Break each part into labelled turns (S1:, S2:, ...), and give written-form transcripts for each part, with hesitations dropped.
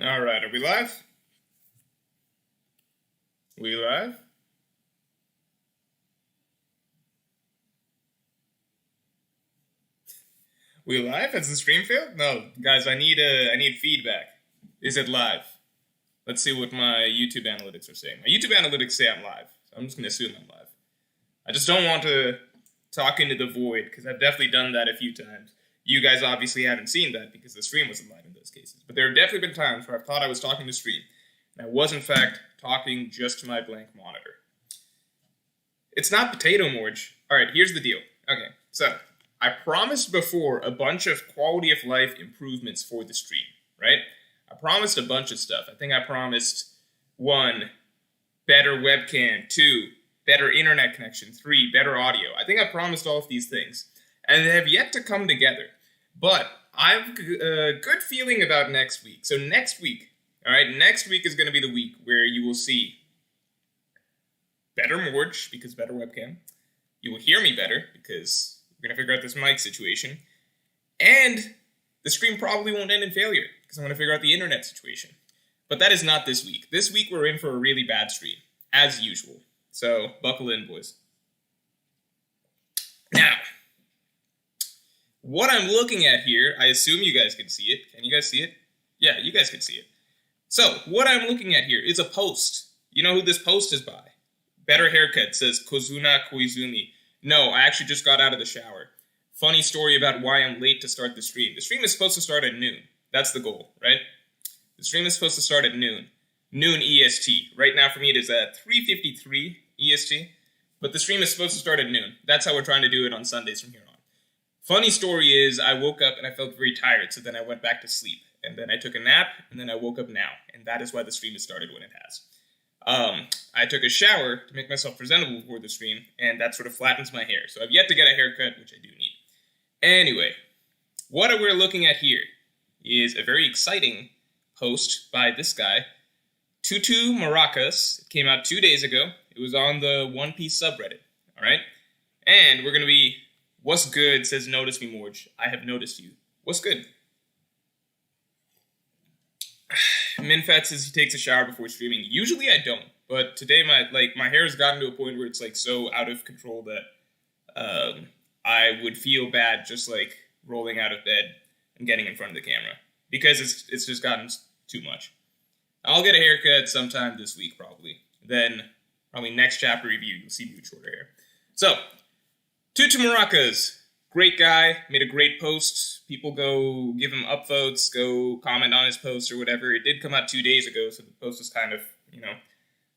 S1: Alright, are we live? We live? We live? Has the stream failed? No, guys, I need feedback. Is it live? Let's see what my YouTube analytics are saying. My YouTube analytics say I'm live, so I'm just gonna assume I'm live. I just don't want to talk into the void, because I've definitely done that a few times. You guys obviously haven't seen that because the stream wasn't live in those cases. But there have definitely been times where I've thought I was talking to stream, and I was in fact talking just to my blank monitor. It's not potato morge. Alright, here's the deal. Okay, so I promised before a bunch of quality of life improvements for the stream, right? I promised a bunch of stuff. I think I promised 1, better webcam, 2, better internet connection, 3, better audio. I think I promised all of these things, and they have yet to come together. But I've a good feeling about next week. So next week, alright, next week is going to be the week where you will see better morge, because better webcam. You will hear me better, because we're going to figure out this mic situation. And the stream probably won't end in failure, because I'm going to figure out the internet situation. But that is not this week. This week we're in for a really bad stream, as usual. So, buckle in, boys. Now, what I'm looking at here, I assume you guys can see it. Can you guys see it? Yeah, you guys can see it. So, what I'm looking at here is a post. You know who this post is by? Better Haircut says, Kozuna Koizumi. No, I actually just got out of the shower. Funny story about why I'm late to start the stream. The stream is supposed to start at noon. That's the goal, right? The stream is supposed to start at noon. Noon EST. Right now for me it is at 3:53 EST. But the stream is supposed to start at noon. That's how we're trying to do it on Sundays from here on. Funny story is I woke up and I felt very tired, so then I went back to sleep. And then I took a nap, and then I woke up now. And that is why the stream has started when it has. I took a shower to make myself presentable before the stream, and that sort of flattens my hair. So I've yet to get a haircut, which I do need. Anyway, what we're looking at here is a very exciting post by this guy, Tutu Maracas. It came out 2 days ago. It was on the One Piece subreddit, alright? And we're going to be, what's good, says notice me, Morge. I have noticed you. What's good? Minfat says he takes a shower before streaming. Usually I don't, but today my hair has gotten to a point where it's like so out of control that I would feel bad just like rolling out of bed and getting in front of the camera because it's just gotten too much. I'll get a haircut sometime this week probably. Then probably next chapter review you'll see me with shorter hair. So Tutu Maracas. Great guy, made a great post. People go give him upvotes, go comment on his post or whatever. It did come out 2 days ago, so the post was kind of,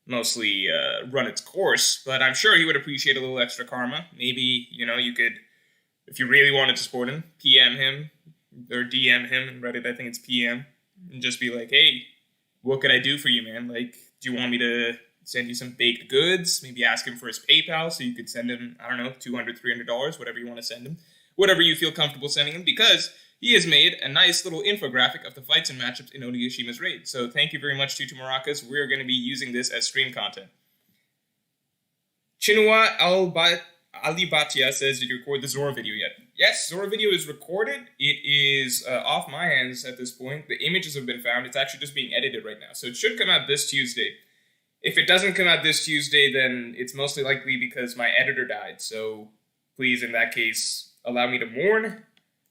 S1: mostly run its course. But I'm sure he would appreciate a little extra karma. Maybe, you could, if you really wanted to support him, PM him or DM him in Reddit. I think it's PM. And just be like, hey, what could I do for you, man? Like, do you want me to send you some baked goods, maybe ask him for his PayPal so you could send him, I don't know, $200, $300, whatever you want to send him, whatever you feel comfortable sending him, because he has made a nice little infographic of the fights and matchups in Onigoshima's raid. So thank you very much, Tutu Maracas. We're going to be using this as stream content. Chinua Alibatia says, did you record the Zoro video yet? Yes, Zoro video is recorded. It is off my hands at this point. The images have been found. It's actually just being edited right now. So it should come out this Tuesday. If it doesn't come out this Tuesday, then it's mostly likely because my editor died. So please, in that case, allow me to mourn.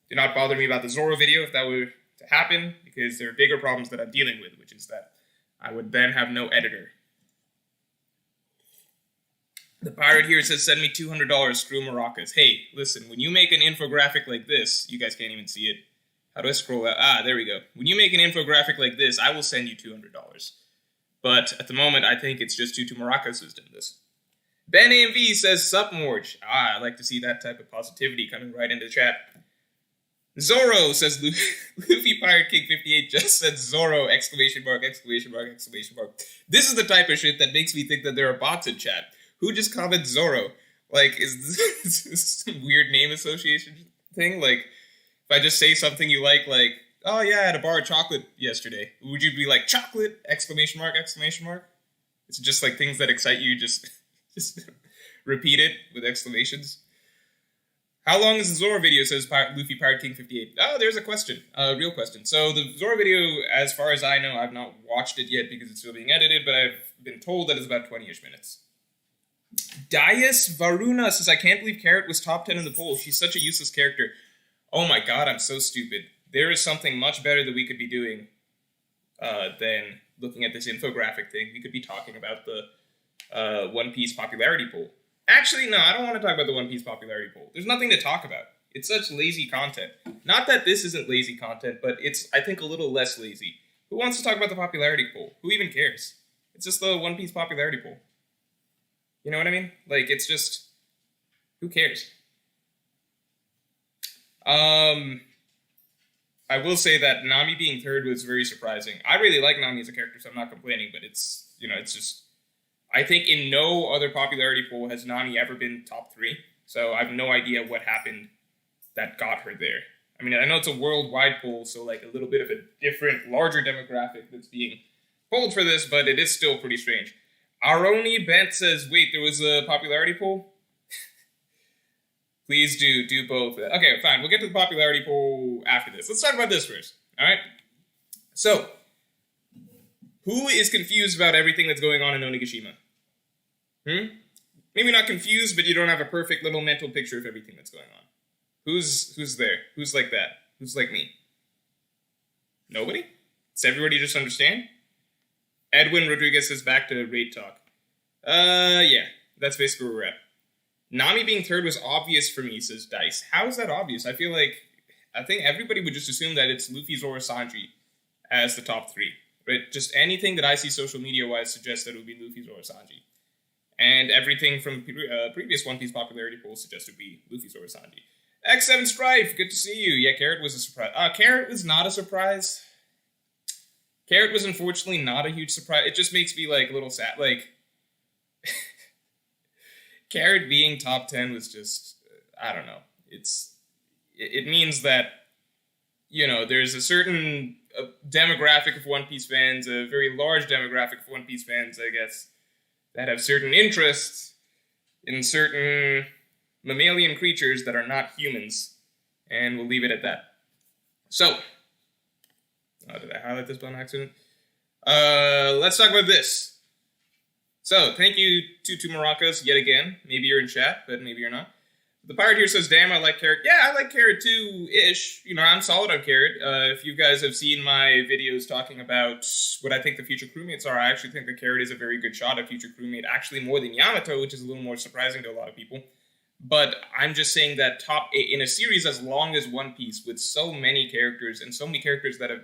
S1: Do not bother me about the Zoro video if that were to happen, because there are bigger problems that I'm dealing with, which is that I would then have no editor. The pirate here says, send me $200, screw Maracas. Hey, listen, when you make an infographic like this, you guys can't even see it. How do I scroll out? Ah, there we go. When you make an infographic like this, I will send you $200. But at the moment, I think it's just Tutu Maracas who's done this. Ben AMV says, sup, Morge. I like to see that type of positivity coming right into the chat. Zoro says, Luffy Pirate King 58 just said Zoro, exclamation mark, exclamation mark, exclamation mark. This is the type of shit that makes me think that there are bots in chat. Who just comments Zoro? Like, is this some weird name association thing? Like, if I just say something you like, oh yeah, I had a bar of chocolate yesterday. Would you be like, chocolate, exclamation mark, exclamation mark? It's just like things that excite you, just repeat it with exclamations. How long is the Zoro video, says Luffy Pirate King 58? Oh, there's a question. A real question. So the Zoro video, as far as I know, I've not watched it yet because it's still being edited, but I've been told that it's about 20-ish minutes. Dias Varuna says, I can't believe Carrot was top 10 in the poll. She's such a useless character. Oh my god, I'm so stupid. There is something much better that we could be doing than looking at this infographic thing. We could be talking about the One Piece popularity poll. Actually, no, I don't want to talk about the One Piece popularity poll. There's nothing to talk about. It's such lazy content. Not that this isn't lazy content, but it's, I think, a little less lazy. Who wants to talk about the popularity poll? Who even cares? It's just the One Piece popularity poll. You know what I mean? Like, it's just, who cares? I will say that Nami being third was very surprising. I really like Nami as a character, so I'm not complaining, but it's, you know, it's just, I think in no other popularity poll has Nami ever been top 3, so I have no idea what happened that got her there. I mean, I know it's a worldwide poll, so like a little bit of a different, larger demographic that's being polled for this, but it is still pretty strange. Aroni Bent says, wait, there was a popularity poll? Please do both. Okay, fine. We'll get to the popularity poll after this. Let's talk about this first. All right? So, who is confused about everything that's going on in Onigashima? Maybe not confused, but you don't have a perfect little mental picture of everything that's going on. Who's there? Who's like that? Who's like me? Nobody? Does everybody just understand? Edwin Rodriguez says back to raid talk. Yeah. That's basically where we're at. Nami being third was obvious for me, says Dice. How is that obvious? I think everybody would just assume that it's Luffy, Zoro, Sanji as the top 3. Right? Just anything that I see social media-wise suggests that it would be Luffy, Zoro, Sanji. And everything from previous One Piece popularity polls suggests it would be Luffy, Zoro, Sanji. X7 Strife, good to see you. Yeah, Carrot was a surprise. Carrot was not a surprise. Carrot was unfortunately not a huge surprise. It just makes me like a little sad. Like, Carrot being top 10 was just, I don't know. It means that, you know, there's a certain demographic of One Piece fans, a very large demographic of One Piece fans, I guess, that have certain interests in certain mammalian creatures that are not humans. And we'll leave it at that. So, did I highlight this on accident? Let's talk about this. So, thank you to Maracas yet again. Maybe you're in chat, but maybe you're not. The pirate here says, damn, I like Carrot. Yeah, I like Carrot too-ish. You know, I'm solid on Carrot. If you guys have seen my videos talking about what I think the future crewmates are, I actually think that Carrot is a very good shot at future crewmate, actually more than Yamato, which is a little more surprising to a lot of people. But I'm just saying that in a series as long as One Piece, with so many characters, and so many characters that have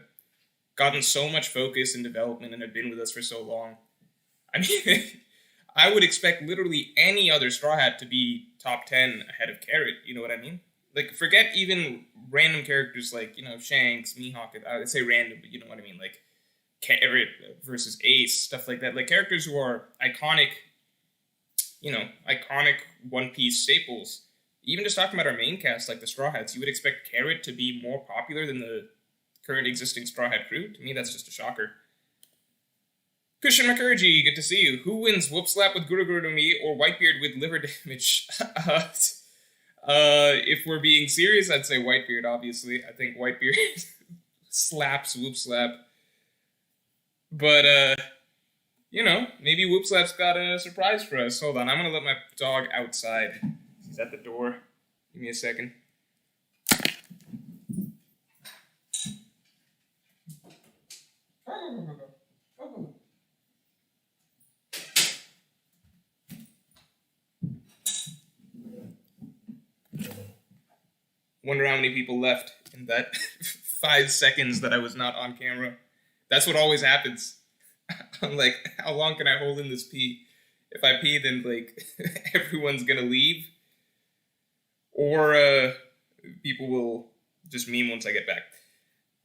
S1: gotten so much focus and development and have been with us for so long, I mean, I would expect literally any other Straw Hat to be top 10 ahead of Carrot, you know what I mean? Like, forget even random characters like, you know, Shanks, Mihawk, I'd say random, but you know what I mean, like, Carrot versus Ace, stuff like that. Like, characters who are iconic, you know, iconic One Piece staples. Even just talking about our main cast, like the Straw Hats, you would expect Carrot to be more popular than the current existing Straw Hat crew. To me, that's just a shocker. Christian McCurgy, good to see you. Who wins Whoop Slap with Guru Guru to me or Whitebeard with liver damage? If we're being serious, I'd say Whitebeard, obviously. I think Whitebeard slaps Whoop Slap. But, you know, maybe Whoop Slap's got a surprise for us. Hold on, I'm going to let my dog outside. He's at the door. Give me a second. Wonder how many people left in that 5 seconds that I was not on camera. That's what always happens. I'm like, how long can I hold in this pee? If I pee, then, like, everyone's gonna leave. Or, people will just meme once I get back.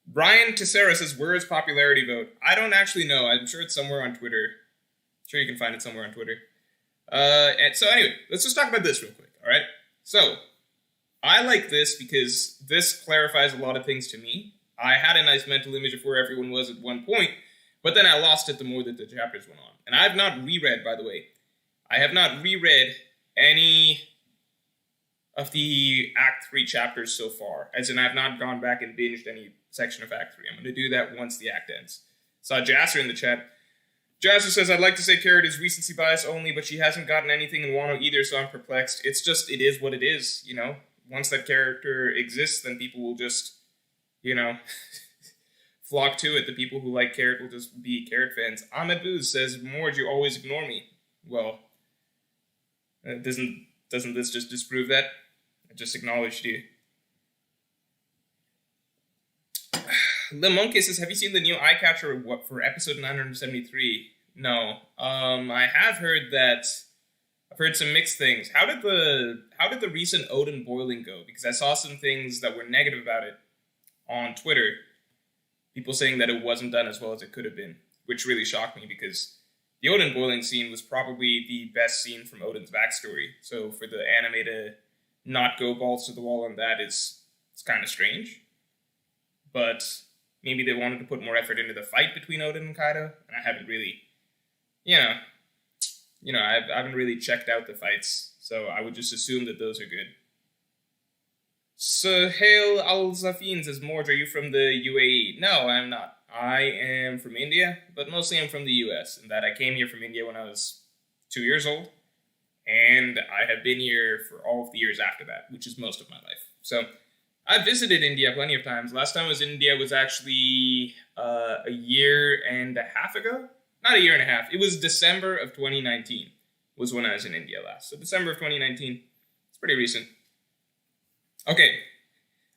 S1: Brian Tessera says, where is popularity vote? I don't actually know. I'm sure it's somewhere on Twitter. I'm sure you can find it somewhere on Twitter. And so anyway, let's just talk about this real quick, alright? So, I like this because this clarifies a lot of things to me. I had a nice mental image of where everyone was at one point, but then I lost it the more that the chapters went on. And I have not reread, by the way. I have not reread any of the Act 3 chapters so far. As in, I've not gone back and binged any section of Act 3. I'm going to do that once the act ends. Saw Jasser in the chat. Jasser says, I'd like to say Carrot is recency bias only, but she hasn't gotten anything in Wano either, so I'm perplexed. It's just, it is what it is, you know? Once that character exists, then people will just, you know, flock to it. The people who like Carrot will just be Carrot fans. Ahmed Booz says, Morge, you always ignore me. Well, doesn't this just disprove that? I just acknowledged you. The Monkey says, have you seen the new eye catcher for episode 973? No. I have heard that. I've heard some mixed things. How did the recent Odin boiling go? Because I saw some things that were negative about it on Twitter. People saying that it wasn't done as well as it could have been, which really shocked me because the Odin boiling scene was probably the best scene from Odin's backstory. So for the anime to not go balls to the wall on that it's kind of strange. But maybe they wanted to put more effort into the fight between Odin and Kaido, and I haven't really, I haven't really checked out the fights, so I would just assume that those are good. Suhail Al-Zafin says, Morge, are you from the UAE? No, I'm not. I am from India, but mostly I'm from the US, in that I came here from India when I was 2 years old, and I have been here for all of the years after that, which is most of my life. So I've visited India plenty of times. Last time I was in India was actually a year and a half ago. Not a year and a half. It was December of 2019 was when I was in India last. So December of 2019. It's pretty recent. Okay.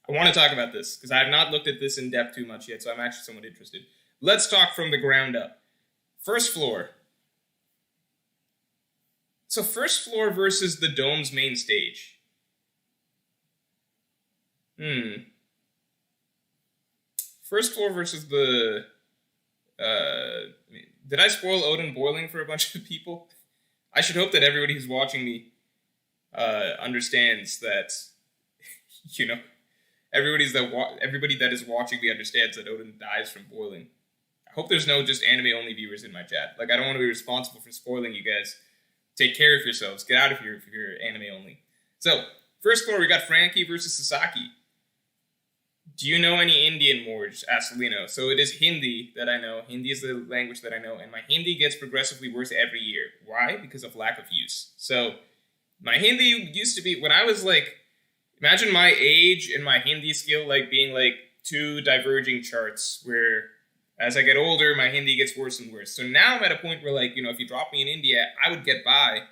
S1: I want to talk about this because I have not looked at this in depth too much yet, so I'm actually somewhat interested. Let's talk from the ground up. First floor. So first floor versus the dome's main stage. First floor versus the... did I spoil Odin boiling for a bunch of people? I should hope that everybody who's watching me understands that, everybody that is watching me understands that Odin dies from boiling. I hope there's no just anime-only viewers in my chat. Like, I don't want to be responsible for spoiling you guys. Take care of yourselves. Get out of here if you're anime-only. So, first floor, we got Frankie versus Sasaki. Do you know any Indian, Morge? Asked Lino. So it is Hindi that I know. Hindi is the language that I know, and my Hindi gets progressively worse every year. Why? Because of lack of use. So my Hindi used to be, when I was like, imagine my age and my Hindi skill like being like two diverging charts where as I get older, my Hindi gets worse and worse. So now I'm at a point where like, if you drop me in India, I would get by,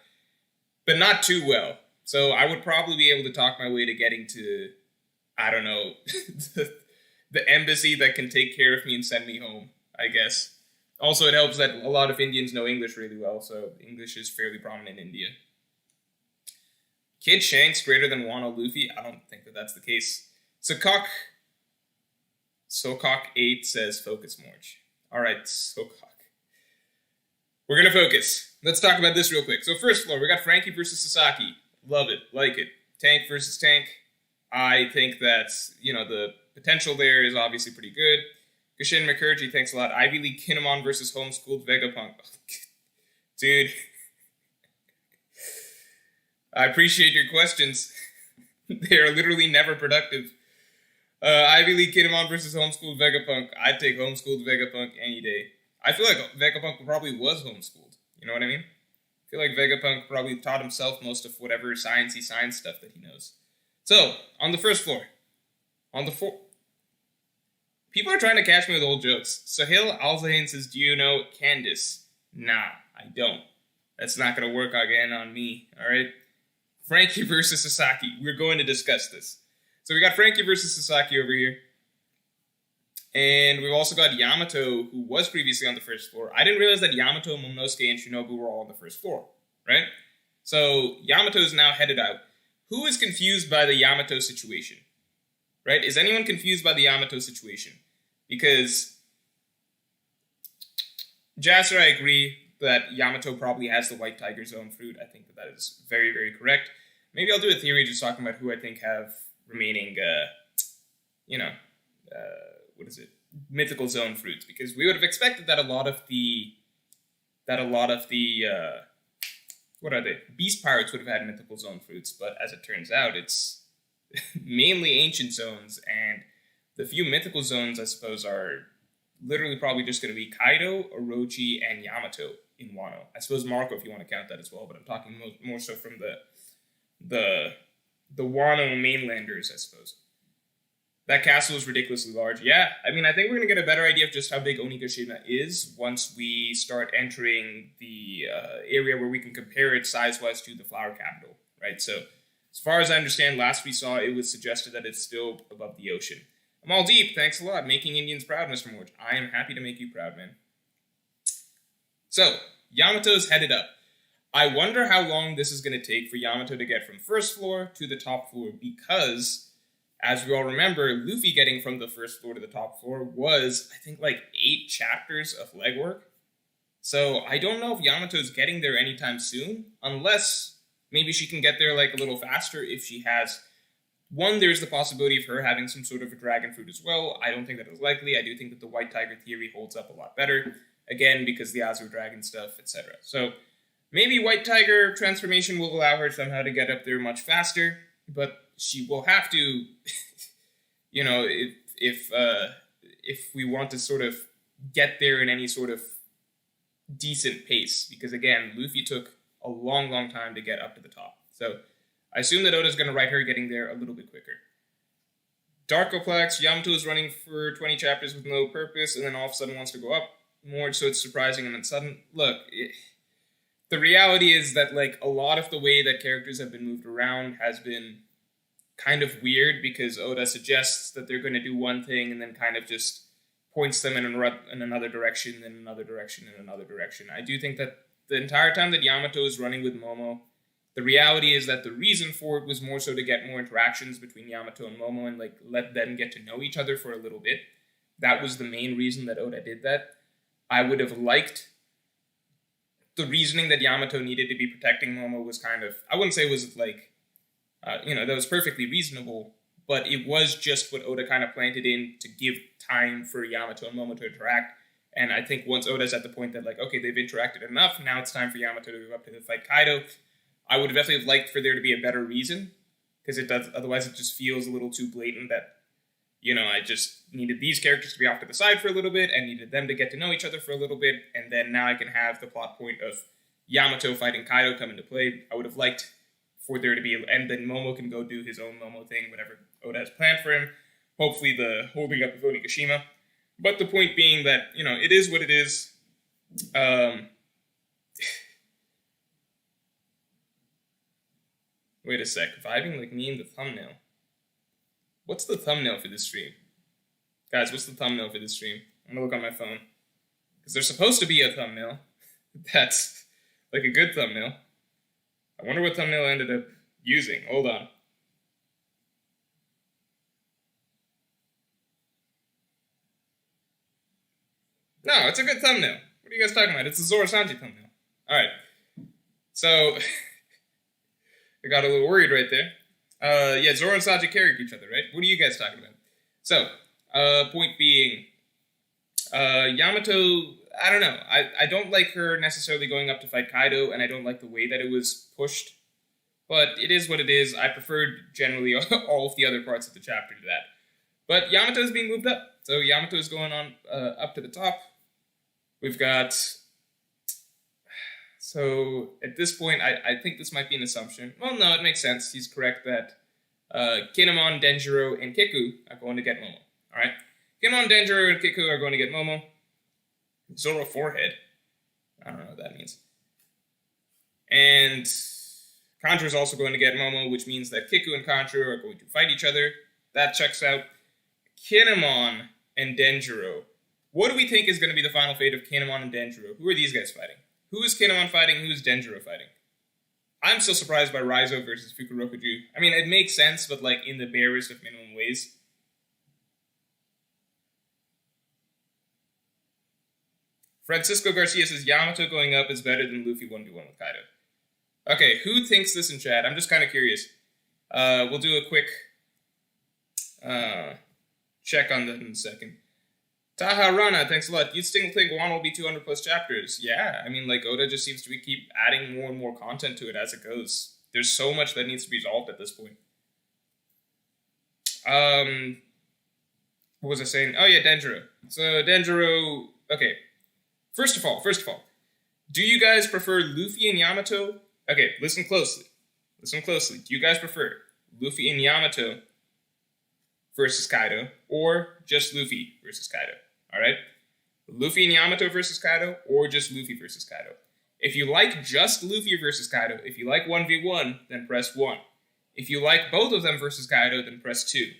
S1: but not too well. So I would probably be able to talk my way to getting to, I don't know, the embassy that can take care of me and send me home, I guess. Also, it helps that a lot of Indians know English really well, so English is fairly prominent in India. Kid Shanks greater than Wano Luffy? I don't think that that's the case. Sokok8 says, focus, Morge. Alright, Sokok. We're gonna focus. Let's talk about this real quick. So first floor, we got Frankie versus Sasaki. Love it, like it. Tank versus Tank. I think that, the potential there is obviously pretty good. Gushin Mukherjee, thanks a lot. Ivy League Kinemon versus homeschooled Vegapunk. Dude. I appreciate your questions. They are literally never productive. Ivy League Kinemon versus homeschooled Vegapunk. I'd take homeschooled Vegapunk any day. I feel like Vegapunk probably was homeschooled. You know what I mean? I feel like Vegapunk probably taught himself most of whatever sciencey science stuff that he knows. So, on the first floor. People are trying to catch me with old jokes. Sahil Alzahin says, do you know Candice? Nah, I don't. That's not going to work again on me, alright? Frankie versus Sasaki. We're going to discuss this. So we got Frankie versus Sasaki over here. And we've also got Yamato, who was previously on the first floor. I didn't realize that Yamato, Momonosuke, and Shinobu were all on the first floor, right? So Yamato is now headed out. Who is confused by the Yamato situation? Right? Is anyone confused by the Yamato situation? Because Jasser, I agree that Yamato probably has the White Tiger Zone fruit. I think that is very, very correct. Maybe I'll do a theory just talking about who I think have remaining, mythical zone fruits. Because we would have expected that a lot of the what are they? Beast pirates would have had mythical zone fruits, but as it turns out, it's mainly ancient zones, and the few mythical zones, I suppose, are literally probably just going to be Kaido, Orochi, and Yamato in Wano. I suppose Marco, if you want to count that as well, but I'm talking more so from the Wano mainlanders, I suppose. That castle is ridiculously large. Yeah, I mean, I think we're going to get a better idea of just how big Onigashima is once we start entering the area where we can compare it size-wise to the flower capital, right? So, as far as I understand, last we saw, it was suggested that it's still above the ocean. I'm all deep, thanks a lot. Making Indians proud, Mr. Morge. I am happy to make you proud, man. So, Yamato's headed up. I wonder how long this is going to take for Yamato to get from first floor to the top floor, because, as we all remember, Luffy getting from the first floor to the top floor was, I think, like 8 chapters of legwork. So, I don't know if Yamato's getting there anytime soon, unless maybe she can get there like a little faster if she has... One, there's the possibility of her having some sort of a dragon fruit as well. I don't think that is likely. I do think that the White Tiger theory holds up a lot better. Again, because the Azure Dragon stuff, etc. So, maybe White Tiger transformation will allow her somehow to get up there much faster, but she will have to, you know, if we want to sort of get there in any sort of decent pace. Because again, Luffy took a long, long time to get up to the top. So, I assume that Oda's going to write her getting there a little bit quicker. Darkoplex, Yamato is running for 20 chapters with no purpose, and then all of a sudden wants to go up more, so it's surprising and then sudden. Look, the reality is that, like, a lot of the way that characters have been moved around has been kind of weird, because Oda suggests that they're going to do one thing and then kind of just points them in another direction, then another direction, and another direction. I do think that the entire time that Yamato is running with Momo, the reality is that the reason for it was more so to get more interactions between Yamato and Momo and, like, let them get to know each other for a little bit. That was the main reason that Oda did that. I would have liked the reasoning that Yamato needed to be protecting Momo was kind of, I wouldn't say it was like, that was perfectly reasonable, but it was just what Oda kind of planted in to give time for Yamato and Momo to interact. And I think once Oda's at the point that, like, okay, they've interacted enough, now it's time for Yamato to go up to fight Kaido, I would have definitely liked for there to be a better reason, because it does, otherwise it just feels a little too blatant that, you know, I just needed these characters to be off to the side for a little bit, and needed them to get to know each other for a little bit, and then now I can have the plot point of Yamato fighting Kaido come into play. I would have liked for there to be, and then Momo can go do his own Momo thing, whatever Oda has planned for him. Hopefully the holding up of Onigashima. But the point being that, you know, it is what it is. Wait a sec, vibing like me in the thumbnail. What's the thumbnail for this stream? Guys, what's the thumbnail for this stream? I'm gonna look on my phone. Because there's supposed to be a thumbnail that's like a good thumbnail. I wonder what thumbnail I ended up using. Hold on. No, it's a good thumbnail. What are you guys talking about? It's a Zoro Sanji thumbnail. Alright. So... I got a little worried right there. Yeah, Zoro and Sanji carried each other, right? What are you guys talking about? So, point being, Yamato, I don't know. I don't like her necessarily going up to fight Kaido, and I don't like the way that it was pushed. But it is what it is. I preferred generally all of the other parts of the chapter to that. But Yamato is being moved up. So Yamato is going on up to the top. We've got... So, at this point, I think this might be an assumption. Well, no, it makes sense. He's correct that Kinemon, Denjiro, and Kiku are going to get Momo. Alright? Kinemon, Denjiro, and Kiku are going to get Momo. Zoro forehead. I don't know what that means. And Kanjuro is also going to get Momo, which means that Kiku and Kanjuro are going to fight each other. That checks out. Kinemon and Denjiro. What do we think is going to be the final fate of Kinemon and Denjiro? Who are these guys fighting? Who is Kinemon fighting? Who is Denjiro fighting? I'm still surprised by Raizo versus Fukurokuju. I mean, it makes sense, but, like, in the barest of minimum ways. Francisco Garcia says, Yamato going up is better than Luffy 1v1 with Kaido. Okay, who thinks this in chat? I'm just kind of curious. We'll do a quick check on that in a second. Taha Rana, thanks a lot. You still think one will be 200 plus chapters? Yeah, I mean, like, Oda just seems to keep adding more and more content to it as it goes. There's so much that needs to be resolved at this point. What was I saying? Oh yeah, Denjiro. So Denjiro, okay. First of all, do you guys prefer Luffy and Yamato? Okay, listen closely. Do you guys prefer Luffy and Yamato versus Kaido, or just Luffy versus Kaido? Alright? Luffy and Yamato versus Kaido, or just Luffy versus Kaido? If you like just Luffy versus Kaido, if you like 1v1, then press 1. If you like both of them versus Kaido, then press 2.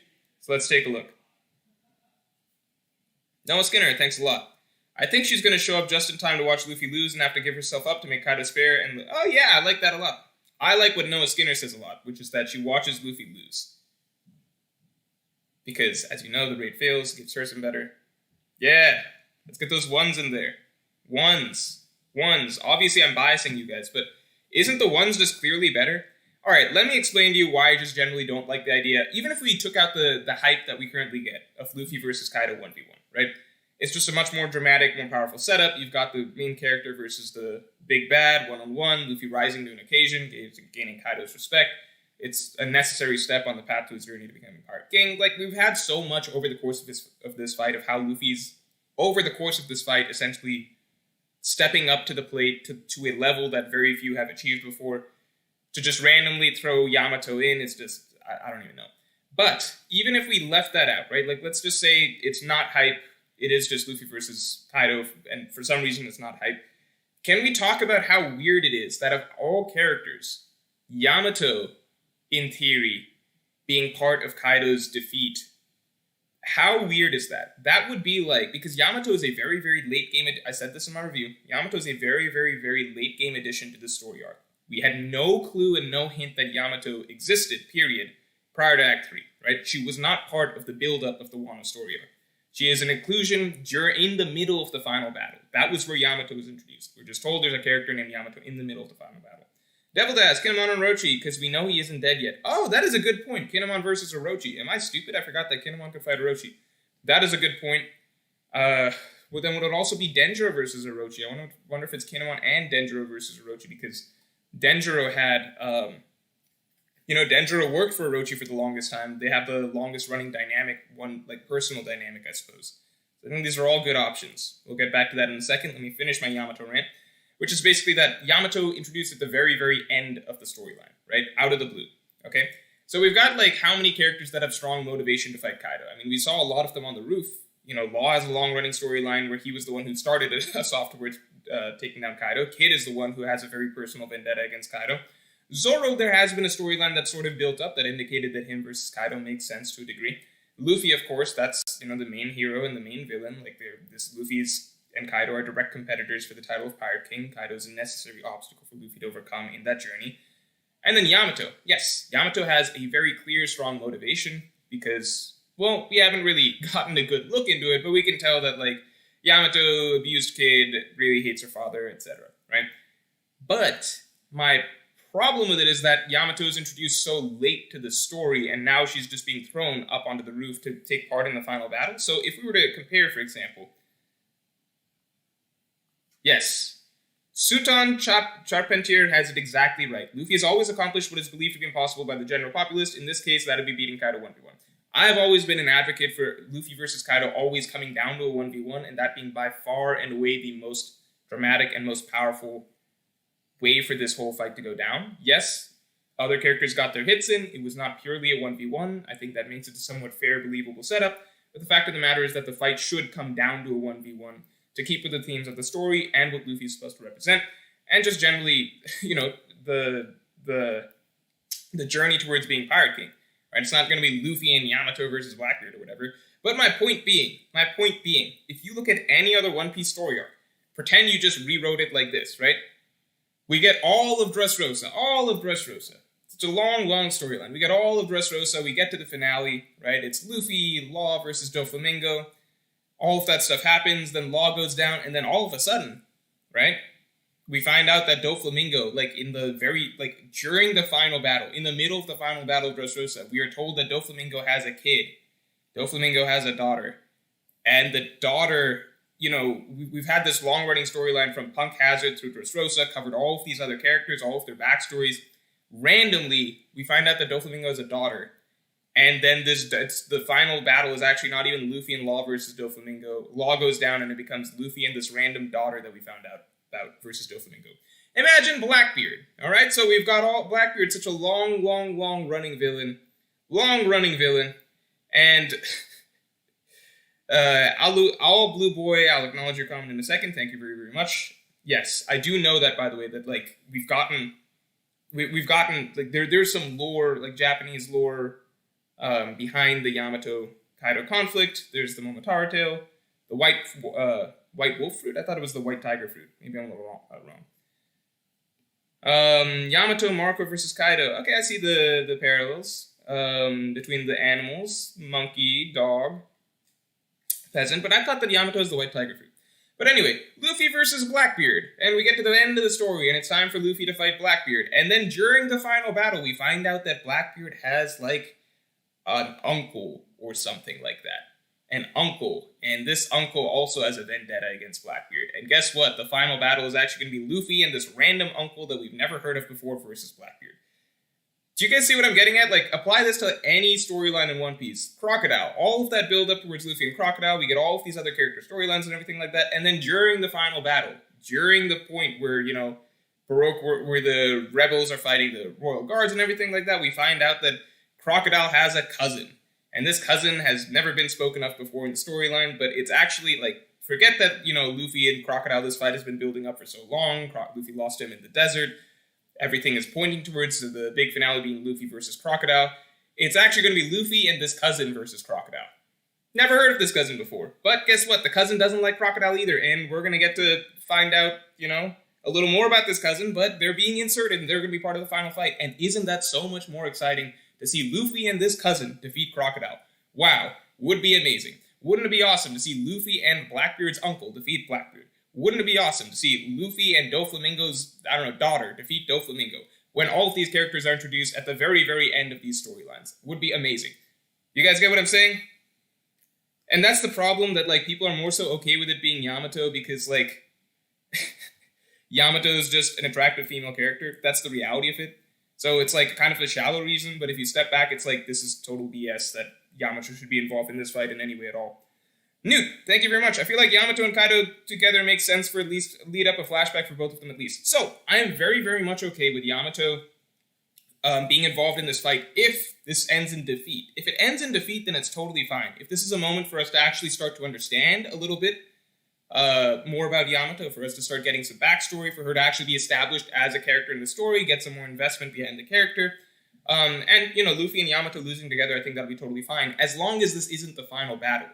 S1: So let's take a look. Noah Skinner, thanks a lot. I think she's going to show up just in time to watch Luffy lose and have to give herself up to make Kaido spare. And oh yeah, I like that a lot. I like what Noah Skinner says a lot, which is that she watches Luffy lose. Because, as you know, the raid fails, gives her some better. Yeah, let's get those ones in there. Ones. Obviously, I'm biasing you guys, but isn't the ones just clearly better? Alright, let me explain to you why I just generally don't like the idea, even if we took out the hype that we currently get of Luffy versus Kaido 1v1, right? It's just a much more dramatic, more powerful setup. You've got the main character versus the big bad, one-on-one, Luffy rising to an occasion, gaining Kaido's respect. It's a necessary step on the path to his journey to becoming Pirate King. Like, we've had so much over the course of this fight, of how Luffy's, over the course of this fight, essentially stepping up to the plate to a level that very few have achieved before. To just randomly throw Yamato in is just, I don't even know. But, even if we left that out, right? Like, let's just say it's not hype, it is just Luffy versus Kaido, and for some reason it's not hype. Can we talk about how weird it is that of all characters, Yamato, in theory, being part of Kaido's defeat, how weird is that? That would be like, because Yamato is a very, very late game, I said this in my review, Yamato is a very, very, very late game addition to the story arc. We had no clue and no hint that Yamato existed, period, prior to Act 3, right? She was not part of the build-up of the Wano story arc. She is an inclusion in the middle of the final battle. That was where Yamato was introduced. We're just told there's a character named Yamato in the middle of the final battle. Devil Daz, Kinemon and Orochi, because we know he isn't dead yet. Oh, that is a good point. Kinemon versus Orochi. Am I stupid? I forgot that Kinemon could fight Orochi. That is a good point. Well, then would it also be Denjiro versus Orochi? I wonder if it's Kinemon and Denjiro versus Orochi, because Denjiro had, Denjiro worked for Orochi for the longest time. They have the longest running dynamic, personal dynamic, I suppose. So I think these are all good options. We'll get back to that in a second. Let me finish my Yamato rant, which is basically that Yamato introduced at the very, very end of the storyline, right? Out of the blue, okay? So we've got, how many characters that have strong motivation to fight Kaido? I mean, we saw a lot of them on the roof. Law has a long-running storyline where he was the one who started us off towards taking down Kaido. Kid is the one who has a very personal vendetta against Kaido. Zoro, there has been a storyline that's sort of built up that indicated that him versus Kaido makes sense to a degree. Luffy, of course, that's, the main hero and the main villain. Luffy's and Kaido are direct competitors for the title of Pirate King. Kaido's a necessary obstacle for Luffy to overcome in that journey. And then Yamato. Yes, Yamato has a very clear, strong motivation because, well, we haven't really gotten a good look into it, but we can tell that, Yamato, abused kid, really hates her father, etc., right? But my problem with it is that Yamato is introduced so late to the story, and now she's just being thrown up onto the roof to take part in the final battle. So if we were to compare, for example, yes, Sutan Charpentier has it exactly right. Luffy has always accomplished what is believed to be impossible by the general populace. In this case, that would be beating Kaido 1v1. I have always been an advocate for Luffy versus Kaido always coming down to a 1v1, and that being by far and away the most dramatic and most powerful way for this whole fight to go down. Yes, other characters got their hits in. It was not purely a 1v1. I think that makes it a somewhat fair, believable setup. But the fact of the matter is that the fight should come down to a 1v1 to keep with the themes of the story and what Luffy is supposed to represent. And just generally, the journey towards being Pirate King. Right? It's not going to be Luffy and Yamato versus Blackbeard or whatever. But my point being, if you look at any other One Piece story arc, pretend you just rewrote it like this, right? We get all of Dressrosa. It's a long, long storyline. We get all of Dressrosa. We get to the finale, right? It's Luffy, Law versus Doflamingo. All of that stuff happens. Then Law goes down. And then all of a sudden, right? We find out that Doflamingo, during the final battle, in the middle of the final battle of Dressrosa, we are told that Doflamingo has a kid. Doflamingo has a daughter. and the daughter, we've had this long-running storyline from Punk Hazard through Dressrosa, covered all of these other characters, all of their backstories. Randomly, we find out that Doflamingo is a daughter. And then the final battle is actually not even Luffy and Law versus Doflamingo. Law goes down and it becomes Luffy and this random daughter that we found out about versus Doflamingo. Imagine Blackbeard, all right? So we've got Blackbeard, such a long-running villain. Long-running villain. And I'll Blue Boy, I'll acknowledge your comment in a second. Thank you very, very much. Yes, I do know that, by the way, that, like, we've gotten, like, there's some lore, like, Japanese lore, behind the Yamato-Kaido conflict. There's the Momotaro tale, the white wolf fruit. I thought it was the white tiger fruit. Maybe I'm a little wrong. Yamato, Marco versus Kaido. Okay, I see the parallels between the animals, monkey, dog, peasant. But I thought that Yamato is the white tiger fruit. But anyway, Luffy versus Blackbeard. And we get to the end of the story, and it's time for Luffy to fight Blackbeard. And then during the final battle, we find out that Blackbeard has, like, an uncle or something like that. An uncle. And this uncle also has a vendetta against Blackbeard. And guess what? The final battle is actually going to be Luffy and this random uncle that we've never heard of before versus Blackbeard. Do you guys see what I'm getting at? Like, apply this to any storyline in One Piece. Crocodile. All of that build up towards Luffy and Crocodile. We get all of these other character storylines and everything like that. And then during the final battle, during the point where, Baroque, where the rebels are fighting the royal guards and everything like that, we find out that Crocodile has a cousin, and this cousin has never been spoken of before in the storyline, but it's actually, like, forget that, Luffy and Crocodile, this fight has been building up for so long. Luffy lost him in the desert. Everything is pointing towards the big finale being Luffy versus Crocodile. It's actually going to be Luffy and this cousin versus Crocodile. Never heard of this cousin before, but guess what? The cousin doesn't like Crocodile either, and we're going to get to find out, a little more about this cousin, but they're being inserted, and they're going to be part of the final fight, and isn't that so much more exciting to see Luffy and this cousin defeat Crocodile? Wow, would be amazing. Wouldn't it be awesome to see Luffy and Blackbeard's uncle defeat Blackbeard? Wouldn't it be awesome to see Luffy and Doflamingo's, daughter defeat Doflamingo when all of these characters are introduced at the very, very end of these storylines? Would be amazing. You guys get what I'm saying? And that's the problem, that, like, people are more so okay with it being Yamato because, like, Yamato is just an attractive female character. That's the reality of it. So it's, like, kind of a shallow reason, but if you step back, it's like, this is total BS that Yamato should be involved in this fight in any way at all. Newt, thank you very much. I feel like Yamato and Kaido together makes sense for at least lead up a flashback for both of them at least. So, I am very, very much okay with Yamato being involved in this fight if this ends in defeat. If it ends in defeat, then it's totally fine. If this is a moment for us to actually start to understand a little bit more about Yamato, for us to start getting some backstory, for her to actually be established as a character in the story, get some more investment behind the character. And, Luffy and Yamato losing together, I think that'll be totally fine, as long as this isn't the final battle.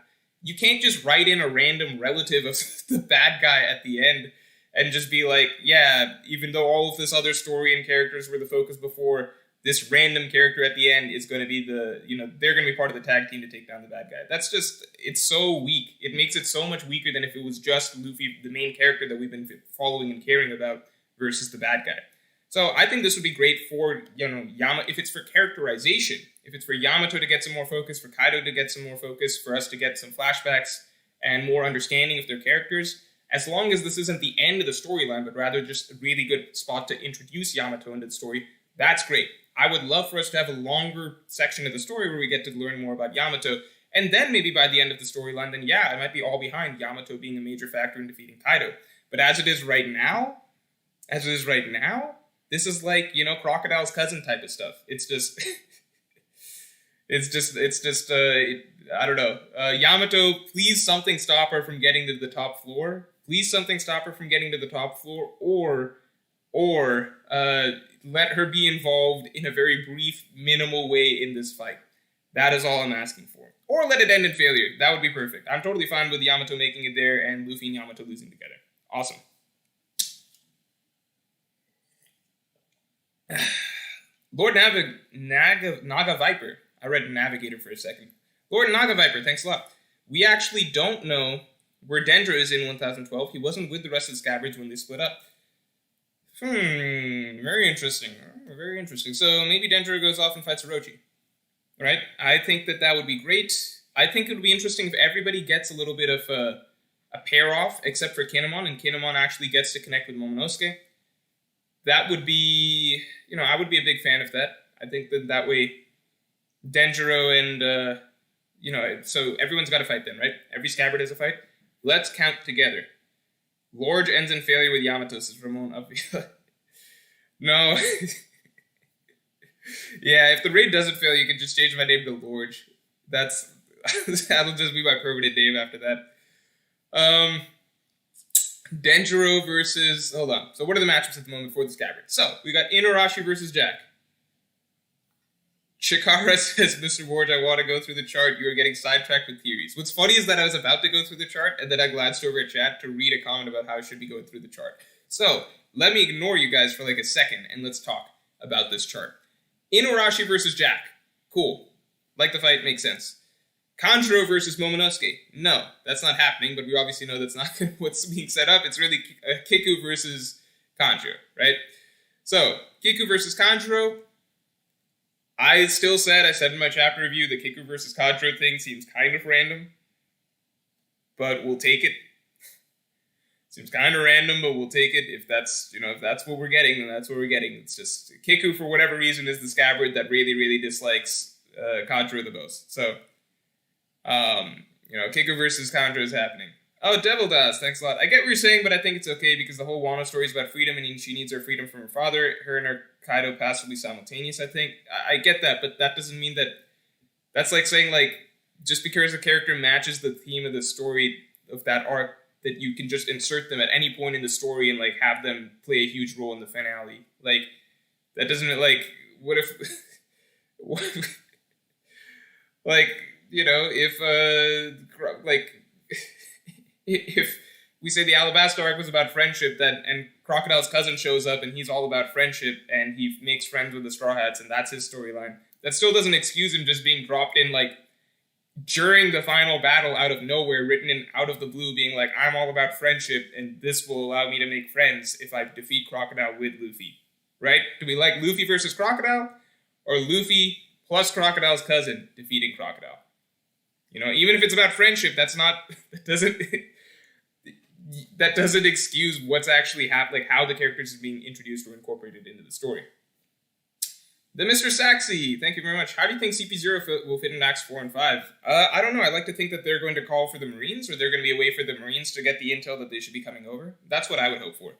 S1: You can't just write in a random relative of the bad guy at the end and just be like, yeah, even though all of this other story and characters were the focus before, this random character at the end is going to be they're going to be part of the tag team to take down the bad guy. That's just, it's so weak. It makes it so much weaker than if it was just Luffy, the main character that we've been following and caring about, versus the bad guy. So I think this would be great for, if it's for characterization, if it's for Yamato to get some more focus, for Kaido to get some more focus, for us to get some flashbacks and more understanding of their characters, as long as this isn't the end of the storyline, but rather just a really good spot to introduce Yamato into the story, that's great. I would love for us to have a longer section of the story where we get to learn more about Yamato, and then maybe by the end of the storyline, then yeah, I might be all behind Yamato being a major factor in defeating Kaido. But as it is right now, this is like, Crocodile's cousin type of stuff. It's just, I don't know. Yamato, please something stop her from getting to the top floor. Please something stop her from getting to the top floor, or let her be involved in a very brief, minimal way in this fight. That is all I'm asking for. Or let it end in failure. That would be perfect. I'm totally fine with Yamato making it there and Luffy and Yamato losing together. Awesome. Lord Naga Viper. I read Navigator for a second. Lord Naga Viper, thanks a lot. We actually don't know where Dendro is in 1012. He wasn't with the rest of the Scabbards when they split up. Very interesting. So maybe Dendro goes off and fights Orochi. Right? I think that would be great. I think it would be interesting if everybody gets a little bit of a pair off, except for Kinemon, and Kinemon actually gets to connect with Momonosuke. That would be, I would be a big fan of that. I think that way, Denjiro and, so everyone's got to fight then, right? Every scabbard has a fight. Let's count together. Lorge ends in failure with Yamato, says Ramon Avila. No. Yeah, if the raid doesn't fail, you can just change my name to Lorge. That'll just be my permanent name after that. Denjiro versus... Hold on. So what are the matchups at the moment for the scabbard? So, we got Inuarashi versus Jack. Chikara says, Mr. Ward, I want to go through the chart. You are getting sidetracked with theories. What's funny is that I was about to go through the chart, and then I glanced over at chat to read a comment about how I should be going through the chart. So, let me ignore you guys for like a second, and let's talk about this chart. Inuarashi versus Jack. Cool. Like the fight, makes sense. Kanjuro versus Momonosuke. No, that's not happening, but we obviously know that's not what's being set up. It's really Kiku versus Kanjuro, right? So, Kiku versus Kanjuro. I said in my chapter review, the Kiku versus Kanjuro thing seems kind of random, but we'll take it. Seems kind of random, but we'll take it. If that's what we're getting, then that's what we're getting. It's just Kiku, for whatever reason, is the scabbard that really, really dislikes Kanjuro the most. So, Kiku versus Kanjuro is happening. Oh, Devil Daz, thanks a lot. I get what you're saying, but I think it's okay because the whole Wano story is about freedom, and she needs her freedom from her father. Her and her Kaido passively simultaneous, I think. I get that, but that doesn't mean that... That's like saying, like, just because the character matches the theme of the story of that arc, that you can just insert them at any point in the story and, like, have them play a huge role in the finale. Like, that doesn't, like, what if... if we say the Alabasta arc was about friendship, and Crocodile's cousin shows up and he's all about friendship and he makes friends with the Straw Hats and that's his storyline, that still doesn't excuse him just being dropped in, like, during the final battle out of nowhere, written in out of the blue, being like, I'm all about friendship and this will allow me to make friends if I defeat Crocodile with Luffy, right? Do we like Luffy versus Crocodile, or Luffy plus Crocodile's cousin defeating Crocodile? Even if it's about friendship, that doesn't excuse what's actually happening, like how the characters are being introduced or incorporated into the story. The Mr. Saxy, thank you very much. How do you think CP0 will fit in Acts 4 and 5? I don't know. I like to think that they're going to call for the Marines, or they're going to be a way for the Marines to get the intel that they should be coming over. That's what I would hope for.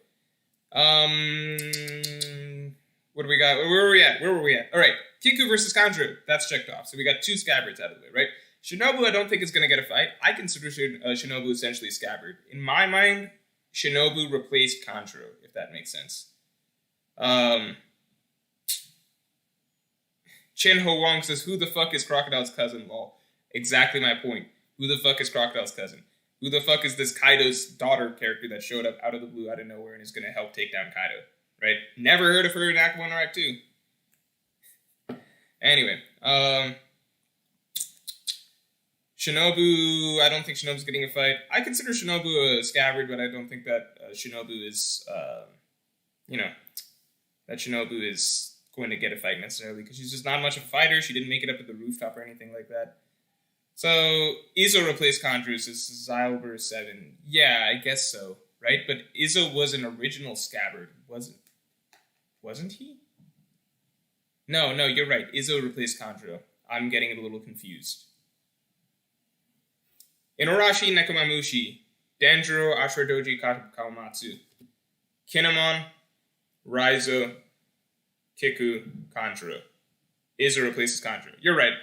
S1: What do we got? Where were we at? All right, Kiku versus Kanjuro. That's checked off. So we got two scabbards out of the way, right? Shinobu, I don't think is going to get a fight. I consider Shinobu essentially a scabbard. In my mind, Shinobu replaced Kanjuro, if that makes sense. Chen Ho Wong says, who the fuck is Crocodile's cousin, lol? Exactly my point. Who the fuck is Crocodile's cousin? Who the fuck is this Kaido's daughter character that showed up out of the blue, out of nowhere, and is going to help take down Kaido, right? Never heard of her in Act 1 or Act 2. Anyway, Shinobu, I don't think Shinobu's getting a fight. I consider Shinobu a scabbard, but I don't think that Shinobu is, that Shinobu is going to get a fight necessarily, because she's just not much of a fighter. She didn't make it up at the rooftop or anything like that. So, Izzo replaced Conjurus as Zylber 7. Yeah, I guess so, right? But Izzo was an original scabbard, wasn't he? No, you're right. Izzo replaced Kanjuro. I'm getting a little confused. Inuarashi, Nekomamushi, Denjiro, Ashuradoji, Kawamatsu, Kinemon, Raizo, Kiku, Kanjuro. Izzo replaces Kanjuro. You're right.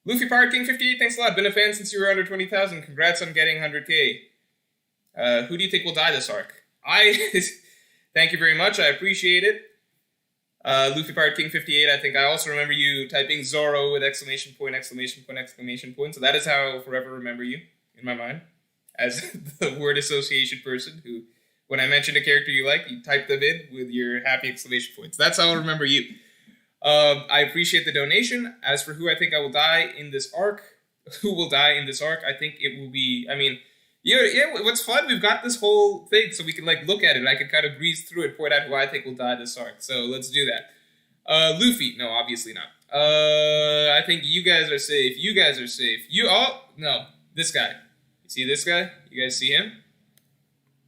S1: Luffy Pirate King 58, thanks a lot. Been a fan since you were under 20,000. Congrats on getting 100k. Who do you think will die this arc? Thank you very much. I appreciate it. Luffy Pirate King 58, I think I also remember you typing Zoro with exclamation point, exclamation point, exclamation point. So that is how I will forever remember you in my mind as the word association person who, when I mentioned a character you like, you type them in with your happy exclamation points. That's how I'll remember you. I appreciate the donation. As for who I think I will die in this arc, I think it will be, what's fun, we've got this whole thing so we can look at it and I can kind of breeze through it, point out who I think will die this arc. So let's do that. Luffy, no, obviously not. I think you guys are safe. You guys are safe. No, this guy. You see this guy? You guys see him?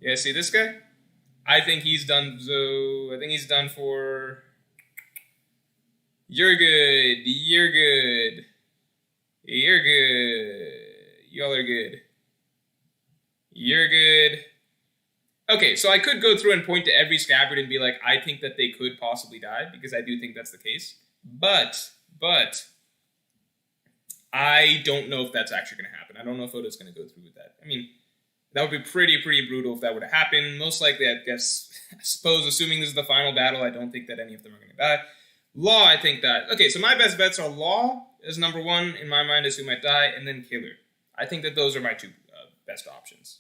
S1: You guys see this guy? I think he's done. So I think he's done for. You're good. You're good. You're good. Y'all are good. You're good. Okay, so I could go through and point to every scabbard and be like, I think that they could possibly die, because I do think that's the case. But, I don't know if that's actually going to happen. I don't know if Oda's going to go through with that. I mean, that would be pretty brutal if that were to happen. Most likely, I suppose, assuming this is the final battle, I don't think that any of them are going to die. Law, I think that. Okay, so my best bets are Law as number one, in my mind, is who might die, and then Killer. I think that those are my two best options.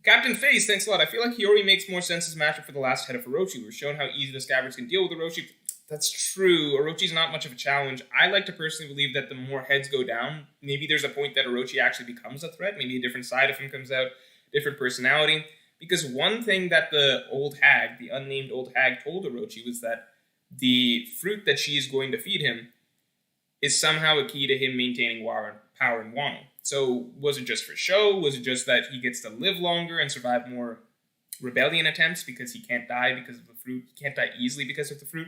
S1: Captain Face, thanks a lot. I feel like Hiyori makes more sense as a matchup for the last head of Orochi. We've shown how easy the Scabbards can deal with Orochi. That's true. Orochi's not much of a challenge. I like to personally believe that the more heads go down, maybe there's a point that Orochi actually becomes a threat. Maybe a different side of him comes out, different personality. Because one thing that the old hag, the unnamed old hag, told Orochi was that the fruit that she is going to feed him is somehow a key to him maintaining power in Wano. So was it just for show? Was it just that he gets to live longer and survive more rebellion attempts because he can't die because of the fruit? He can't die easily because of the fruit?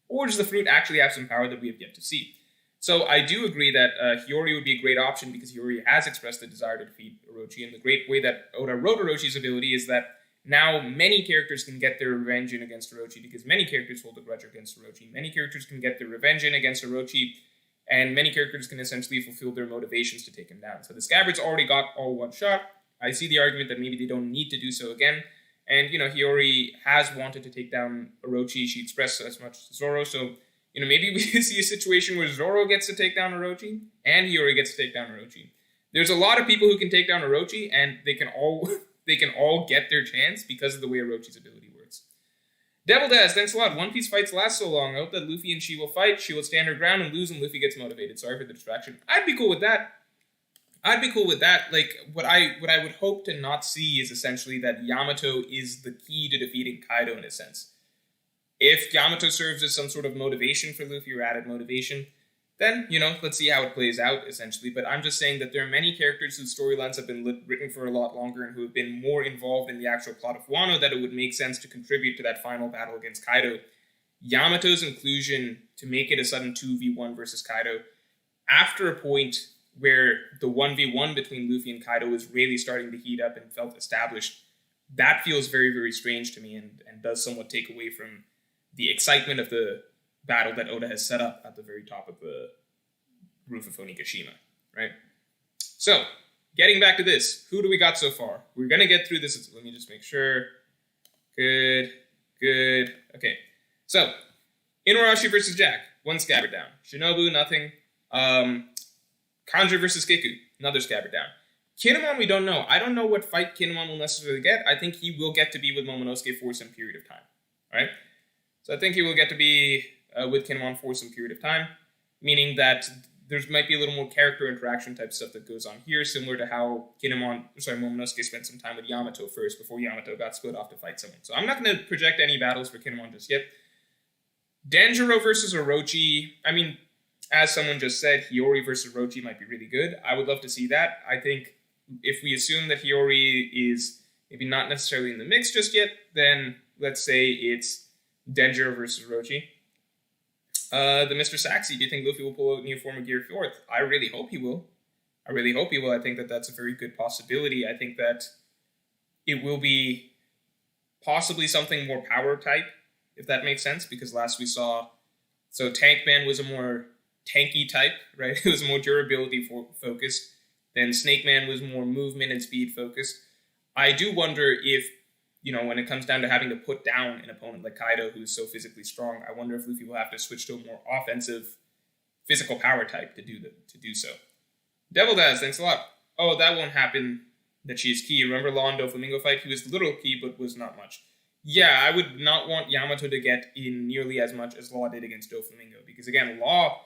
S1: Or does the fruit actually have some power that we have yet to see? So I do agree that Hiyori would be a great option because Hiyori has expressed the desire to defeat Orochi. And the great way that Oda wrote Orochi's ability is that now many characters can get their revenge in against Orochi because many characters hold a grudge against Orochi. Many characters can get their revenge in against Orochi. And many characters can essentially fulfill their motivations to take him down. So the Scabbards already got all one shot. I see the argument that maybe they don't need to do so again. And, Hiyori has wanted to take down Orochi. She expressed as much as Zoro. So, maybe we see a situation where Zoro gets to take down Orochi and Hiyori gets to take down Orochi. There's a lot of people who can take down Orochi, and they can all get their chance because of the way Orochi's ability works. Devil Daz, thanks a lot. One Piece fights last so long. I hope that Luffy and she will fight. She will stand her ground and lose, and Luffy gets motivated. Sorry for the distraction. I'd be cool with that. Like, what I would hope to not see is essentially that Yamato is the key to defeating Kaido in a sense. If Yamato serves as some sort of motivation for Luffy or added motivation, then, let's see how it plays out, essentially. But I'm just saying that there are many characters whose storylines have been written for a lot longer and who have been more involved in the actual plot of Wano that it would make sense to contribute to that final battle against Kaido. Yamato's inclusion to make it a sudden 2v1 versus Kaido, after a point where the 1v1 between Luffy and Kaido was really starting to heat up and felt established, that feels very, very strange to me and does somewhat take away from the excitement of the battle that Oda has set up at the very top of the roof of Onigashima, right? So, getting back to this, who do we got so far? We're going to get through this. Let me just make sure. Good. Okay. So, Inuarashi versus Jack. One scabbard down. Shinobu, nothing. Kanji versus Kiku. Another scabbard down. Kinemon, we don't know. I don't know what fight Kinemon will necessarily get. I think he will get to be with Momonosuke for some period of time, right? So I think he will get to be with Kinemon for some period of time, meaning that there might be a little more character interaction type stuff that goes on here, similar to how Momonosuke spent some time with Yamato first before Yamato got split off to fight someone. So I'm not going to project any battles for Kinemon just yet. Denjiro versus Orochi, I mean, as someone just said, Hiyori versus Orochi might be really good. I would love to see that. I think if we assume that Hiyori is maybe not necessarily in the mix just yet, then let's say it's Denjiro versus Orochi. The Mr. Saxy, do you think Luffy will pull out a new form of Gear 4th? I really hope he will. I think that that's a very good possibility. I think that it will be possibly something more power type, if that makes sense, because last we saw... So Tank Man was a more tanky type, right? It was more durability focused. Then Snake Man was more movement and speed focused. I do wonder if, when it comes down to having to put down an opponent like Kaido, who's so physically strong, I wonder if Luffy will have to switch to a more offensive physical power type to do so. Devil Daz, thanks a lot. Oh, that won't happen, that she's key. Remember Law and Doflamingo fight? He was a little key, but was not much. Yeah, I would not want Yamato to get in nearly as much as Law did against Doflamingo. Because again, Law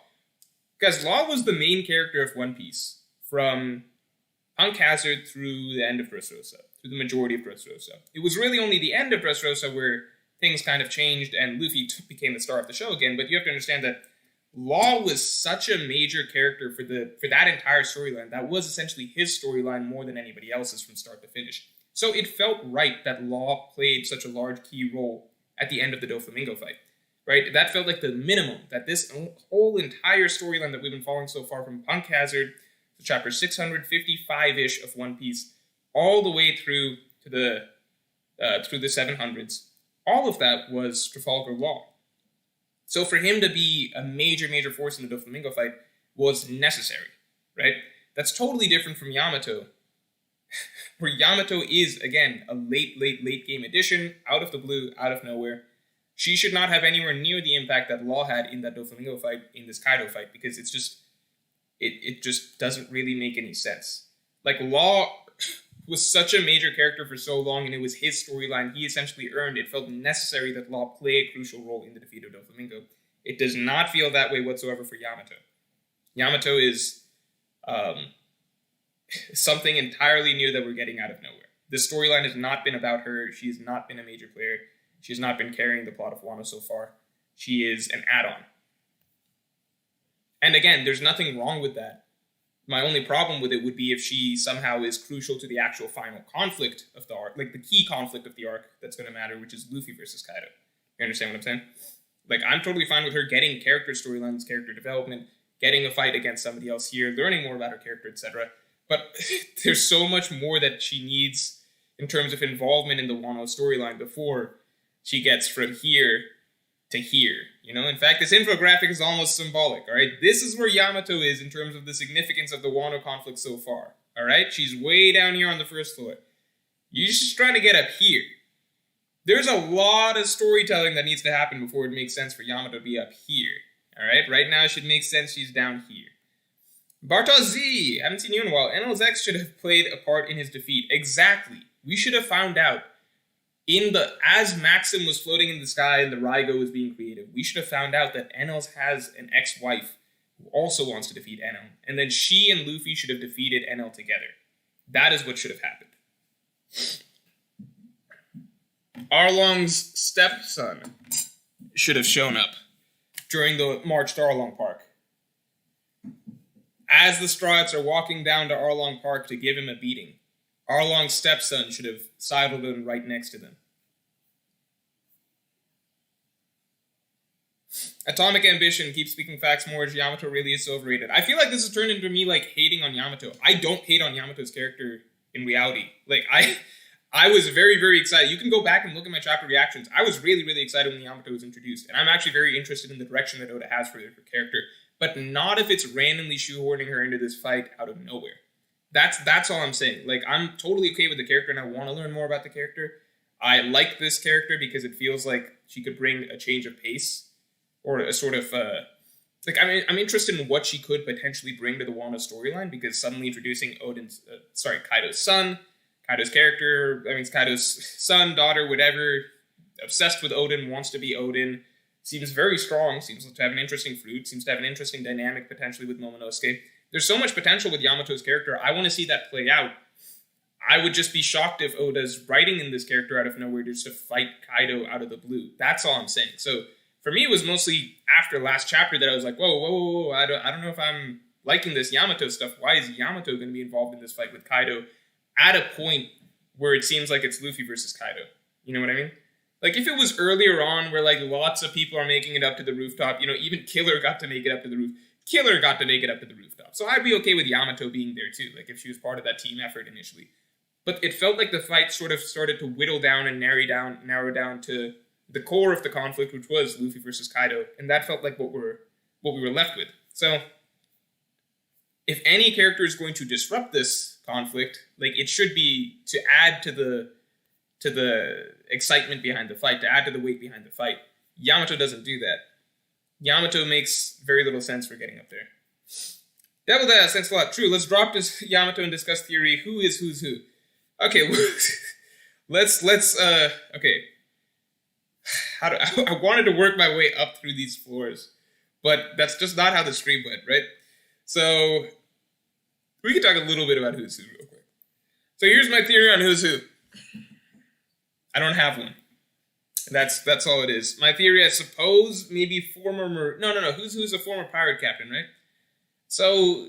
S1: was the main character of One Piece from Punk Hazard through the end of Dressrosa. Through the majority of Dressrosa. It was really only the end of Dressrosa where things kind of changed and Luffy became the star of the show again, but you have to understand that Law was such a major character for that entire storyline. That was essentially his storyline more than anybody else's from start to finish. So it felt right that Law played such a large key role at the end of the Doflamingo fight. Right? That felt like the minimum that this whole entire storyline that we've been following so far from Punk Hazard to chapter 655-ish of One Piece, all the way through to the 700s, all of that was Trafalgar Law. So for him to be a major, major force in the Doflamingo fight was necessary, right? That's totally different from Yamato, where Yamato is, again, a late game addition, out of the blue, out of nowhere. She should not have anywhere near the impact that Law had in that Doflamingo fight, in this Kaido fight, because it's just, it just doesn't really make any sense. Like, Law was such a major character for so long, and it was his storyline he essentially earned. It felt necessary that Law play a crucial role in the defeat of Doflamingo. It does not feel that way whatsoever for Yamato. Yamato is something entirely new that we're getting out of nowhere. This storyline has not been about her. She has not been a major player. She has not been carrying the plot of Wano so far. She is an add-on. And again, there's nothing wrong with that. My only problem with it would be if she somehow is crucial to the actual final conflict of the arc, like the key conflict of the arc that's going to matter, which is Luffy versus Kaido. You understand what I'm saying? Like, I'm totally fine with her getting character storylines, character development, getting a fight against somebody else here, learning more about her character, etc. But there's so much more that she needs in terms of involvement in the Wano storyline before she gets from here to here. You know, in fact, this infographic is almost symbolic, all right? This is where Yamato is in terms of the significance of the Wano conflict so far, all right? She's way down here on the first floor. You're just trying to get up here. There's a lot of storytelling that needs to happen before it makes sense for Yamato to be up here, all right? Right now, it should make sense she's down here. Bartos Z, haven't seen you in a while. NLX should have played a part in his defeat. Exactly. We should have found out as Maxim was floating in the sky and the Raigo was being created, we should have found out that Enels has an ex-wife who also wants to defeat Enel. And then she and Luffy should have defeated Enel together. That is what should have happened. Arlong's stepson should have shown up during the march to Arlong Park. As the Straw Hats are walking down to Arlong Park to give him a beating, Arlong's stepson should have sidled in right next to them. Atomic Ambition keeps speaking facts more. Yamato really is so overrated. I feel like this has turned into me like hating on Yamato. I don't hate on Yamato's character in reality. Like I was very, very excited. You can go back and look at my chapter reactions. I was really, really excited when Yamato was introduced, and I'm actually very interested in the direction that Oda has for her character, but not if it's randomly shoehorning her into this fight out of nowhere. That's all I'm saying. Like, I'm totally okay with the character, and I want to learn more about the character. I like this character because it feels like she could bring a change of pace, or a sort of, I'm interested in what she could potentially bring to the Wano storyline, because suddenly introducing Kaido's son, Kaido's character, Kaido's son, daughter, whatever, obsessed with Odin, wants to be Odin, seems very strong, seems to have an interesting fruit, seems to have an interesting dynamic potentially with Momonosuke. There's so much potential with Yamato's character. I want to see that play out. I would just be shocked if Oda's writing in this character out of nowhere just to fight Kaido out of the blue. That's all I'm saying. So for me, it was mostly after last chapter that I was like, whoa, I don't know if I'm liking this Yamato stuff. Why is Yamato going to be involved in this fight with Kaido at a point where it seems like it's Luffy versus Kaido? You know what I mean? Like, if it was earlier on where, like, lots of people are making it up to the rooftop, you know, even Killer got to make it up to the roof. Killer got to make it up to the rooftop. So I'd be okay with Yamato being there, too, like, if she was part of that team effort initially. But it felt like the fight sort of started to whittle down and narrow down to the core of the conflict, which was Luffy versus Kaido. And that felt like what we were left with. So if any character is going to disrupt this conflict, like, it should be to add to the excitement behind the fight, to add to the weight behind the fight. Yamato doesn't do that. Yamato makes very little sense for getting up there. Devil Dash, thanks a lot. True, let's drop this Yamato and discuss theory. Who is who's who? Okay, okay. I wanted to work my way up through these floors, but that's just not how the stream went, right? So we can talk a little bit about who's who real quick. So here's my theory on who's who. I don't have one. That's all it is. My theory, I suppose, maybe former... No. Who's a former pirate captain, right? So,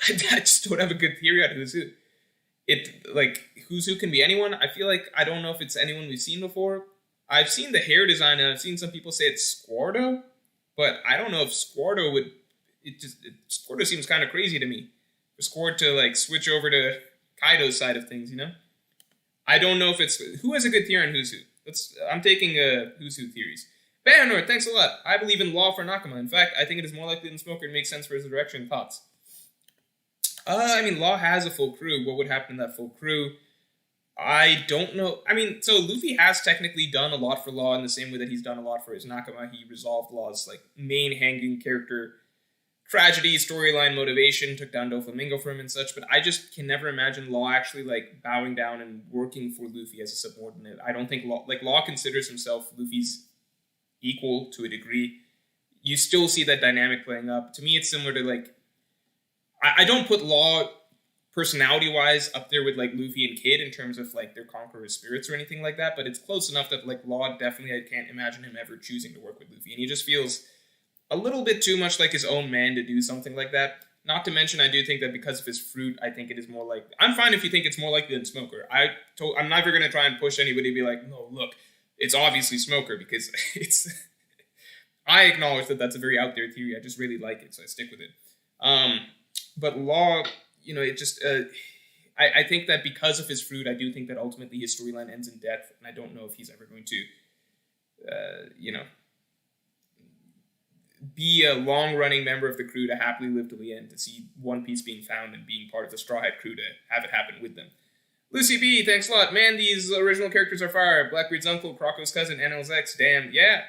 S1: I just don't have a good theory on who's who. Who's who can be anyone. I feel like I don't know if it's anyone we've seen before. I've seen the hair design, and I've seen some people say it's Squardo, but I don't know if Squardo would... Squardo seems kind of crazy to me. For Squardo to, like, switch over to Kaido's side of things, you know? I don't know if it's... Who has a good theory on who's who? I'm taking who's who theories. Bayanor, thanks a lot. I believe in law for Nakama. In fact, I think it is more likely than Smoker and makes sense for his direction. Thoughts? Law has a full crew. What would happen in that full crew? I don't know. So Luffy has technically done a lot for Law in the same way that he's done a lot for his Nakama. He resolved Law's, like, main hanging character tragedy, storyline, motivation, took down Doflamingo for him and such, but I just can never imagine Law actually, like, bowing down and working for Luffy as a subordinate. I don't think Law considers himself Luffy's equal to a degree. You still see that dynamic playing up. To me, it's similar to, like, I don't put Law personality-wise up there with, like, Luffy and Kid in terms of, like, their conqueror spirits or anything like that, but it's close enough that, like, Law definitely, I can't imagine him ever choosing to work with Luffy, and he just feels a little bit too much like his own man to do something like that. Not to mention, I do think that because of his fruit, I think it is more like... I'm fine if you think it's more likely than Smoker. I'm never going to try and push anybody to be like, no, look, it's obviously Smoker, because it's... I acknowledge that that's a very out there theory. I just really like it, so I stick with it. But Law, it just... I think that because of his fruit, I do think that ultimately his storyline ends in death, and I don't know if he's ever going to, be a long-running member of the crew to happily live till the end, to see One Piece being found and being part of the Straw Hat crew to have it happen with them. Lucy B, thanks a lot. Man, these original characters are fire. Blackbeard's uncle, Croco's cousin, NL's ex. Damn, yeah.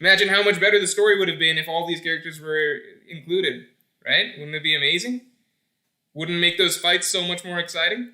S1: Imagine how much better the story would have been if all these characters were included, right? Wouldn't it be amazing? Wouldn't it make those fights so much more exciting?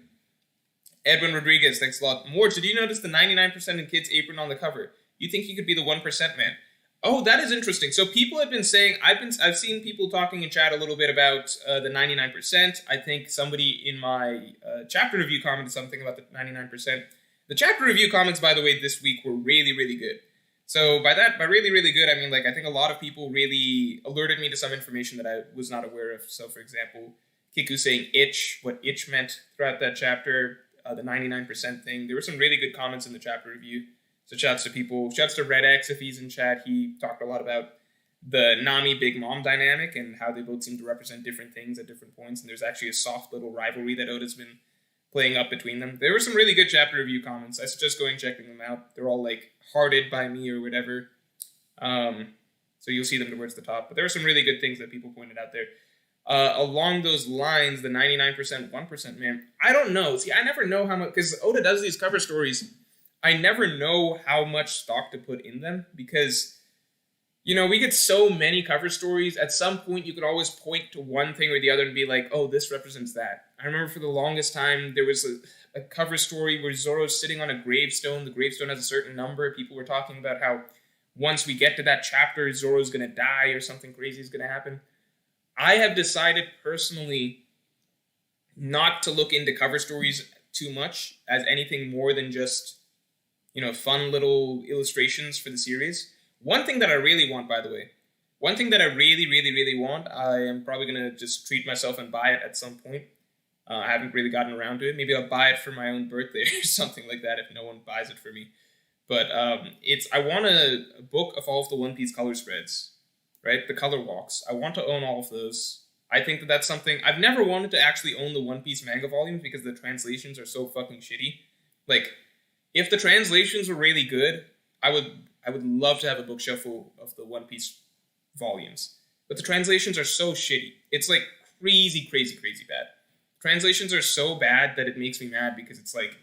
S1: Edwin Rodriguez, thanks a lot. Morge, did you notice the 99% in Kid's apron on the cover? You think he could be the 1% man? Oh, that is interesting. So people have been saying, I've seen people talking in chat a little bit about the 99%. I think somebody in my chapter review commented something about the 99%. The chapter review comments, by the way, this week were really, really good. So by really, really good, I mean, like, I think a lot of people really alerted me to some information that I was not aware of. So, for example, Kiku saying itch, what itch meant throughout that chapter, the 99% thing. There were some really good comments in the chapter review. So shouts to people. Shouts to Red X if he's in chat. He talked a lot about the Nami Big Mom dynamic and how they both seem to represent different things at different points. And there's actually a soft little rivalry that Oda's been playing up between them. There were some really good chapter review comments. I suggest going and checking them out. They're all, like, hearted by me or whatever. So you'll see them towards the top. But there were some really good things that people pointed out there. Along those lines, the 99%, 1% man, I don't know. See, I never know how much, because Oda does these cover stories. I never know how much stock to put in them because, we get so many cover stories. At some point, you could always point to one thing or the other and be like, oh, this represents that. I remember for the longest time, there was a cover story where Zoro's sitting on a gravestone. The gravestone has a certain number. People were talking about how once we get to that chapter, Zoro's going to die or something crazy is going to happen. I have decided personally not to look into cover stories too much as anything more than just fun little illustrations for the series. One thing that I really want, by the way, one thing that I really, really, really want, I am probably going to just treat myself and buy it at some point. I haven't really gotten around to it. Maybe I'll buy it for my own birthday or something like that if no one buys it for me. But I want a book of all of the One Piece color spreads, right? The color walks. I want to own all of those. I think that that's something... I've never wanted to actually own the One Piece manga volumes because the translations are so fucking shitty. Like... If the translations were really good, I would love to have a bookshelf full of the One Piece volumes. But the translations are so shitty. It's like crazy, crazy, crazy bad. Translations are so bad that it makes me mad because it's like,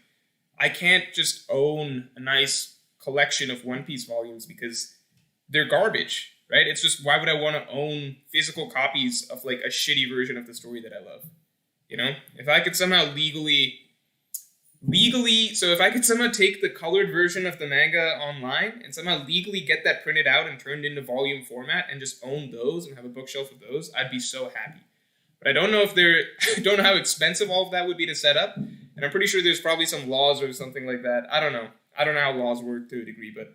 S1: I can't just own a nice collection of One Piece volumes because they're garbage, right? It's just, why would I want to own physical copies of like a shitty version of the story that I love? If I could somehow so if I could somehow take the colored version of the manga online and somehow legally get that printed out and turned into volume format and just own those and have a bookshelf of those, I'd be so happy. But I don't know how expensive all of that would be to set up. And I'm pretty sure there's probably some laws or something like that. I don't know. I don't know how laws work to a degree, but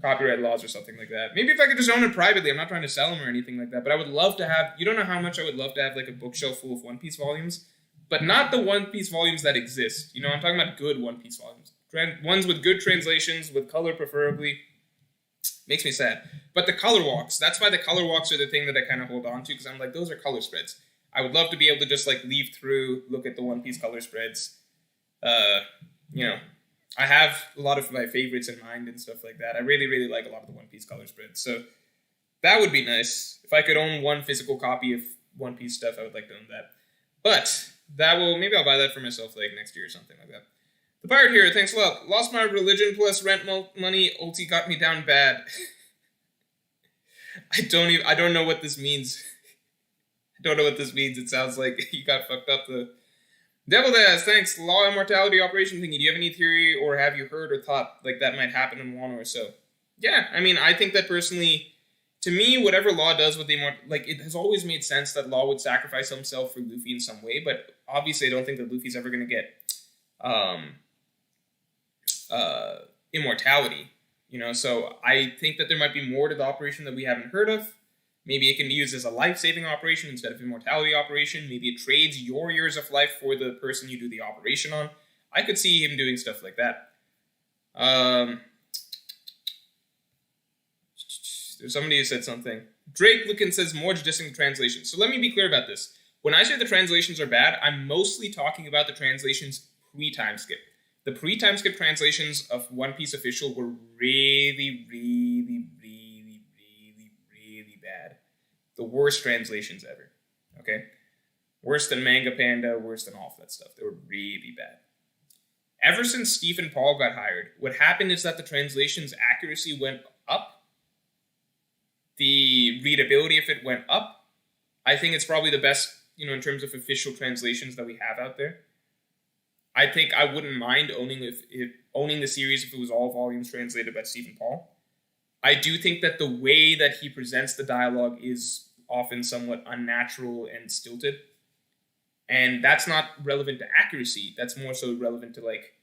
S1: copyright laws or something like that. Maybe if I could just own it privately. I'm not trying to sell them or anything like that, but I would love to have, you don't know how much I would love to have like a bookshelf full of One Piece volumes, but not the One Piece volumes that exist. You know, I'm talking about good One Piece volumes. Ones with good translations, with color preferably. Makes me sad. But the color walks, that's why the color walks are the thing that I kind of hold on to, because I'm like, those are color spreads. I would love to be able to just like leaf through, look at the One Piece color spreads. You know, I have a lot of my favorites in mind and stuff like that. I really, really like a lot of the One Piece color spreads. So that would be nice. If I could own one physical copy of One Piece stuff, I would like to own that. But maybe I'll buy that for myself like next year or something like that. The Pirate Hero, thanks a lot. Lost my religion plus rent money. Ulti got me down bad. I don't know what this means. I don't know what this means. It sounds like you got fucked up. The Devil Daz, thanks. Law immortality operation thingy. Do you have any theory or have you heard or thought like that might happen in Wano or so? Yeah, I mean, I think that personally, to me, whatever Law does with the it has always made sense that Law would sacrifice himself for Luffy in some way, but obviously I don't think that Luffy's ever going to get immortality, you know, so I think that there might be more to the operation that we haven't heard of. Maybe it can be used as a life-saving operation instead of immortality operation. Maybe it trades your years of life for the person you do the operation on. I could see him doing stuff like that. There's somebody who said something. Drake Lookin says more dissing translations. So let me be clear about this. When I say the translations are bad, I'm mostly talking about the translations pre-time skip. The pre-time skip translations of One Piece Official were really, really, really, really, really bad. The worst translations ever. Okay? Worse than Manga Panda, worse than all of that stuff. They were really bad. Ever since Stephen Paul got hired, what happened is that the translation's accuracy went up. The readability of it went up. I think it's probably the best, you know, in terms of official translations that we have out there. I think I wouldn't mind owning the series if it was all volumes translated by Stephen Paul. I do think that the way that he presents the dialogue is often somewhat unnatural and stilted. And that's not relevant to accuracy. That's more so relevant to like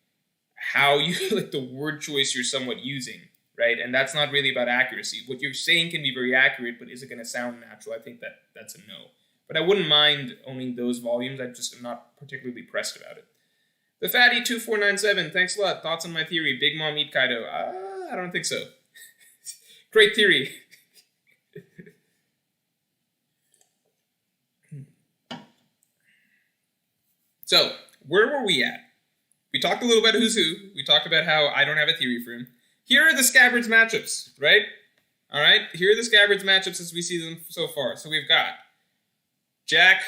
S1: how you like the word choice you're somewhat using, right? And that's not really about accuracy. What you're saying can be very accurate, but is it going to sound natural? I think that's a no. But I wouldn't mind owning those volumes. I just am not particularly pressed about it. The Fatty 2497, thanks a lot. Thoughts on my theory? Big Mom eat Kaido? I don't think so. Great theory. So, where were we at? We talked a little about who's who. We talked about how I don't have a theory for him. Here are the Scabbards matchups, right? All right, here are the Scabbards matchups as we see them so far. So we've got Jack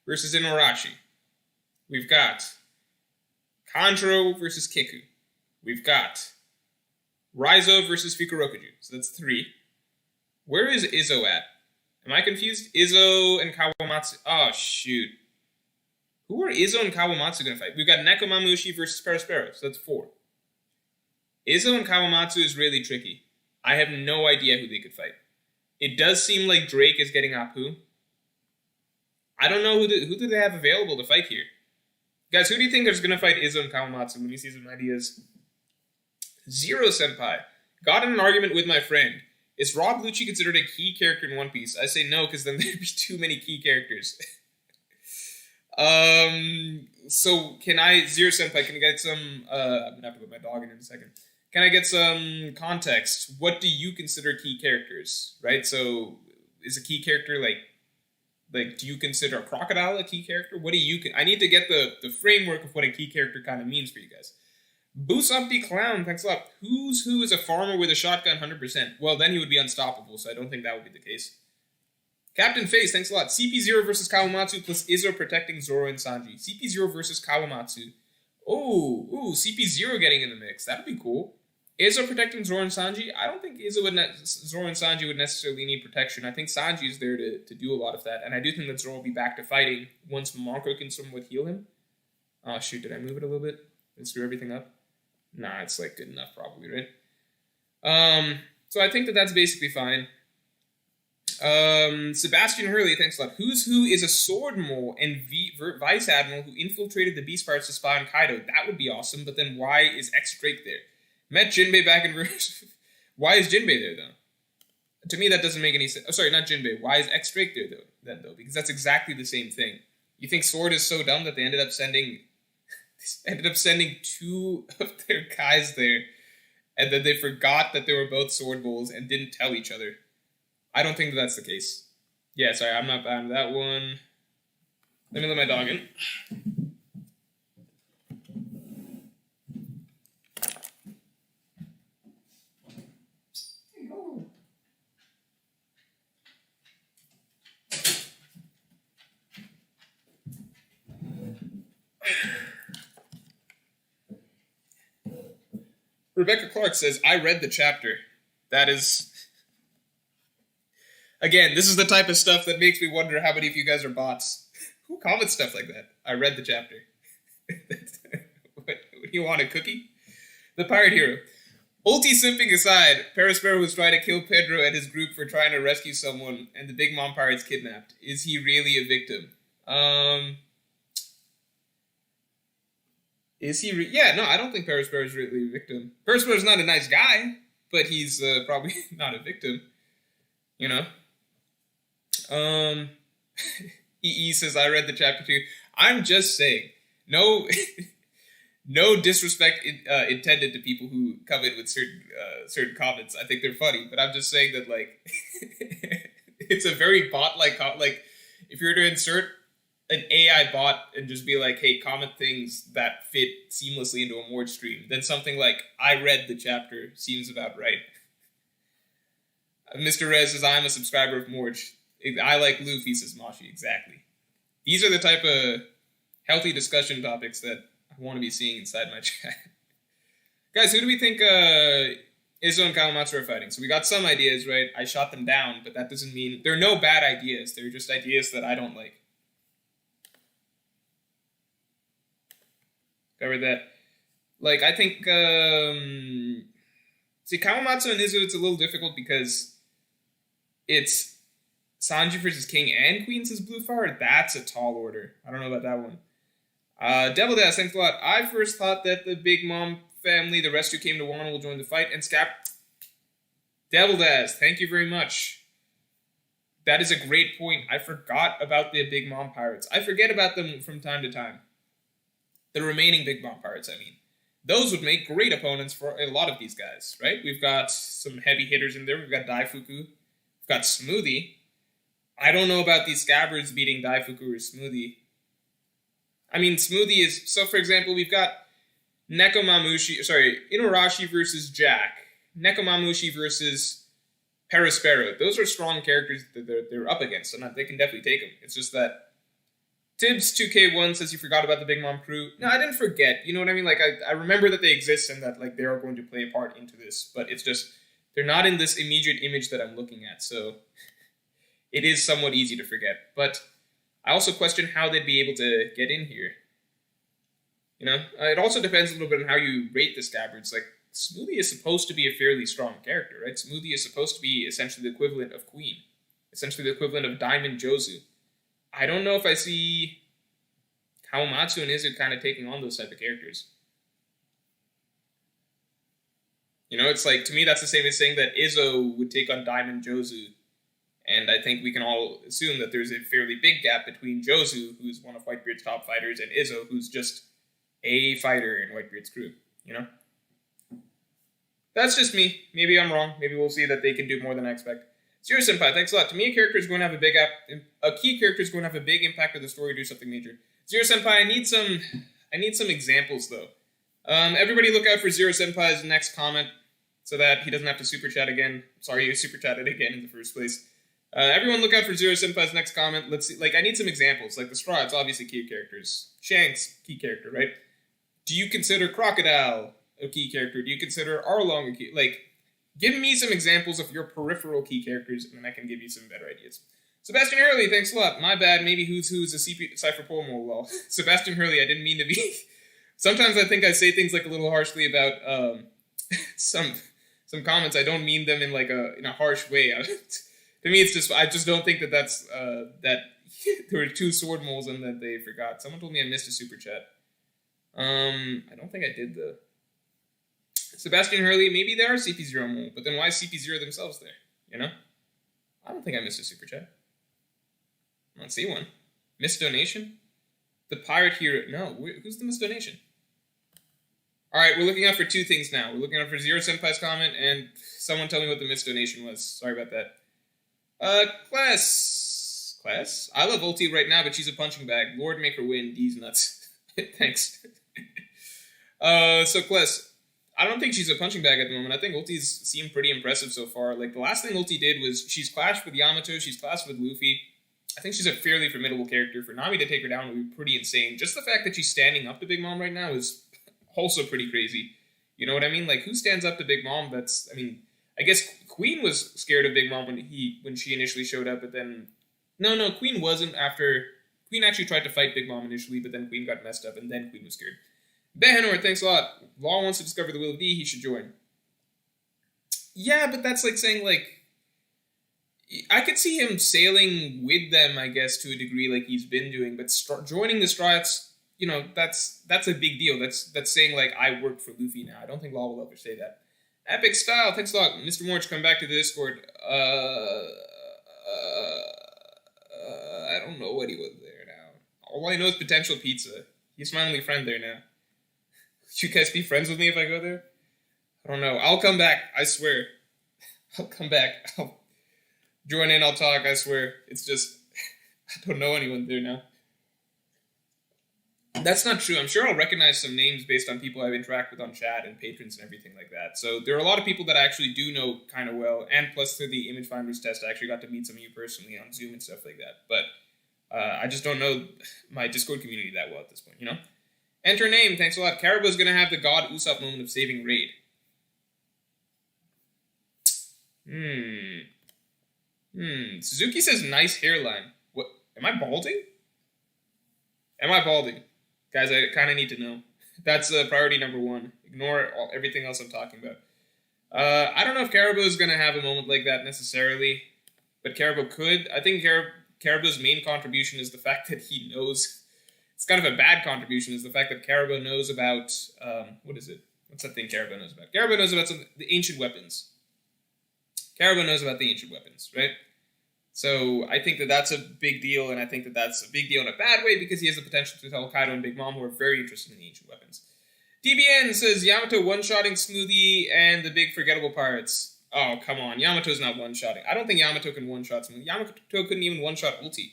S1: versus Inuarashi. We've got Kanjuro versus Kiku. We've got Raizo versus Fukurokuju. So that's 3. Where is Izzo at? Am I confused? Izzo and Kawamatsu. Oh, shoot. Who are Izzo and Kawamatsu going to fight? We've got Nekomamushi versus Perospero. So that's 4. Izzo and Kawamatsu is really tricky. I have no idea who they could fight. It does seem like Drake is getting Apu. I don't know who do they have available to fight here. Guys, who do you think is going to fight Izzo and Kawamatsu when you see some ideas? Zero Senpai. Got in an argument with my friend. Is Rob Lucci considered a key character in One Piece? I say no, because then there'd be too many key characters. So can I, Zero Senpai, can I get some, I'm going to have to put my dog in a second. Can I get some context? What do you consider key characters, right? So is a key character like, do you consider a crocodile a key character? What do you... I need to get the framework of what a key character kind of means for you guys. Boost up the clown, thanks a lot. Who is a farmer with a shotgun 100%? Well, then he would be unstoppable, so I don't think that would be the case. Captain Face, thanks a lot. CP0 versus Kawamatsu plus Izzo protecting Zoro and Sanji. CP0 versus Kawamatsu. Ooh, CP0 getting in the mix. That would be cool. Izzo protecting Zoro and Sanji? I don't think Zoro and Sanji would necessarily need protection. I think Sanji is there to do a lot of that. And I do think that Zoro will be back to fighting once Monko can somewhat heal him. Oh, shoot. Did I move it a little bit? Let's screw everything up. Nah, it's like good enough probably, right? So I think that's basically fine. Sebastian Hurley, thanks a lot. Who is a sword mole and vice admiral who infiltrated the Beast Pirates to spy on Kaido? That would be awesome, but then why is X Drake there? Met Jinbei back in verse. Why is Jinbei there though? To me, that doesn't make any sense. Oh, sorry, not Jinbei. Why is X Drake there though? Then though, because that's exactly the same thing. You think Sword is so dumb that they ended up sending two of their guys there, and then they forgot that they were both sword bulls and didn't tell each other? I don't think that's the case. Yeah, sorry, I'm not buying that one. Let me let my dog in. Rebecca Clark says, I read the chapter. That is... Again, this is the type of stuff that makes me wonder how many of you guys are bots. Who comments stuff like that? I read the chapter. What, you want a cookie? The Pirate Hero. Ulti simping aside, Perospero was trying to kill Pedro and his group for trying to rescue someone, and the Big Mom Pirate's kidnapped. Is he really a victim? Is he? Yeah, no, I don't think Perospero is really a victim. Perospero is not a nice guy, but he's probably not a victim. You know? EE says, I read the chapter 2. I'm just saying, no disrespect intended to people who comment with certain comments. I think they're funny, but I'm just saying that, like, it's a very bot-like, like, if you were to insert an AI bot and just be like, hey, comment things that fit seamlessly into a Morge stream, then something like, I read the chapter seems about right. Mr. Rez says, I'm a subscriber of Morge. I like Luffy, says Mashi. Exactly. These are the type of healthy discussion topics that I want to be seeing inside my chat. Guys, who do we think Izzo and Kawamatsu are fighting? So we got some ideas, right? I shot them down, but that doesn't mean... There are no bad ideas. They're just ideas that I don't like. Covered that. Like, I think... See, Kawamatsu and Izzo, it's a little difficult because it's Sanji versus King and Queen, says Bluefire. That's a tall order. I don't know about that one. Devil Dash, thanks a lot. I first thought that the Big Mom family, the rest who came to Wano, will join the fight and scap. Devil Dash, thank you very much. That is a great point. I forgot about the Big Mom pirates. I forget about them from time to time. The remaining Big Mom pirates, I mean. Those would make great opponents for a lot of these guys, right? We've got some heavy hitters in there. We've got Daifuku. We've got Smoothie. I don't know about these scabbards beating Daifuku or Smoothie. I mean, Smoothie is... So, for example, we've got Inuarashi versus Jack. Nekomamushi versus Perospero. Those are strong characters that they're up against, and they can definitely take them. It's just that Tibbs2K1 says you forgot about the Big Mom crew. No, I didn't forget. You know what I mean? Like, I remember that they exist and that, like, they are going to play a part into this. But it's just, they're not in this immediate image that I'm looking at. So, it is somewhat easy to forget. But I also question how they'd be able to get in here. You know? It also depends a little bit on how you rate the scabbards. Like, Smoothie is supposed to be a fairly strong character, right? Smoothie is supposed to be essentially the equivalent of Queen. Essentially the equivalent of Diamond Jozu. I don't know if I see Kawamatsu and Izzo kind of taking on those type of characters. You know, it's like, to me, that's the same as saying that Izzo would take on Diamond Jozu. And I think we can all assume that there's a fairly big gap between Jozu, who's one of Whitebeard's top fighters, and Izzo, who's just a fighter in Whitebeard's crew, you know? That's just me. Maybe I'm wrong. Maybe we'll see that they can do more than I expect. Zero Senpai, thanks a lot. To me, a character is going to have a key character is going to have a big impact on the story, do something major. Zero Senpai, I need some examples though. Everybody look out for Zero Senpai's next comment, so that he doesn't have to super chat again. Sorry, you super chatted again in the first place. Everyone look out for Zero Senpai's next comment. Let's see. Like, I need some examples. Like the Straw, it's obviously key characters. Shanks, key character, right? Do you consider Crocodile a key character? Do you consider Arlong a key? Like, give me some examples of your peripheral key characters, and then I can give you some better ideas. Sebastian Hurley, thanks a lot. My bad, maybe who's a Cypher Pomo, lol. Sebastian Hurley, I didn't mean to be... Sometimes I think I say things like a little harshly about some comments. I don't mean them in like in a harsh way. To me, it's just, I just don't think that that's, that there were two sword moles and that they forgot. Someone told me I missed a super chat. I don't think I did though. Sebastian Hurley, maybe they are CP0 mole, but then why is CP0 themselves there? You know? I don't think I missed a super chat. I don't see one. Missed donation? The pirate hero. No, who's the missed donation? Alright, we're looking out for two things now. We're looking out for Zero Senpai's comment, and someone tell me what the missed donation was. Sorry about that. Class? I love Ulti right now, but she's a punching bag. Lord, make her win. D's nuts. Thanks. So Class, I don't think she's a punching bag at the moment. I think Ulti's seemed pretty impressive so far. Like, the last thing Ulti did was she's clashed with Yamato, she's clashed with Luffy. I think she's a fairly formidable character. For Nami to take her down would be pretty insane. Just the fact that she's standing up to Big Mom right now is also pretty crazy. You know what I mean? Like, who stands up to Big Mom? That's, I mean, I guess Queen was scared of Big Mom when she initially showed up, but then... No, Queen wasn't after... Queen actually tried to fight Big Mom initially, but then Queen got messed up, and then Queen was scared. Behenor, thanks a lot. Law wants to discover the will of D, he should join. Yeah, but that's like saying, like... I could see him sailing with them, I guess, to a degree, like he's been doing, but joining the Strats, you know, that's a big deal. That's saying, like, I work for Luffy now. I don't think Law will ever say that. Epic Style, thanks a lot. Mr. Morch, come back to the Discord. I don't know what he was there now. All I know is Potential Pizza. He's my only friend there now. You guys be friends with me if I go there? I don't know. I'll come back. I swear. I'll come back. I'll join in. I'll talk. I swear. It's just... I don't know anyone there now. That's not true. I'm sure I'll recognize some names based on people I've interacted with on chat and patrons and everything like that. So there are a lot of people that I actually do know kind of well. And plus through the Image Finders test, I actually got to meet some of you personally on Zoom and stuff like that. But I just don't know my Discord community that well at this point, you know? Enter name, thanks a lot. Karaba's going to have the God Usopp moment of saving Raid. Suzuki says nice hairline. What? Am I balding? Guys, I kind of need to know. That's priority number one. Ignore everything else I'm talking about. I don't know if Caribou is going to have a moment like that necessarily, but Caribou could. I think Caribou's main contribution is the fact that he knows... It's kind of a bad contribution, is the fact that Caribou knows about... what is it? What's that thing Caribou knows about? Caribou knows about the ancient weapons. Caribou knows about the ancient weapons, right? So I think that that's a big deal, and I think that that's a big deal in a bad way because he has the potential to tell Kaido and Big Mom who are very interested in the ancient weapons. DBN says Yamato one-shotting Smoothie and the big forgettable pirates. Oh, come on. Yamato's not one-shotting. I don't think Yamato can one-shot Smoothie. Yamato couldn't even one-shot Ulti.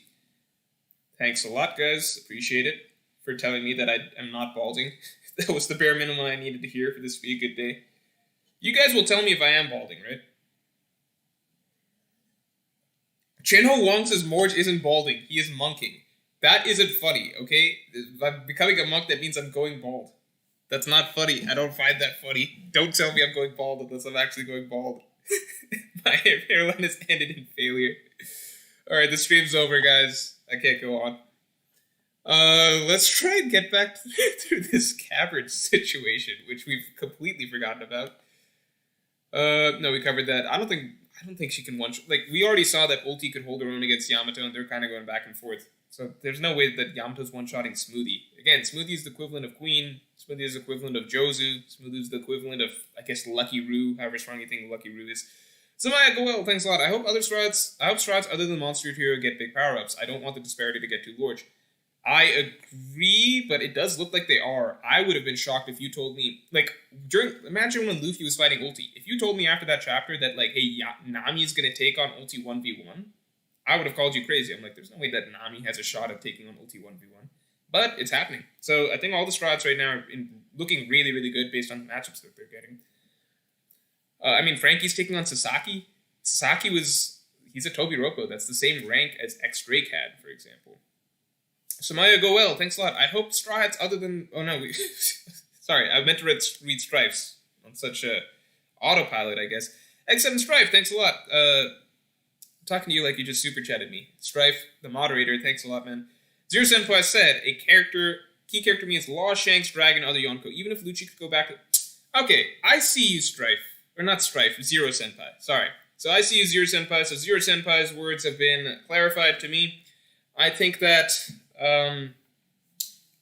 S1: Thanks a lot, guys. Appreciate it for telling me that I am not balding. That was the bare minimum I needed to hear for this to be a good day. You guys will tell me if I am balding, right? Chinho Wong says Morge isn't balding. He is monking. That isn't funny, okay? If I'm becoming a monk, that means I'm going bald. That's not funny. I don't find that funny. Don't tell me I'm going bald unless I'm actually going bald. My hairline has ended in failure. Alright, the stream's over, guys. I can't go on. Let's try and get back through this cavern situation, which we've completely forgotten about. No, we covered that. I don't think she can one-shot. Like, we already saw that Ulti could hold her own against Yamato, and they're kind of going back and forth. So there's no way that Yamato's one-shotting Smoothie. Again, Smoothie is the equivalent of Queen. Smoothie is the equivalent of Jozu. Smoothie is the equivalent of, I guess, Lucky Roo, however strong you think Lucky Roo is. Samaya Goel, thanks a lot. I hope strats other than Monster Hero get big power-ups. I don't want the disparity to get too large. I agree, but it does look like they are. I would have been shocked if you told me, like, imagine when Luffy was fighting Ulti. If you told me after that chapter that, like, hey, Nami is going to take on Ulti 1v1, I would have called you crazy. I'm like, there's no way that Nami has a shot at taking on Ulti 1v1. But it's happening. So I think all the strats right now are looking really, really good based on the matchups that they're getting. I mean, Frankie's taking on Sasaki. He's a Tobi Roppo. That's the same rank as X-Drake had, for example. Samaya Goel, thanks a lot. I hope Straw Hats other than... Oh, no. Sorry, I meant to read Strifes on such a autopilot, I guess. X7 Strife, thanks a lot. I'm talking to you like you just super chatted me. Strife, the moderator, thanks a lot, man. Zero Senpai said, key character means Law, Shanks, Dragon, other Yonko. Even if Lucci could go back... Okay, I see you, Strife. Or not Strife, Zero Senpai. Sorry. So I see you, Zero Senpai. So Zero Senpai's words have been clarified to me. I think that...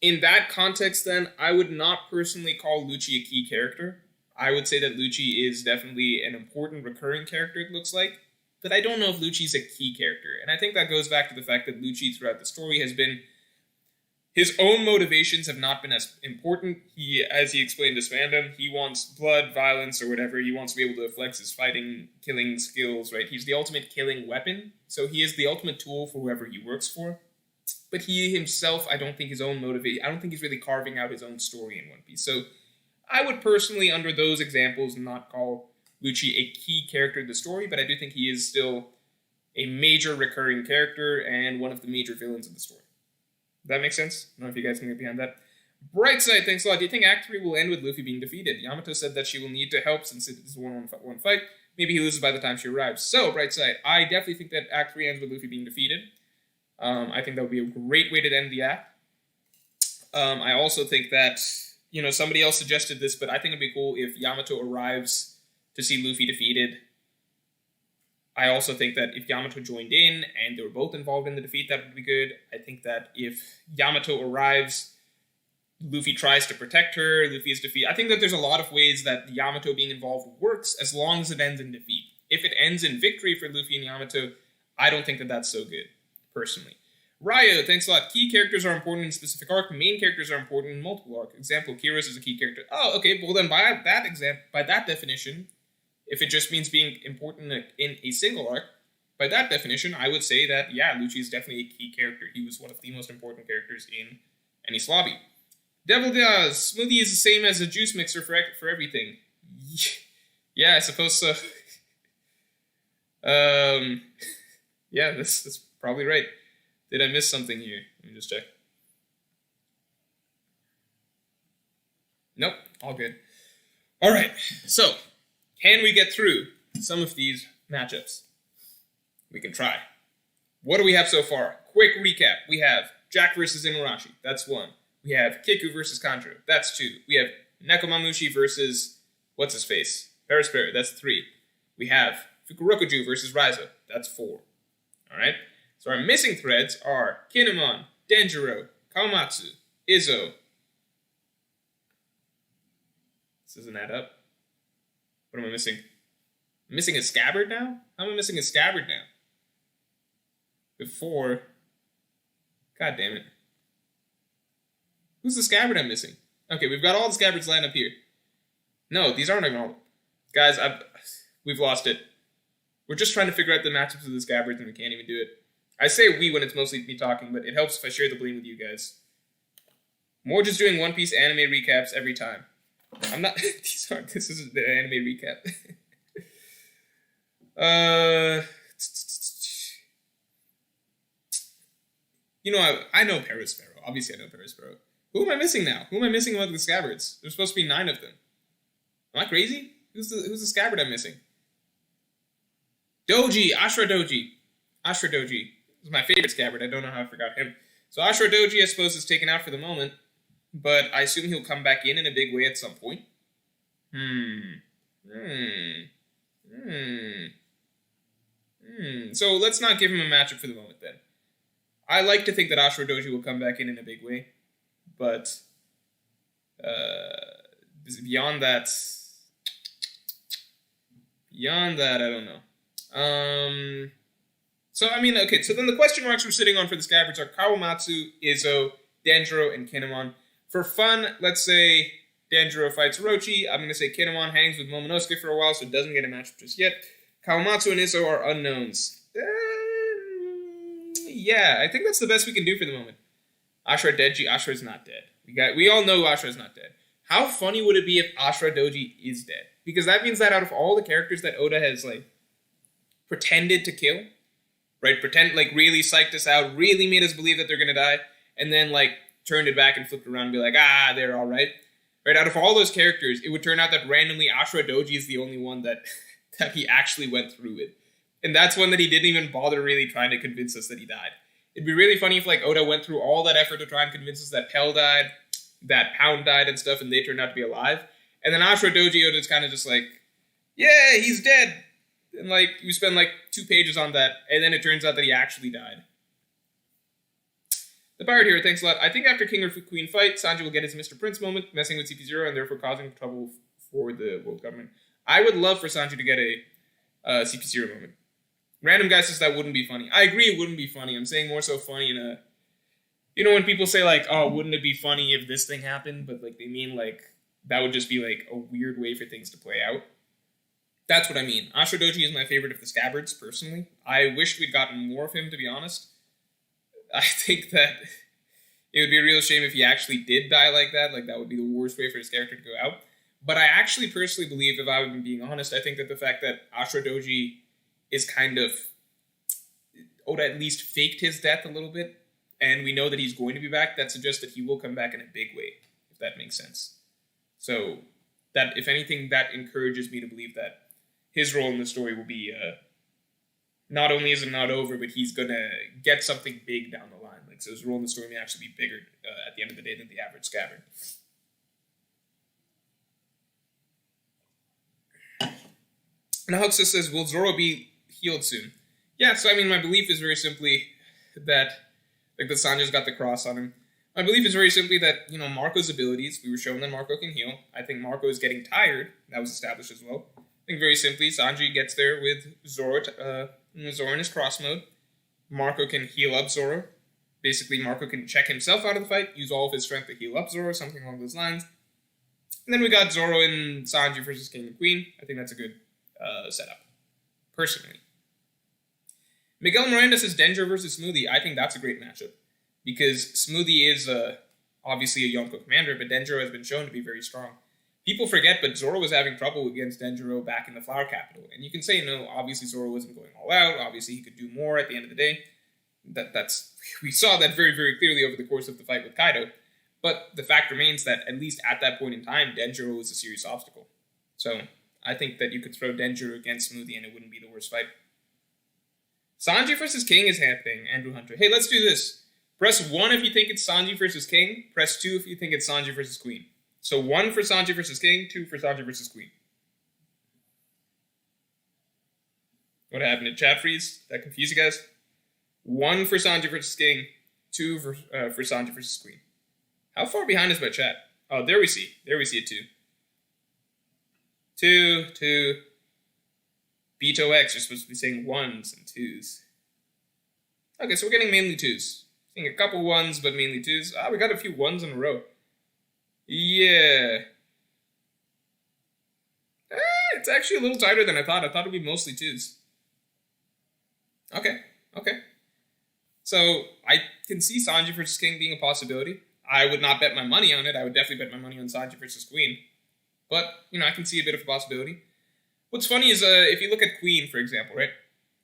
S1: in that context, then, I would not personally call Lucci a key character. I would say that Lucci is definitely an important recurring character, it looks like. But I don't know if Lucci's a key character. And I think that goes back to the fact that Lucci throughout the story has been... His own motivations have not been as important. He, as he explained to his fandom, he wants blood, violence, or whatever. He wants to be able to flex his fighting, killing skills, right? He's the ultimate killing weapon. So he is the ultimate tool for whoever he works for. But he himself, I don't think his own motivation... I don't think he's really carving out his own story in One Piece. So I would personally, under those examples, not call Lucci a key character in the story, but I do think he is still a major recurring character and one of the major villains of the story. That makes sense? I don't know if you guys can get behind that. Brightside, thanks a lot. Do you think Act 3 will end with Luffy being defeated? Yamato said that she will need to help since it is a one-on-one fight. Maybe he loses by the time she arrives. So, Brightside, I definitely think that Act 3 ends with Luffy being defeated. I think that would be a great way to end the act. I also think that, somebody else suggested this, but I think it'd be cool if Yamato arrives to see Luffy defeated. I also think that if Yamato joined in and they were both involved in the defeat, that would be good. I think that if Yamato arrives, Luffy tries to protect her, Luffy is defeated. I think that there's a lot of ways that Yamato being involved works as long as it ends in defeat. If it ends in victory for Luffy and Yamato, I don't think that that's so good, personally. Ryo, thanks a lot. Key characters are important in a specific arc. Main characters are important in multiple arcs. Example, Kiros is a key character. Oh, okay. Well, then by that definition, if it just means being important in a single arc, by that definition, I would say that, yeah, Lucci is definitely a key character. He was one of the most important characters in any Slobby. Devil Diaz, smoothie is the same as a juice mixer for everything. Yeah, I suppose so. Yeah, that's probably right. Did I miss something here? Let me just check. Nope, all good. All right, so can we get through some of these matchups? We can try. What do we have so far? Quick recap. We have Jack versus Inuarashi. That's 1. We have Kiku versus Kanjuro. That's 2. We have Nekomamushi versus what's-his-face? Perispero. That's 3. We have Fukurokuju versus Raizo. That's 4. All right? So our missing threads are Kinemon, Denjiro, Kawamatsu, Izzo. This doesn't add up. What am I missing? I'm missing a Scabbard now? How am I missing a Scabbard now? Before... God damn it. Who's the Scabbard I'm missing? Okay, we've got all the Scabbards lined up here. No, these aren't even all... Guys, we've lost it. We're just trying to figure out the matchups of the Scabbards and we can't even do it. I say we when it's mostly me talking, but it helps if I share the blame with you guys. More just doing One Piece anime recaps every time. I'm not... This isn't the anime recap. I know Perispero. Obviously I know Perispero. Who am I missing now? Who am I missing among the Scabbards? There's supposed to be 9 of them. Am I crazy? Who's the Scabbard I'm missing? Doji! Ashura Doji. Ashura Doji. This is my favorite Scabbard. I don't know how I forgot him. So Ashura Doji, I suppose, is taken out for the moment. But I assume he'll come back in a big way at some point. So let's not give him a matchup for the moment then. I like to think that Ashura Doji will come back in a big way. But beyond that, I don't know. So then the question marks we're sitting on for the Scabbards are Kawamatsu, Izzo, Denjiro, and Kinemon. For fun, let's say Denjiro fights Orochi. I'm going to say Kinemon hangs with Momonosuke for a while, so it doesn't get a matchup just yet. Kawamatsu and Izzo are unknowns. Yeah, I think that's the best we can do for the moment. Ashura Deji, Ashura's not dead. We all know Ashura's not dead. How funny would it be if Ashura Doji is dead? Because that means that out of all the characters that Oda has, pretended to kill, right? Really psyched us out, really made us believe that they're gonna die, and then, turned it back and flipped around and be like, they're all right. Right, out of all those characters, it would turn out that randomly Ashura Doji is the only one that he actually went through with. And that's one that he didn't even bother really trying to convince us that he died. It'd be really funny if, Oda went through all that effort to try and convince us that Pell died, that Pound died and stuff, and they turned out to be alive. And then Ashura Doji, Oda's kind of just yeah, he's dead. And, we spend, 2 pages on that, and then it turns out that he actually died. The Pirate Hero, thanks a lot. I think after King or Queen fight, Sanji will get his Mr. Prince moment, messing with CP0 and therefore causing trouble for the World Government. I would love for Sanji to get a CP0 moment. Random guy says that wouldn't be funny. I agree it wouldn't be funny. I'm saying more so funny in a... You know when people say, like, oh, wouldn't it be funny if this thing happened? But, like, they mean, like, that would just be, like, a weird way for things to play out. That's what I mean. Ashura-doji is my favorite of the Scabbards, personally. I wished we'd gotten more of him, to be honest. I think that it would be a real shame if he actually did die like that. Like, that would be the worst way for his character to go out. But I actually personally believe, if I would be being honest, I think that the fact that Ashura-doji is kind of, Oda at least faked his death a little bit, and we know that he's going to be back, that suggests that he will come back in a big way, if that makes sense. So, that, if anything, that encourages me to believe that his role in the story will be, not only is it not over, but he's gonna get something big down the line. Like, so his role in the story may actually be bigger at the end of the day than the average Scabbard. Now, Huxus says, will Zoro be healed soon? Yeah, so I mean, my belief is very simply that, like, that Sanji's got the cross on him. My belief is very simply that, you know, Marco's abilities, we were shown that Marco can heal. I think Marco is getting tired. That was established as well. I think very simply, Sanji gets there with Zoro, Zoro in his cross mode. Marco can heal up Zoro. Basically, Marco can check himself out of the fight, use all of his strength to heal up Zoro, something along those lines. And then we got Zoro and Sanji versus King and Queen. I think that's a good setup, personally. Miguel Miranda says Denjiro versus Smoothie. I think that's a great matchup, because Smoothie is obviously a Yonko commander, but Denjiro has been shown to be very strong. People forget, but Zoro was having trouble against Denjiro back in the Flower Capital. And you can say, no, obviously Zoro wasn't going all out. Obviously he could do more at the end of the day. We saw that very, very clearly over the course of the fight with Kaido. But the fact remains that, at least at that point in time, Denjiro was a serious obstacle. So I think that you could throw Denjiro against Smoothie and it wouldn't be the worst fight. Sanji versus King is happening, Andrew Hunter. Hey, let's do this. Press 1 if you think it's Sanji versus King. Press 2 if you think it's Sanji versus Queen. So 1 for Sanji versus King, 2 for Sanji versus Queen. What happened? Did chat freeze? That confuse you guys? 1 for Sanji versus King, 2 for Sanji versus Queen. How far behind is my chat? Oh, there we see. There we see it 2. 2. Beto X, you're supposed to be saying 1s and 2s. Okay, so we're getting mainly 2s. Seeing a couple 1s, but mainly 2s. Ah, we got a few 1s in a row. Yeah. It's actually a little tighter than I thought. I thought it would be mostly 2s. Okay. So, I can see Sanji versus King being a possibility. I would not bet my money on it. I would definitely bet my money on Sanji versus Queen. But, you know, I can see a bit of a possibility. What's funny is, if you look at Queen, for example, right?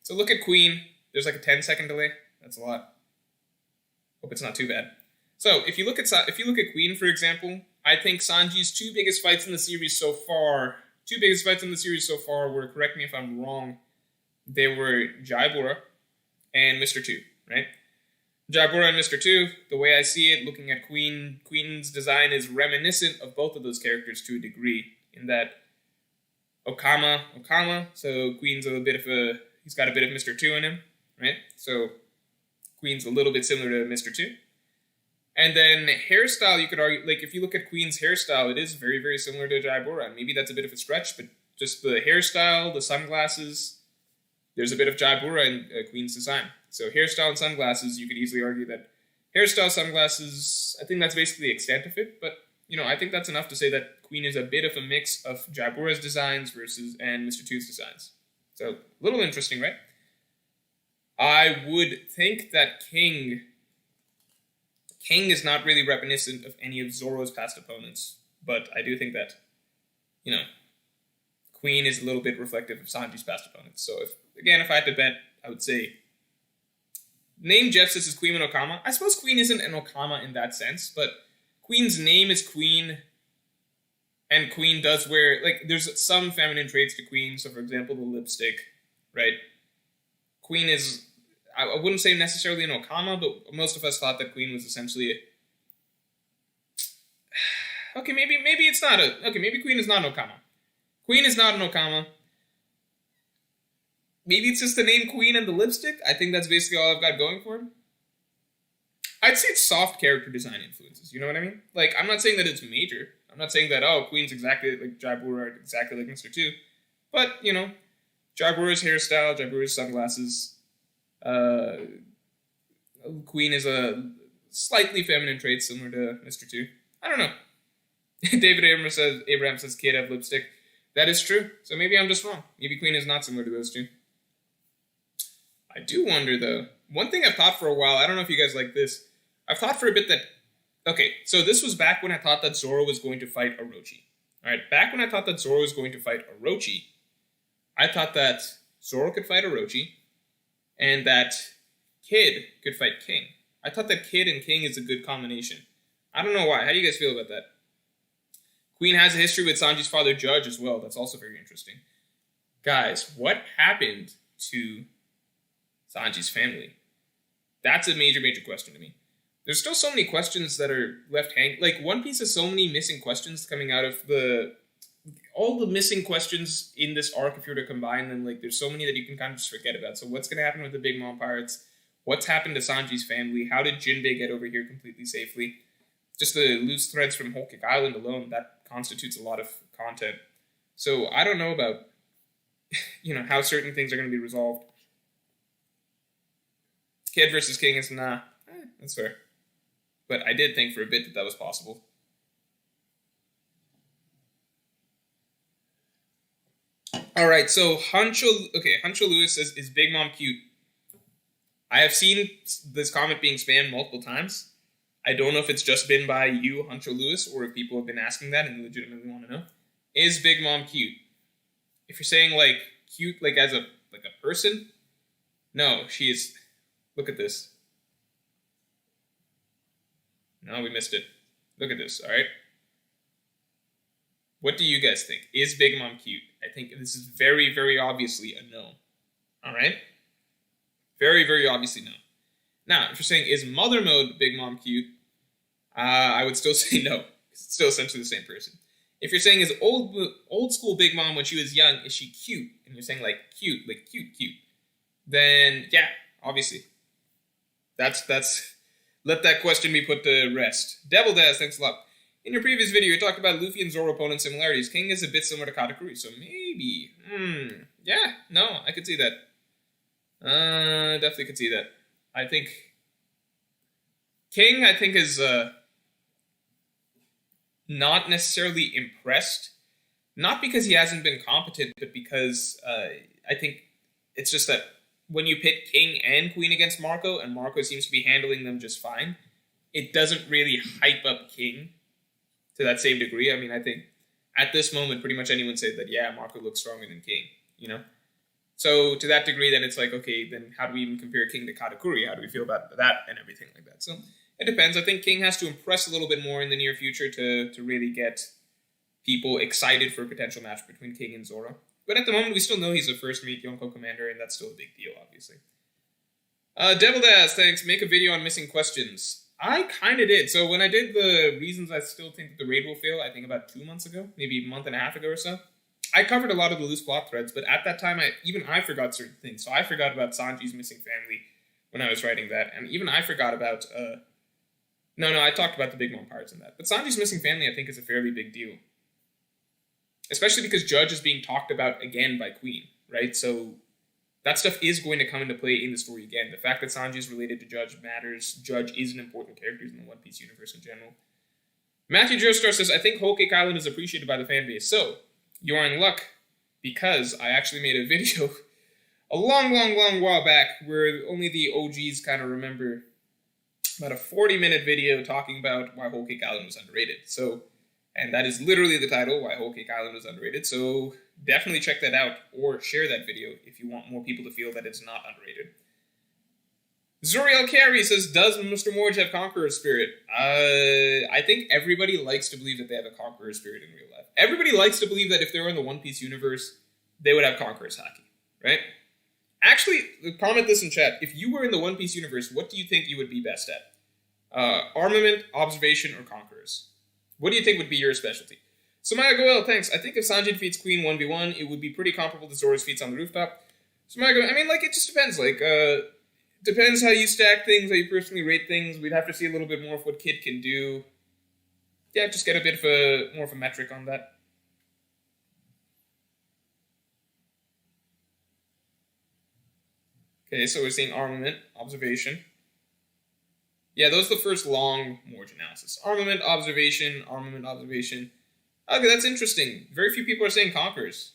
S1: So look at Queen. There's like a 10-second delay. That's a lot. Hope it's not too bad. So, if you look at Queen, for example, I think Sanji's two biggest fights in the series so far were, correct me if I'm wrong, they were Jaibura and Mr. 2, right? Jaibura and Mr. 2, the way I see it, looking at Queen's design is reminiscent of both of those characters to a degree, in that Okama, so Queen's he's got a bit of Mr. 2 in him, right? So Queen's a little bit similar to Mr. 2. And then hairstyle, you could argue, like, if you look at Queen's hairstyle, it is very, very similar to Jaibura. And maybe that's a bit of a stretch, but just the hairstyle, the sunglasses, there's a bit of Jaibura in Queen's design. So hairstyle and sunglasses, you could easily argue that hairstyle, sunglasses, I think that's basically the extent of it. But, you know, I think that's enough to say that Queen is a bit of a mix of Jaibura's designs and Mr. 2's designs. So, a little interesting, right? I would think that King is not really reminiscent of any of Zoro's past opponents, but I do think that, you know, Queen is a little bit reflective of Sanji's past opponents. So, if I had to bet, I would say, name Jeff says is Queen and Okama. I suppose Queen isn't an Okama in that sense, but Queen's name is Queen, and Queen does wear, like, there's some feminine traits to Queen, so for example, the lipstick, right? Queen is, I wouldn't say necessarily an Okama, but most of us thought that Queen was essentially okay, maybe it's not maybe Queen is not an Okama. Queen is not an Okama. Maybe it's just the name Queen and the lipstick. I think that's basically all I've got going for him. I'd say it's soft character design influences, you know what I mean? Like, I'm not saying that it's major. I'm not saying that, oh, Queen's exactly like Jabura, exactly like Mr. 2. But, you know, Jabura's hairstyle, Jabura's sunglasses. Queen is a slightly feminine trait similar to Mr. 2. I don't know. David Abraham says kid have lipstick. That is true. So maybe I'm just wrong. Maybe Queen is not similar to those two. I do wonder, though. One thing I've thought for a while, I don't know if you guys like this. I've thought for a bit that... Okay, so this was back when I thought that Zoro was going to fight Orochi. Alright, back when I thought that Zoro was going to fight Orochi, I thought that Zoro could fight Orochi, and that Kid could fight King. I thought that Kid and King is a good combination. I don't know why. How do you guys feel about that? Queen has a history with Sanji's father, Judge, as well. That's also very interesting. Guys, what happened to Sanji's family? That's a major, major question to me. There's still so many questions that are left hanging. Like, One Piece has so many missing questions coming out of all the missing questions in this arc, if you were to combine them. Like, there's so many that you can kind of just forget about. So what's going to happen with the Big Mom Pirates? What's happened to Sanji's family? How did Jinbei get over here completely safely? Just the loose threads from Whole Cake Island alone, that constitutes a lot of content. So I don't know about, how certain things are going to be resolved. Kid versus King is that's fair. But I did think for a bit that was possible. Alright, so Hancho Lewis says, is Big Mom cute? I have seen this comment being spammed multiple times. I don't know if it's just been by you, Hancho Lewis, or if people have been asking that and legitimately want to know. Is Big Mom cute? If you're saying, like, cute, like, as a person, no, she is... Look at this. No, we missed it. Look at this, alright? What do you guys think? Is Big Mom cute? I think this is very, very obviously a no. Alright? Very, very obviously no. Now, if you're saying, is Mother Mode Big Mom cute? I would still say no. It's still essentially the same person. If you're saying, is old school Big Mom when she was young, is she cute? And you're saying, like, cute, cute. Then, yeah, obviously. That's let that question be put to rest. Devil Daz, thanks a lot. In your previous video, you talked about Luffy and Zoro opponent similarities. King is a bit similar to Katakuri, so maybe. Yeah, no, I could see that. Definitely could see that. I think King, is not necessarily impressed. Not because he hasn't been competent, but because I think it's just that when you pit King and Queen against Marco, and Marco seems to be handling them just fine, it doesn't really hype up King to that same degree. I mean, I think at this moment, pretty much anyone said that, yeah, Marco looks stronger than King, So to that degree, then it's like, okay, then how do we even compare King to Katakuri? How do we feel about that and everything like that? So it depends. I think King has to impress a little bit more in the near future to really get people excited for a potential match between King and Zoro. But at the moment, we still know he's a first meet Yonko commander, and that's still a big deal, obviously. Devil Daz, thanks. Make a video on missing questions. I kind of did. So when I did the reasons I still think that the raid will fail, I think about 2 months ago, maybe a month and a half ago or so, I covered a lot of the loose plot threads, but at that time, I forgot certain things. So I forgot about Sanji's missing family when I was writing that, and even I forgot about... I talked about the Big Mom Pirates in that. But Sanji's missing family, I think, is a fairly big deal. Especially because Judge is being talked about again by Queen, right? So that stuff is going to come into play in the story again. The fact that Sanji is related to Judge matters. Judge is an important character in the One Piece universe in general. Matthew Joestar says, I think Whole Cake Island is appreciated by the fan base. So, you are in luck, because I actually made a video a long, long, long while back where only the OGs kind of remember, about a 40-minute video talking about why Whole Cake Island was underrated. So, and that is literally the title, Why Whole Cake Island was underrated. So definitely check that out or share that video if you want more people to feel that it's not underrated. Zuriel Carey says, does Mr. Morge have Conqueror Spirit? I think everybody likes to believe that they have a Conqueror Spirit in real life. Everybody likes to believe that if they were in the One Piece universe, they would have Conqueror's Haki, right? Actually, comment this in chat. If you were in the One Piece universe, what do you think you would be best at? Armament, observation, or Conquerors? What do you think would be your specialty? Samaya Goel, thanks. I think if Sanji defeats Queen 1v1, it would be pretty comparable to Zoro's feats on the rooftop. Samaya Goel, it just depends. Depends how you stack things, how you personally rate things. We'd have to see a little bit more of what Kid can do. yeah, just get a bit of more of a metric on that. Okay, so we're seeing armament, observation. Yeah, those are the first long Morge analysis. Armament, observation, armament, observation. Okay, that's interesting. Very few people are saying conquerors.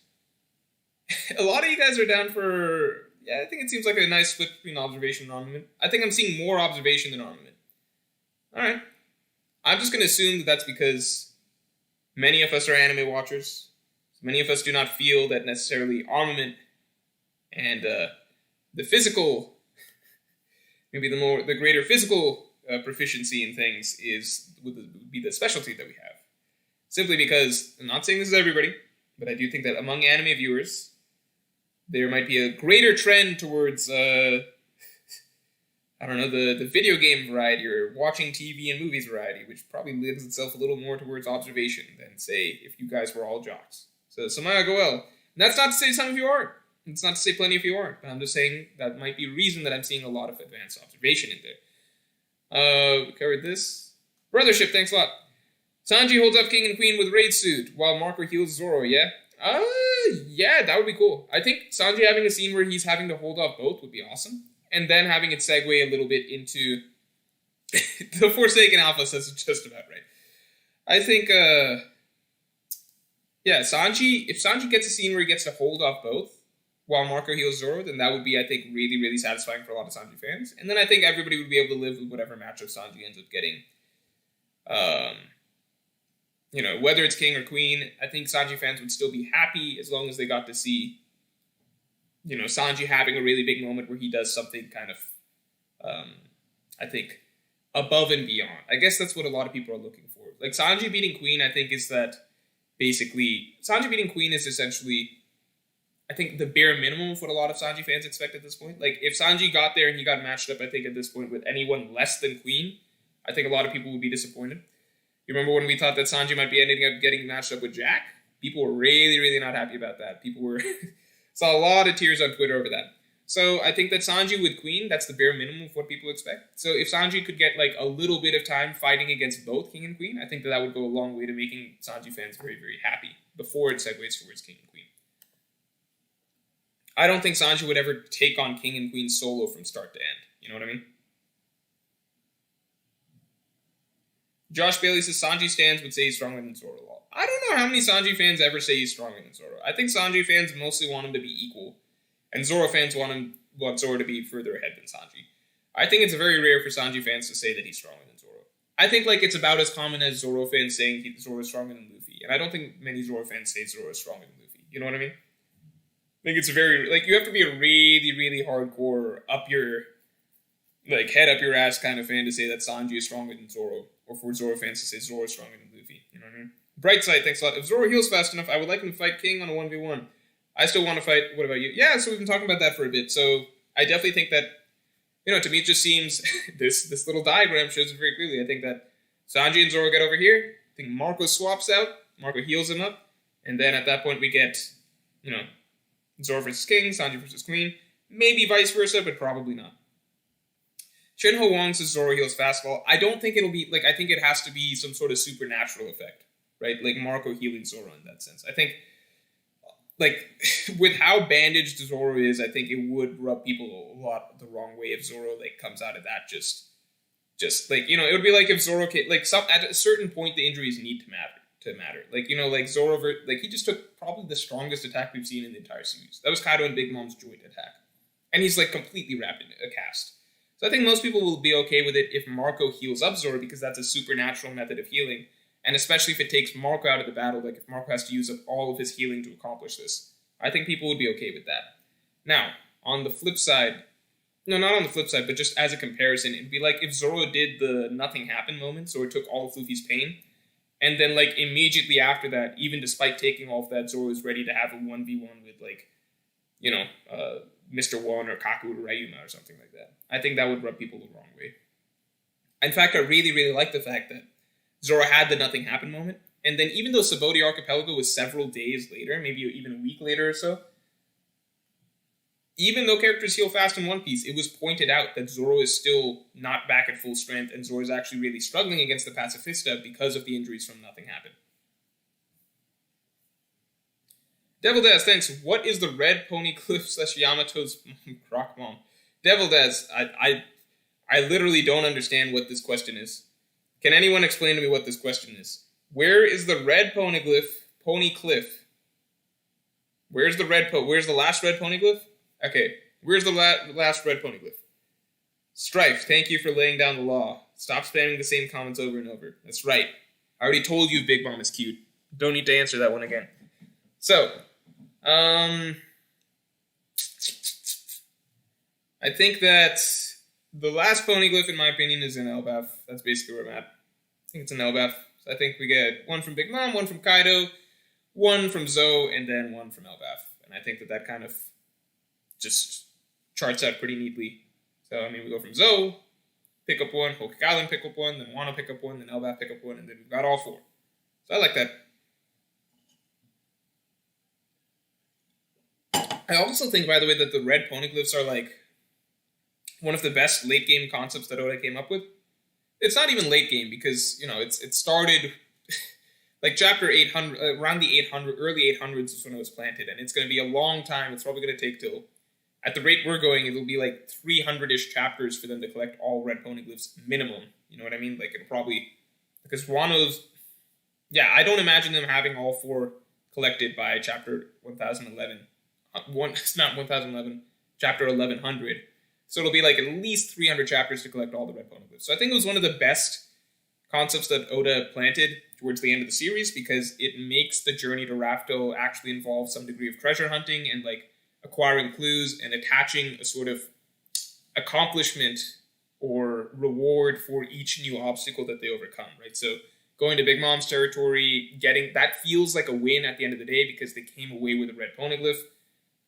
S1: A lot of you guys are down for... Yeah, I think it seems like a nice split between observation and armament. I think I'm seeing more observation than armament. Alright. I'm just going to assume that that's because many of us are anime watchers. Many of us do not feel that necessarily armament and the physical... Maybe the greater physical proficiency in things would be the specialty that we have. Simply because, I'm not saying this is everybody, but I do think that among anime viewers, there might be a greater trend towards, I don't know, the video game variety or watching TV and movies variety, which probably lends itself a little more towards observation than, say, if you guys were all jocks. So, Samaya Goel. That's not to say some of you aren't. It's not to say plenty of you aren't, but I'm just saying that might be a reason that I'm seeing a lot of advanced observation in there. Covered this. Brothership, thanks a lot. Sanji holds up King and Queen with raid suit, while Marco heals Zoro, yeah? Yeah, that would be cool. I think Sanji having a scene where he's having to hold off both would be awesome. And then having it segue a little bit into... the Forsaken Alpha says it's just about right. I think, yeah, Sanji... If Sanji gets a scene where he gets to hold off both, while Marco heals Zoro, then that would be, I think, really, really satisfying for a lot of Sanji fans. And then I think everybody would be able to live with whatever matchup Sanji ends up getting. You know, whether it's King or Queen, I think Sanji fans would still be happy as long as they got to see, you know, Sanji having a really big moment where he does something kind of, I think, above and beyond. I guess that's what a lot of people are looking for. Like, Sanji beating Queen, I think, is that, basically, Sanji beating Queen is essentially... I think the bare minimum of what a lot of Sanji fans expect at this point. Like, if Sanji got there and he got matched up, I think, at this point with anyone less than Queen, I think a lot of people would be disappointed. You remember when we thought that Sanji might be ending up getting matched up with Jack? People were really, really not happy about that. People were... saw a lot of tears on Twitter over that. So I think that Sanji with Queen, that's the bare minimum of what people expect. So if Sanji could get, like, a little bit of time fighting against both King and Queen, I think that that would go a long way to making Sanji fans very, very happy before it segues towards King and Queen. I don't think Sanji would ever take on King and Queen solo from start to end. You know what I mean? Josh Bailey says Sanji stans would say he's stronger than Zoro. I don't know how many Sanji fans ever say he's stronger than Zoro. I think Sanji fans mostly want him to be equal. And Zoro fans want Zoro to be further ahead than Sanji. I think it's very rare for Sanji fans to say that he's stronger than Zoro. I think like it's about as common as Zoro fans saying Zoro is stronger than Luffy. And I don't think many Zoro fans say Zoro is stronger than Luffy. You know what I mean? I think it's very, like, you have to be a really, really hardcore, head up your ass kind of fan to say that Sanji is stronger than Zoro. Or for Zoro fans to say Zoro is stronger than Luffy. You know what I mean? Brightside, thanks a lot. If Zoro heals fast enough, I would like him to fight King on a 1v1. I still want to fight, what about you? Yeah, so we've been talking about that for a bit. So I definitely think that, you know, to me it just seems, this little diagram shows it very clearly. I think that Sanji and Zoro get over here. I think Marco swaps out. Marco heals him up. And then at that point we get, you know, Zoro versus King, Sanji versus Queen. Maybe vice versa, but probably not. Shinho Wong says Zoro heals fastball. I don't think it'll be, I think it has to be some sort of supernatural effect, right? Like Marco healing Zoro in that sense. I think, with how bandaged Zoro is, I think it would rub people a lot the wrong way if Zoro, comes out of that just it would be like if Zoro, at a certain point, the injuries need to matter. Zoro, he just took probably the strongest attack we've seen in the entire series. That was Kaido and Big Mom's joint attack. And he's, completely wrapped in a cast. So I think most people will be okay with it if Marco heals up Zoro, because that's a supernatural method of healing. And especially if it takes Marco out of the battle, if Marco has to use up all of his healing to accomplish this. I think people would be okay with that. Now, on the flip side... No, not on the flip side, but just as a comparison, it'd be like if Zoro did the nothing happened moment, so it took all of Luffy's pain, and then, immediately after that, even despite taking all of that, Zoro is ready to have a 1v1 with, Mr. One or Kaku or Ryuma or something like that. I think that would rub people the wrong way. In fact, I really, really like the fact that Zoro had the nothing happened moment, and then even though Sabaody Archipelago was several days later, maybe even a week later or so, even though characters heal fast in One Piece, it was pointed out that Zoro is still not back at full strength, and Zoro is actually really struggling against the Pacifista because of the injuries from Nothing Happened. Devil Daz, thanks. What is the Red Pony Cliff / Yamato's croc mom? Devil Daz, I literally don't understand what this question is. Can anyone explain to me what this question is? Where is the Red Pony Cliff? Where's the last Red Poneglyph? Okay, where's the last Red Poneglyph? Strife, thank you for laying down the law. Stop spamming the same comments over and over. That's right. I already told you Big Mom is cute. Don't need to answer that one again. So, I think that the last Poneglyph, in my opinion, is in Elbaf. That's basically where I'm at. I think it's in Elbaf. So I think we get one from Big Mom, one from Kaido, one from Zoe, and then one from Elbaf. And I think that kind of just charts out pretty neatly. So, I mean, we go from Zoe, pick up one, Hokage Island pick up one, then Wano pick up one, then Elbaf pick up one, and then we've got all four. So I like that. I also think, by the way, that the red poneglyphs are like one of the best late game concepts that Oda came up with. It's not even late game because, you know, it started like chapter 800, around the early 800s is when it was planted, and it's going to be a long time. It's probably going to take till, at the rate we're going, it'll be like 300-ish chapters for them to collect all red poneglyphs minimum. You know what I mean? Like, it'll probably, because Wano's, yeah, I don't imagine them having all four collected by chapter 1011. It's not 1011, chapter 1100. So it'll be like at least 300 chapters to collect all the red poneglyphs. So I think it was one of the best concepts that Oda planted towards the end of the series because it makes the journey to Rafto actually involve some degree of treasure hunting and like acquiring clues and attaching a sort of accomplishment or reward for each new obstacle that they overcome, right? So going to Big Mom's territory, getting that feels like a win at the end of the day because they came away with a red poneglyph.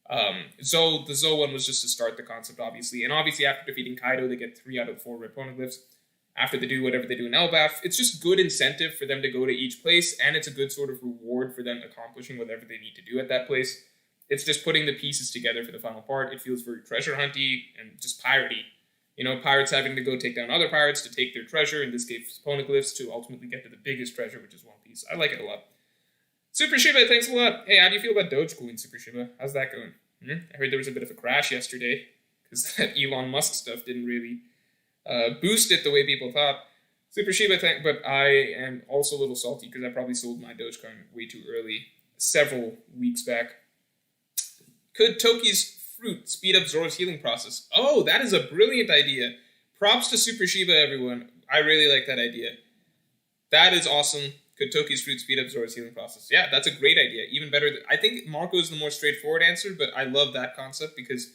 S1: The Zoe one was just to start the concept, obviously. And obviously after defeating Kaido, they get 3 out of 4 red poneglyphs. After they do whatever they do in Elbaf, it's just good incentive for them to go to each place, and it's a good sort of reward for them accomplishing whatever they need to do at that place. It's just putting the pieces together for the final part. It feels very treasure hunty and just piratey. You know, pirates having to go take down other pirates to take their treasure, in this case poneglyphs, to ultimately get to the biggest treasure, which is One Piece. I like it a lot. Super Shiba, thanks a lot. Hey, how do you feel about Dogecoin, Super Shiba? How's that going? I heard there was a bit of a crash yesterday because that Elon Musk stuff didn't really boost it the way people thought. Super Shiba, but I am also a little salty because I probably sold my Dogecoin way too early several weeks back. Could Toki's fruit speed up Zoro's healing process? Oh, that is a brilliant idea. Props to Super Shiba, everyone. I really like that idea. That is awesome. Could Toki's fruit speed up Zoro's healing process? Yeah, that's a great idea. Even better. I think Marco is the more straightforward answer, but I love that concept because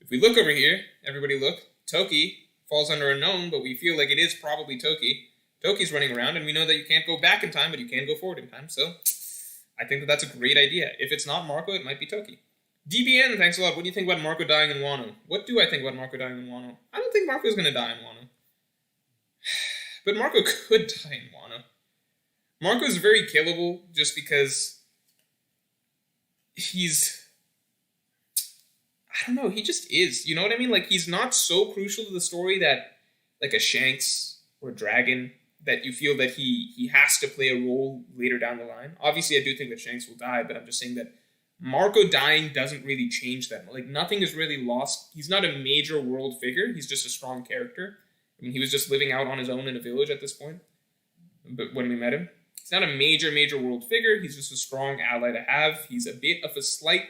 S1: if we look over here, everybody look, Toki falls under unknown, but we feel like it is probably Toki. Toki's running around, and we know that you can't go back in time, but you can go forward in time, so I think that that's a great idea. If it's not Marco, it might be Toki. DBN, thanks a lot. What do you think about Marco dying in Wano? What do I think about Marco dying in Wano? I don't think Marco's going to die in Wano. But Marco could die in Wano. Marco is very killable just because he's, I don't know, he just is. You know what I mean? Like, he's not so crucial to the story that, like a Shanks or a Dragon, that you feel that he has to play a role later down the line. Obviously, I do think that Shanks will die, but I'm just saying that Marco dying doesn't really change that. Like, nothing is really lost. He's not a major world figure. He's just a strong character. I mean, he was just living out on his own in a village at this point, but when we met him. He's not a major world figure. He's just a strong ally to have. He's a bit of a slight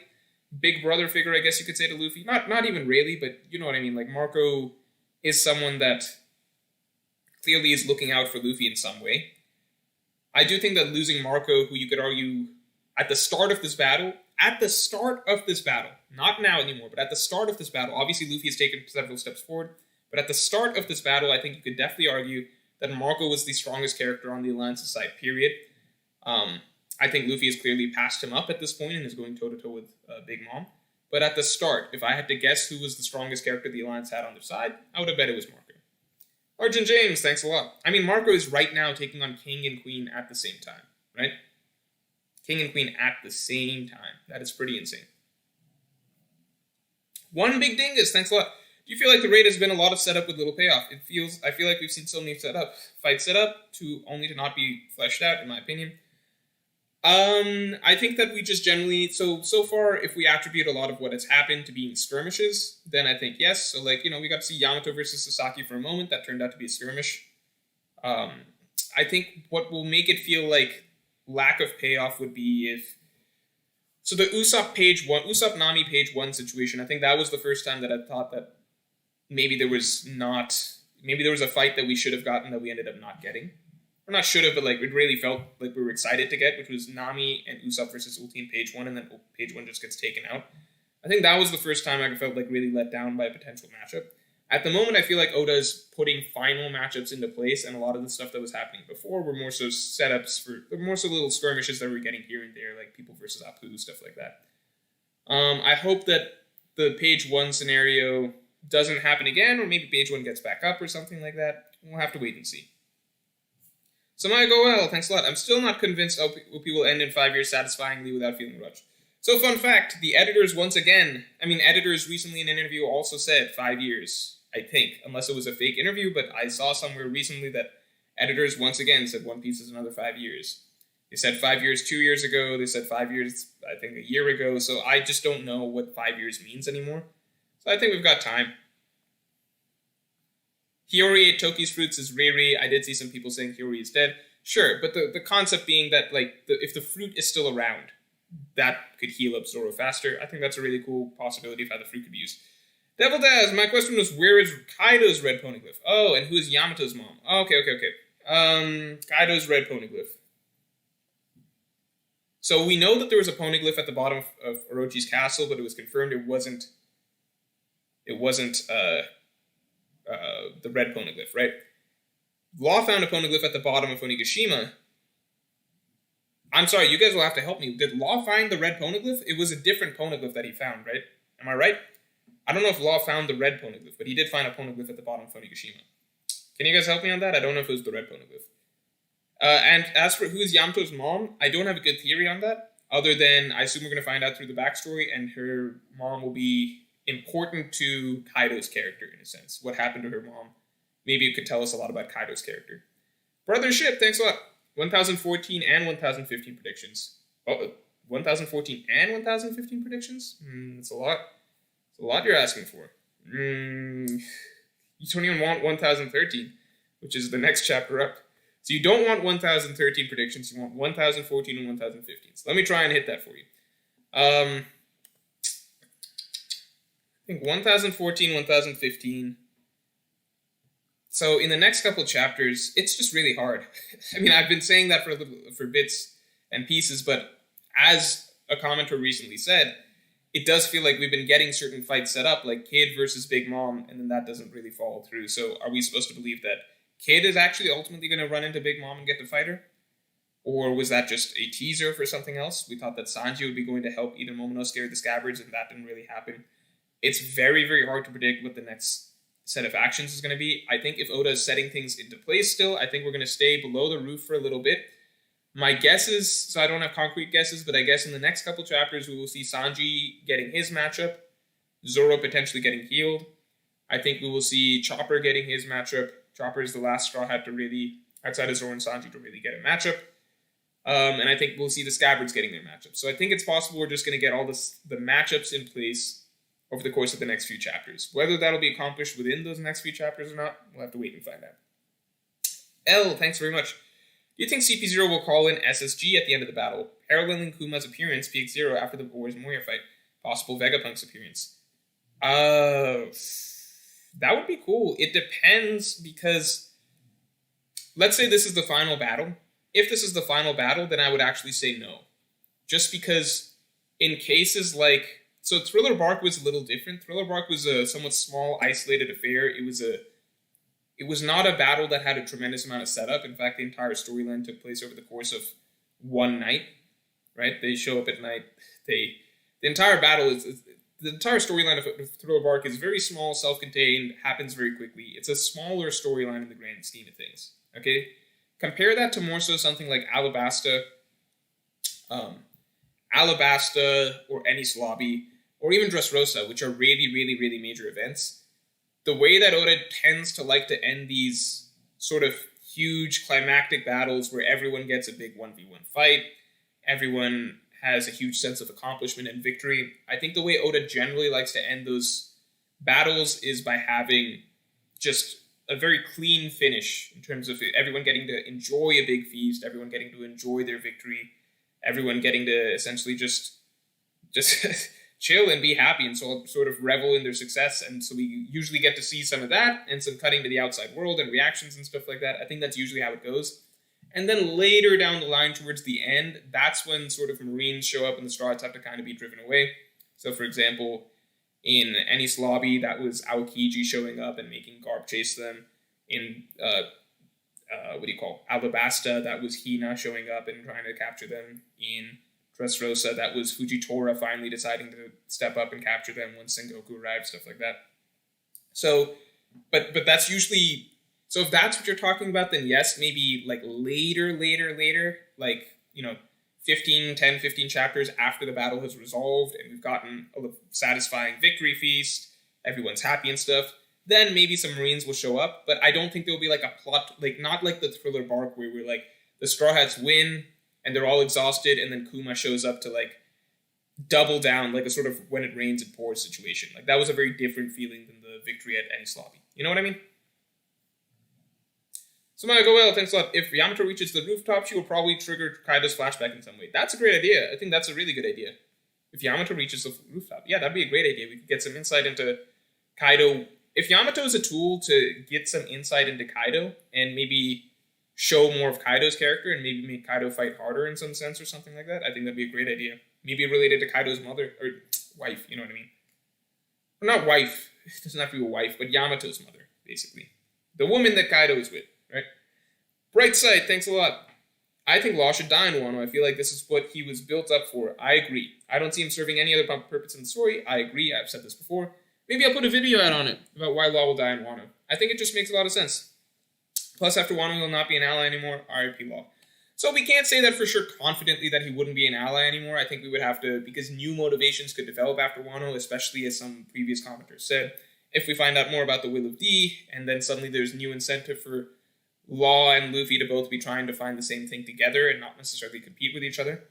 S1: big brother figure, I guess you could say, to Luffy. Not even really, but you know what I mean. Like, Marco is someone that clearly is looking out for Luffy in some way. I do think that losing Marco, who you could argue at the start of this battle, not now anymore, but at the start of this battle, obviously Luffy has taken several steps forward, but at the start of this battle, I think you could definitely argue that Marco was the strongest character on the Alliance's side, period. I think Luffy has clearly passed him up at this point and is going toe-to-toe with Big Mom. But at the start, if I had to guess who was the strongest character the Alliance had on their side, I would have bet it was Marco. Arjun James, thanks a lot. I mean, Marco is right now taking on King and Queen at the same time, right? King and Queen at the same time. That is pretty insane. One big dingus, thanks a lot. Do you feel like the raid has been a lot of setup with little payoff? I feel like we've seen so many fights set up only to not be fleshed out, in my opinion. I think that we just generally, so far, if we attribute a lot of what has happened to being skirmishes, then I think yes. So, like, we got to see Yamato versus Sasaki for a moment. That turned out to be a skirmish. I think what will make it feel like lack of payoff would be if, so the Usopp Nami page 1 situation, I think that was the first time that I thought that maybe there was a fight that we should have gotten that we ended up not getting. Or not should have, but like it really felt like we were excited to get, which was Nami and Usopp versus Ulti in page 1, and then page 1 just gets taken out. I think that was the first time I felt like really let down by a potential matchup. At the moment, I feel like Oda's putting final matchups into place, and a lot of the stuff that was happening before were more so more so little skirmishes that we were getting here and there, like people versus Apu, stuff like that. I hope that the page 1 scenario doesn't happen again, or maybe page 1 gets back up or something like that. We'll have to wait and see. Samaya Goel, thanks a lot. I'm still not convinced OP will end in 5 years satisfyingly without feeling rushed. So, fun fact, the editors editors recently in an interview also said 5 years, I think, unless it was a fake interview, but I saw somewhere recently that editors once again said One Piece is another 5 years. They said 5 years 2 years ago, they said 5 years, I think, a year ago, so I just don't know what 5 years means anymore. So I think we've got time. Hiyori ate Toki's fruits is Riri. I did see some people saying Hiyori is dead. Sure, but the concept being that, like, if the fruit is still around, that could heal up Zoro faster. I think that's a really cool possibility of how the fruit could be used. Devil Daz, my question was, where is Kaido's red poneglyph? Oh, and who is Yamato's mom? Okay. Kaido's red poneglyph. So we know that there was a poneglyph at the bottom of Orochi's castle, but it was confirmed it wasn't the red poneglyph, right? Law found a poneglyph at the bottom of Onigashima. I'm sorry, you guys will have to help me. Did Law find the red poneglyph? It was a different poneglyph that he found, right? Am I right? I don't know if Law found the red poneglyph, but he did find a poneglyph at the bottom of Onigashima. Can you guys help me on that? I don't know if it was the red poneglyph. And as for who's Yamato's mom, I don't have a good theory on that, other than I assume we're going to find out through the backstory, and her mom will be important to Kaido's character, in a sense. What happened to her mom. Maybe it could tell us a lot about Kaido's character. Brothership, thanks a lot. 1014 and 1015 predictions. Oh, 1014 and 1015 predictions? That's a lot. It's a lot you're asking for. You don't even want 1013, which is the next chapter up. So you don't want 1013 predictions, you want 1014 and 1015. So let me try and hit that for you. I think 1014, 1015. So in the next couple chapters, it's just really hard. I mean, I've been saying that for bits and pieces, but as a commenter recently said, it does feel like we've been getting certain fights set up, like Kid versus Big Mom, and then that doesn't really follow through. So are we supposed to believe that Kid is actually ultimately going to run into Big Mom and get the fighter? Or was that just a teaser for something else? We thought that Sanji would be going to help either Momonosuke or the Scabbards, and that didn't really happen. It's very, very hard to predict what the next set of actions is going to be. I think if Oda is setting things into place still, I think we're going to stay below the roof for a little bit. My guess is, so I don't have concrete guesses, but I guess in the next couple chapters we will see Sanji getting his matchup, Zoro potentially getting healed. I think we will see Chopper getting his matchup. Chopper is the last Straw Hat to really, outside of Zoro and Sanji, to really get a matchup. And I think we'll see the Scabbards getting their matchup. So I think it's possible we're just going to get all the matchups in place over the course of the next few chapters. Whether that'll be accomplished within those next few chapters or not, we'll have to wait and find out. L, thanks very much. Do you think CP0 will call in SSG at the end of the battle, paralleling Kuma's appearance, PX0, after the Wars Moria fight? Possible Vegapunk's appearance. That would be cool. It depends, because let's say this is the final battle. If this is the final battle, then I would actually say no. Just because in cases like, so Thriller Bark was a little different. Thriller Bark was a somewhat small, isolated affair. It was not a battle that had a tremendous amount of setup. In fact, the entire storyline took place over the course of one night, right? They show up at night. The entire battle the entire storyline of Thriller Bark is very small, self-contained, happens very quickly. It's a smaller storyline in the grand scheme of things, okay? Compare that to more so something like Alabasta or Enies Lobby, or even Dressrosa, which are really, really, really major events, the way that Oda tends to like to end these sort of huge climactic battles where everyone gets a big 1v1 fight, everyone has a huge sense of accomplishment and victory. I think the way Oda generally likes to end those battles is by having just a very clean finish in terms of everyone getting to enjoy a big feast, everyone getting to enjoy their victory, everyone getting to essentially just chill and be happy and sort of revel in their success. And so we usually get to see some of that and some cutting to the outside world and reactions and stuff like that. I think that's usually how it goes. And then later down the line towards the end, that's when sort of Marines show up and the Straw Hats have to kind of be driven away. So for example, in Enies Lobby, that was Aokiji showing up and making Garp chase them. In Alabasta, that was Hina showing up and trying to capture them. In Dressrosa, that was Fujitora finally deciding to step up and capture them when Sengoku arrived, stuff like that. So, but that's usually, so if that's what you're talking about, then yes, maybe like later, like, 15 chapters after the battle has resolved and we've gotten a satisfying victory feast, everyone's happy and stuff, then maybe some Marines will show up, but I don't think there'll be like a plot, like not like the Thriller Bark where we're like, the Straw Hats win and they're all exhausted and then Kuma shows up to like double down, like a sort of when it rains it pours situation. Like that was a very different feeling than the victory at Enies Lobby. You know what I mean? So well, thanks a lot. If Yamato reaches the rooftop, she will probably trigger Kaido's flashback in some way. That's a great idea. I think that's a really good idea. If Yamato reaches the rooftop, yeah, that'd be a great idea. We could get some insight into Kaido. If Yamato is a tool to get some insight into Kaido and maybe show more of Kaido's character and maybe make Kaido fight harder in some sense or something like that, I think that'd be a great idea. Maybe related to Kaido's mother or wife, you know what I mean? Or not wife. It doesn't have to be a wife, but Yamato's mother, basically. The woman that Kaido is with. Right? Bright Sight, thanks a lot. I think Law should die in Wano. I feel like this is what he was built up for. I agree. I don't see him serving any other purpose in the story. I agree. I've said this before. Maybe I'll put a video out on it about why Law will die in Wano. I think it just makes a lot of sense. Plus, after Wano will not be an ally anymore, R.I.P. Law. So we can't say that for sure confidently that he wouldn't be an ally anymore. I think we would have to, because new motivations could develop after Wano, especially as some previous commenters said. If we find out more about the Will of D, and then suddenly there's new incentive for Law and Luffy to both be trying to find the same thing together and not necessarily compete with each other.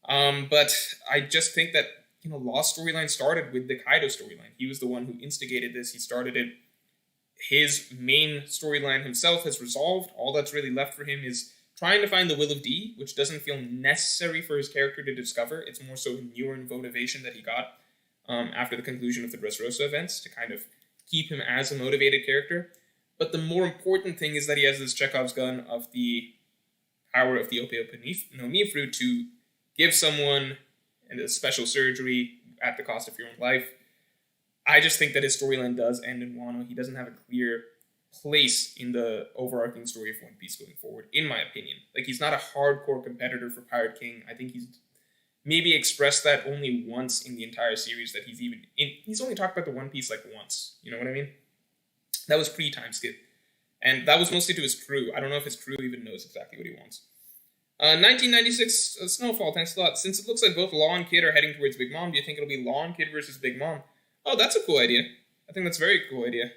S1: But I just think that, Law's storyline started with the Kaido storyline. He was the one who instigated this. He started it. His main storyline himself has resolved. All that's really left for him is trying to find the Will of D, which doesn't feel necessary for his character to discover. It's more so newer motivation that he got after the conclusion of the Dressrosa events to kind of keep him as a motivated character. But the more important thing is that he has this Chekhov's gun of the power of the Ope-Ope no Mi fruit to give someone a special surgery at the cost of your own life. I just think that his storyline does end in Wano. He doesn't have a clear place in the overarching story of One Piece going forward, in my opinion. Like, he's not a hardcore competitor for Pirate King. I think he's maybe expressed that only once in the entire series that he's only talked about the One Piece like once. You know what I mean? That was pre-time skip. And that was mostly to his crew. I don't know if his crew even knows exactly what he wants. 1996 Snowfall, thanks a lot. Since it looks like both Law and Kid are heading towards Big Mom, do you think it'll be Law and Kid versus Big Mom? Oh, that's a cool idea. I think that's a very cool idea.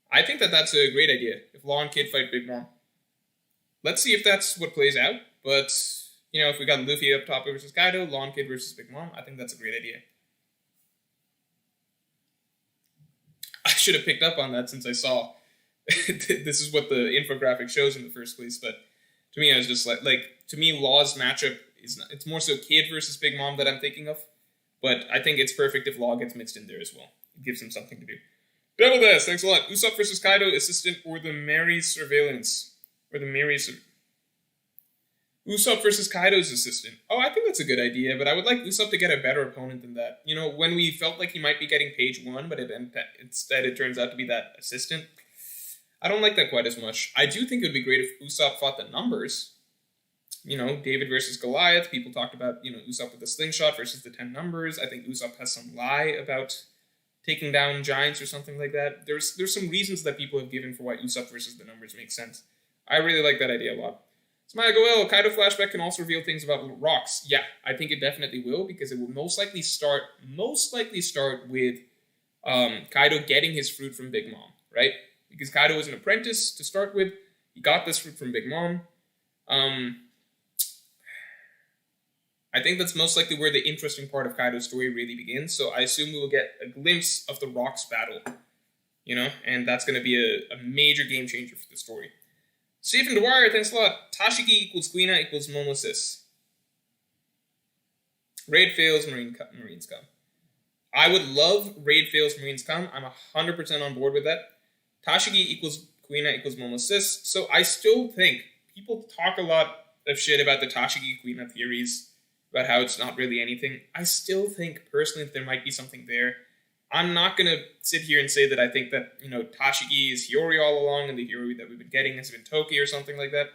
S1: I think that that's a great idea, if Law and Kid fight Big Mom. Let's see if that's what plays out, but, if we got Luffy up top versus Kaido, Law and Kid versus Big Mom, I think that's a great idea. I should have picked up on that since I saw this is what the infographic shows in the first place, but to me, I was just like to me, Law's matchup it's more so Kid versus Big Mom that I'm thinking of, but I think it's perfect if Law gets mixed in there as well. It gives him something to do. Devil Death, thanks a lot. Usopp versus Kaido, assistant, or the Mary surveillance, or the Mary Usopp versus Kaido's assistant. Oh, I think that's a good idea, but I would like Usopp to get a better opponent than that. When we felt like he might be getting page 1, but instead it turns out to be that assistant. I don't like that quite as much. I do think it would be great if Usopp fought the numbers. David versus Goliath. People talked about, Usopp with the slingshot versus the 10 numbers. I think Usopp has some lie about taking down giants or something like that. There's some reasons that people have given for why Usopp versus the numbers makes sense. I really like that idea a lot. Smigoel, Kaido flashback can also reveal things about rocks. Yeah, I think it definitely will, because it will most likely start with Kaido getting his fruit from Big Mom, right? Because Kaido was an apprentice to start with. He got this fruit from Big Mom. I think that's most likely where the interesting part of Kaido's story really begins. So I assume we will get a glimpse of the rocks battle, and that's going to be a major game changer for the story. Stephen Dwyer, thanks a lot. Tashigi equals Quina equals Momosis. Raid fails, Marines come. I would love Raid fails, Marines come. I'm 100% on board with that. Tashigi equals Quina equals Momosis. So I still think people talk a lot of shit about the Tashigi Quina theories, about how it's not really anything. I still think, personally, that there might be something there. I'm not going to sit here and say that I think that, Tashigi is Hiyori all along, and the Hiyori that we've been getting has been Toki or something like that.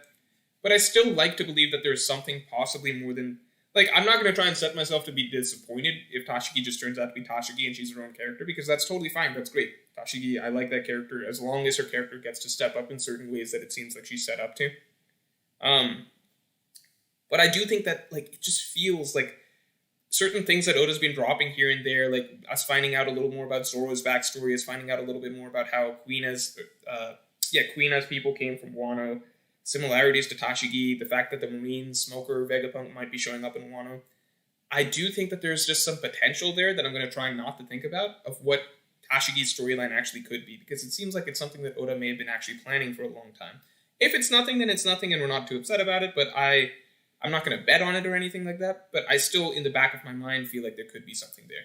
S1: But I still like to believe that there's something possibly more than... I'm not going to try and set myself to be disappointed if Tashigi just turns out to be Tashigi and she's her own character, because that's totally fine. That's great. Tashigi, I like that character, as long as her character gets to step up in certain ways that it seems like she's set up to. But I do think that, it just feels like certain things that Oda's been dropping here and there, like us finding out a little more about Zoro's backstory, us finding out a little bit more about how Quina's people came from Wano, similarities to Tashigi, the fact that the Marine Smoker Vegapunk might be showing up in Wano. I do think that there's just some potential there that I'm going to try not to think about of what Tashigi's storyline actually could be, because it seems like it's something that Oda may have been actually planning for a long time. If it's nothing, then it's nothing and we're not too upset about it, but I'm not going to bet on it or anything like that, but I still, in the back of my mind, feel like there could be something there.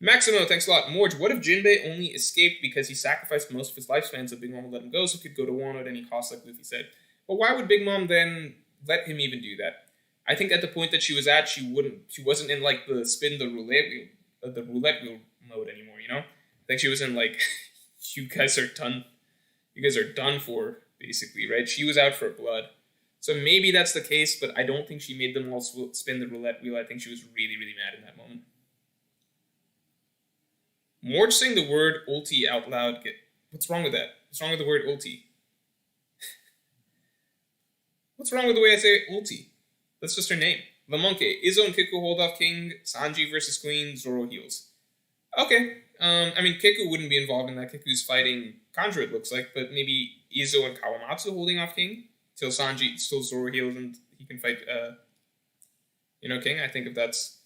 S1: Maximo, thanks a lot. Morge, what if Jinbei only escaped because he sacrificed most of his lifespan so Big Mom would let him go so he could go to Wano at any cost, like Luffy said? But why would Big Mom then let him even do that? I think at the point that she was at, she wasn't in, the spin the roulette wheel mode anymore, I think she was in, you guys are done for, basically, right? She was out for blood. So maybe that's the case, but I don't think she made them all spin the roulette wheel. I think she was really, really mad in that moment. Morge saying the word ulti out loud. What's wrong with that? What's wrong with the word ulti? What's wrong with the way I say ulti? That's just her name. Lamonke. Izzo and Kiku hold off King. Sanji versus Queen. Zoro heals. Okay. Kiku wouldn't be involved in that. Kiku's fighting Kanjuro, it looks like, but maybe Izzo and Kawamatsu holding off King till Zoro heals and he can fight, King. I think if that's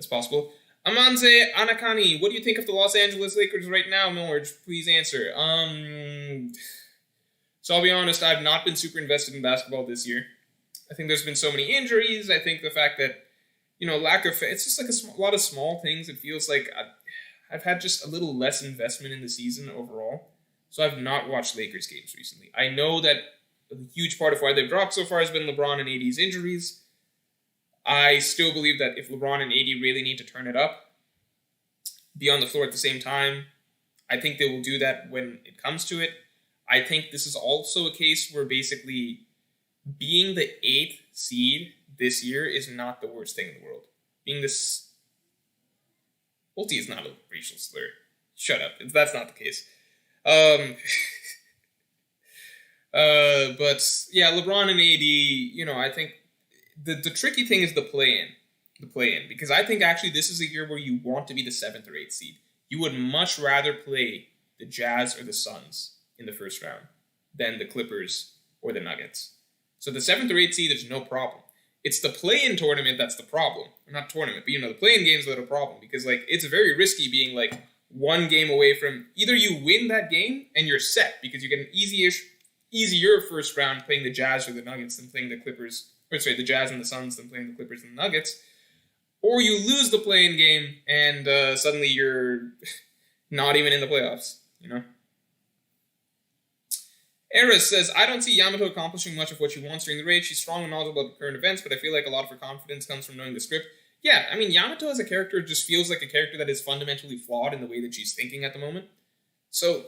S1: possible. Amanze Anakani, what do you think of the Los Angeles Lakers right now, Norge? Please answer. So I'll be honest, I've not been super invested in basketball this year. I think there's been so many injuries. I think the fact that, lack of... It's just a lot of small things. It feels like I've had just a little less investment in the season overall. So I've not watched Lakers games recently. I know that a huge part of why they've dropped so far has been LeBron and AD's injuries. I still believe that if LeBron and AD really need to turn it up, be on the floor at the same time, I think they will do that when it comes to it. I think this is also a case where basically being the 8th seed this year is not the worst thing in the world. Being this... Ulti is not a racial slur. Shut up. That's not the case. But yeah, LeBron and AD, I think the tricky thing is the play-in. Because I think actually this is a year where you want to be the 7th or 8th seed. You would much rather play the Jazz or the Suns in the first round than the Clippers or the Nuggets. So the 7th or 8th seed, there's no problem. It's the play-in tournament that's the problem. Not tournament, but the play-in games that are a problem. Because it's very risky being one game away from... Either you win that game and you're set because you get an easier first round playing the Jazz or the Nuggets than playing the Clippers... the Jazz and the Suns than playing the Clippers and the Nuggets. Or you lose the play-in game and suddenly you're not even in the playoffs, Eris says, I don't see Yamato accomplishing much of what she wants during the raid. She's strong and knowledgeable about current events, but I feel like a lot of her confidence comes from knowing the script. Yeah, Yamato as a character just feels like a character that is fundamentally flawed in the way that she's thinking at the moment. So,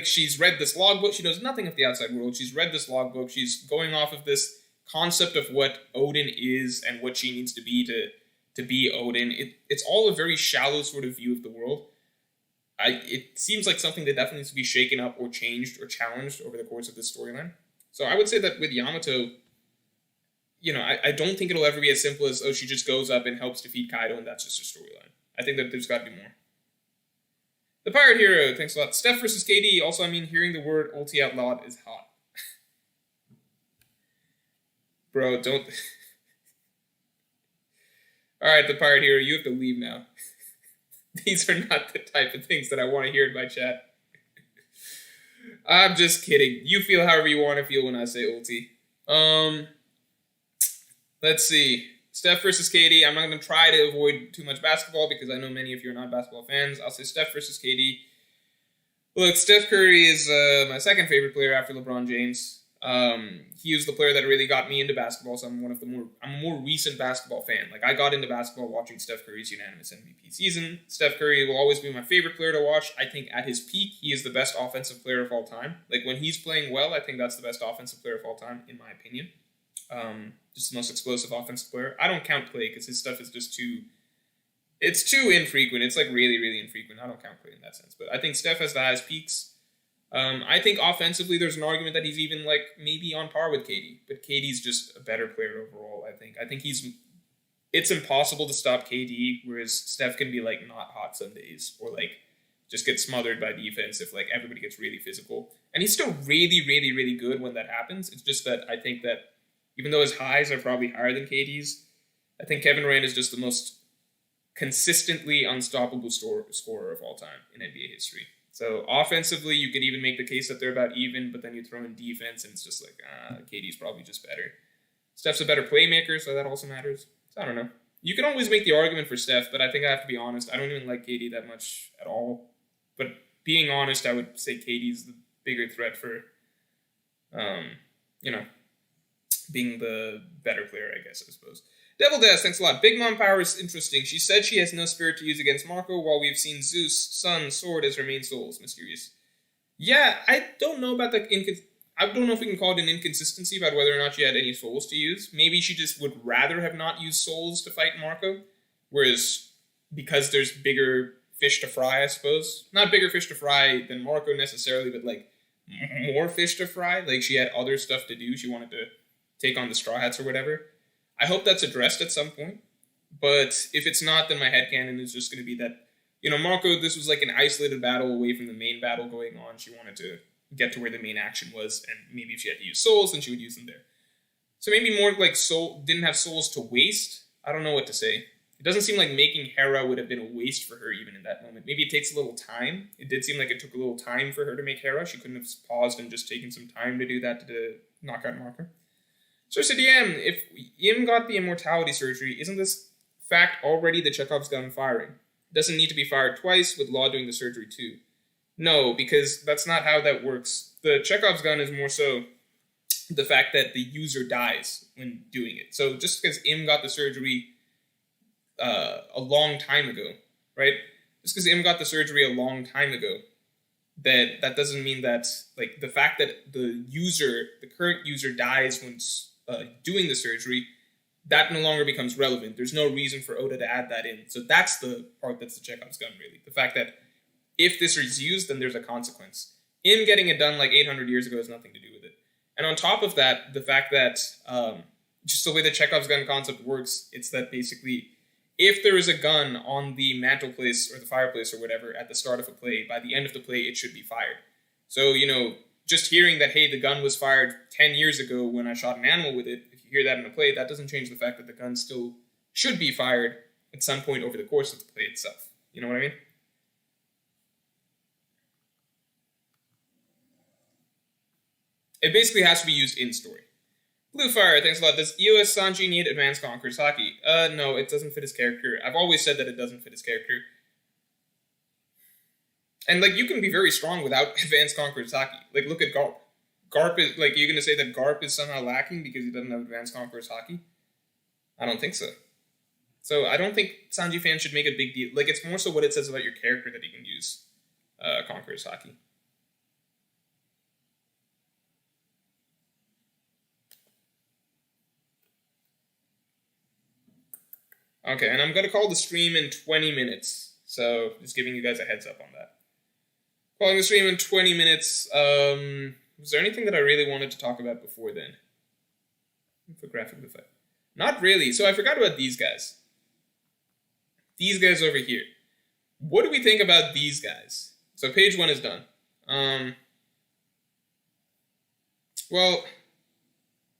S1: she's read this logbook. She knows nothing of the outside world. She's read this logbook. She's going off of this concept of what Odin is and what she needs to be to be Odin. It's all a very shallow sort of view of the world. It seems like something that definitely needs to be shaken up or changed or challenged over the course of this storyline. So I would say that with Yamato, I don't think it'll ever be as simple as, oh, she just goes up and helps defeat Kaido and that's just her storyline. I think that there's got to be more. The Pirate Hero, thanks a lot. Steph versus KD, also, hearing the word ulti out loud is hot. Bro, don't... Alright, the Pirate Hero, you have to leave now. These are not the type of things that I want to hear in my chat. I'm just kidding. You feel however you want to feel when I say ulti. Let's see. Steph versus KD. I'm not going to try to avoid too much basketball because I know many of you are not basketball fans. I'll say Steph versus KD. Look, Steph Curry is my second favorite player after LeBron James. He was the player that really got me into basketball, so I'm a more recent basketball fan. Like, I got into basketball watching Steph Curry's unanimous MVP season. Steph Curry will always be my favorite player to watch. I think at his peak, he is the best offensive player of all time. Like, when he's playing well, I think that's the best offensive player of all time, in my opinion. Just the most explosive offensive player. I don't count Clay because his stuff is just too... It's too infrequent. It's like really, really infrequent. I don't count Clay in that sense. But I think Steph has the highest peaks. I think offensively there's an argument that he's even like maybe on par with KD. But KD's just a better player overall, I think. I think it's impossible to stop KD, whereas Steph can be like not hot some days or like just get smothered by defense if like everybody gets really physical. And he's still really, really, really good when that happens. It's just that I think that even though his highs are probably higher than KD's, I think Kevin Durant is just the most consistently unstoppable scorer of all time in NBA history. So offensively, you could even make the case that they're about even, but then you throw in defense and it's just like, KD's probably just better. Steph's a better playmaker, so that also matters. So I don't know. You can always make the argument for Steph, but I think I have to be honest. I don't even like KD that much at all. But being honest, I would say KD's the bigger threat for, being the better player, I guess, I suppose. Devil Death, thanks a lot. Big Mom Power is interesting. She said she has no spirit to use against Marco, while we've seen Zeus, Sun, Sword as her main souls. Mysterious. Yeah, I don't know about I don't know if we can call it an inconsistency about whether or not she had any souls to use. Maybe she just would rather have not used souls to fight Marco, whereas because there's bigger fish to fry, I suppose. Not bigger fish to fry than Marco necessarily, but like more fish to fry. Like she had other stuff to do. She wanted to take on the Straw Hats or whatever. I hope that's addressed at some point. But if it's not, then my headcanon is just going to be that, Marco, this was like an isolated battle away from the main battle going on. She wanted to get to where the main action was, and maybe if she had to use souls, then she would use them there. So maybe more like didn't have souls to waste. I don't know what to say. It doesn't seem like making Hera would have been a waste for her even in that moment. Maybe it takes a little time. It did seem like it took a little time for her to make Hera. She couldn't have paused and just taken some time to do that to knock out Marco. Cersei DM, if Im got the immortality surgery, isn't this fact already the Chekhov's gun firing? It doesn't need to be fired twice with Law doing the surgery too. No, because that's not how that works. The Chekhov's gun is more so the fact that the user dies when doing it. So just because Im got the surgery a long time ago, right? Just because Im got the surgery a long time ago, that doesn't mean that, like, the fact that the current user dies when doing the surgery, that no longer becomes relevant. There's no reason for Oda to add that in. So that's the part that's the Chekhov's gun, really. The fact that if this is used, then there's a consequence. Im getting it done like 800 years ago has nothing to do with it. And on top of that, the fact that just the way the Chekhov's gun concept works, it's that basically if there is a gun on the mantelpiece or the fireplace or whatever at the start of a play, by the end of the play, it should be fired. So, just hearing that, hey, the gun was fired 10 years ago when I shot an animal with it, if you hear that in a play, that doesn't change the fact that the gun still should be fired at some point over the course of the play itself. You know what I mean? It basically has to be used in story. Blue Fire, thanks a lot. Does EOS Sanji need Advanced Conqueror Saki? No, it doesn't fit his character. I've always said that it doesn't fit his character. And, like, you can be very strong without Advanced Conqueror Saki. Like, look at Garp. Garp is, like, you're going to say that Garp is somehow lacking because he doesn't have Advanced Conqueror Saki? I don't think so. So I don't think Sanji fans should make a big deal. Like, it's more so what it says about your character that you can use Conqueror Saki. Okay, and I'm going to call the stream in 20 minutes. So just giving you guys a heads up on that. Calling the stream in 20 minutes. Was there anything that I really wanted to talk about before then? Infographic of the fight. Not really. So I forgot about these guys. These guys over here. What do we think about these guys? So page 1 is done. Well,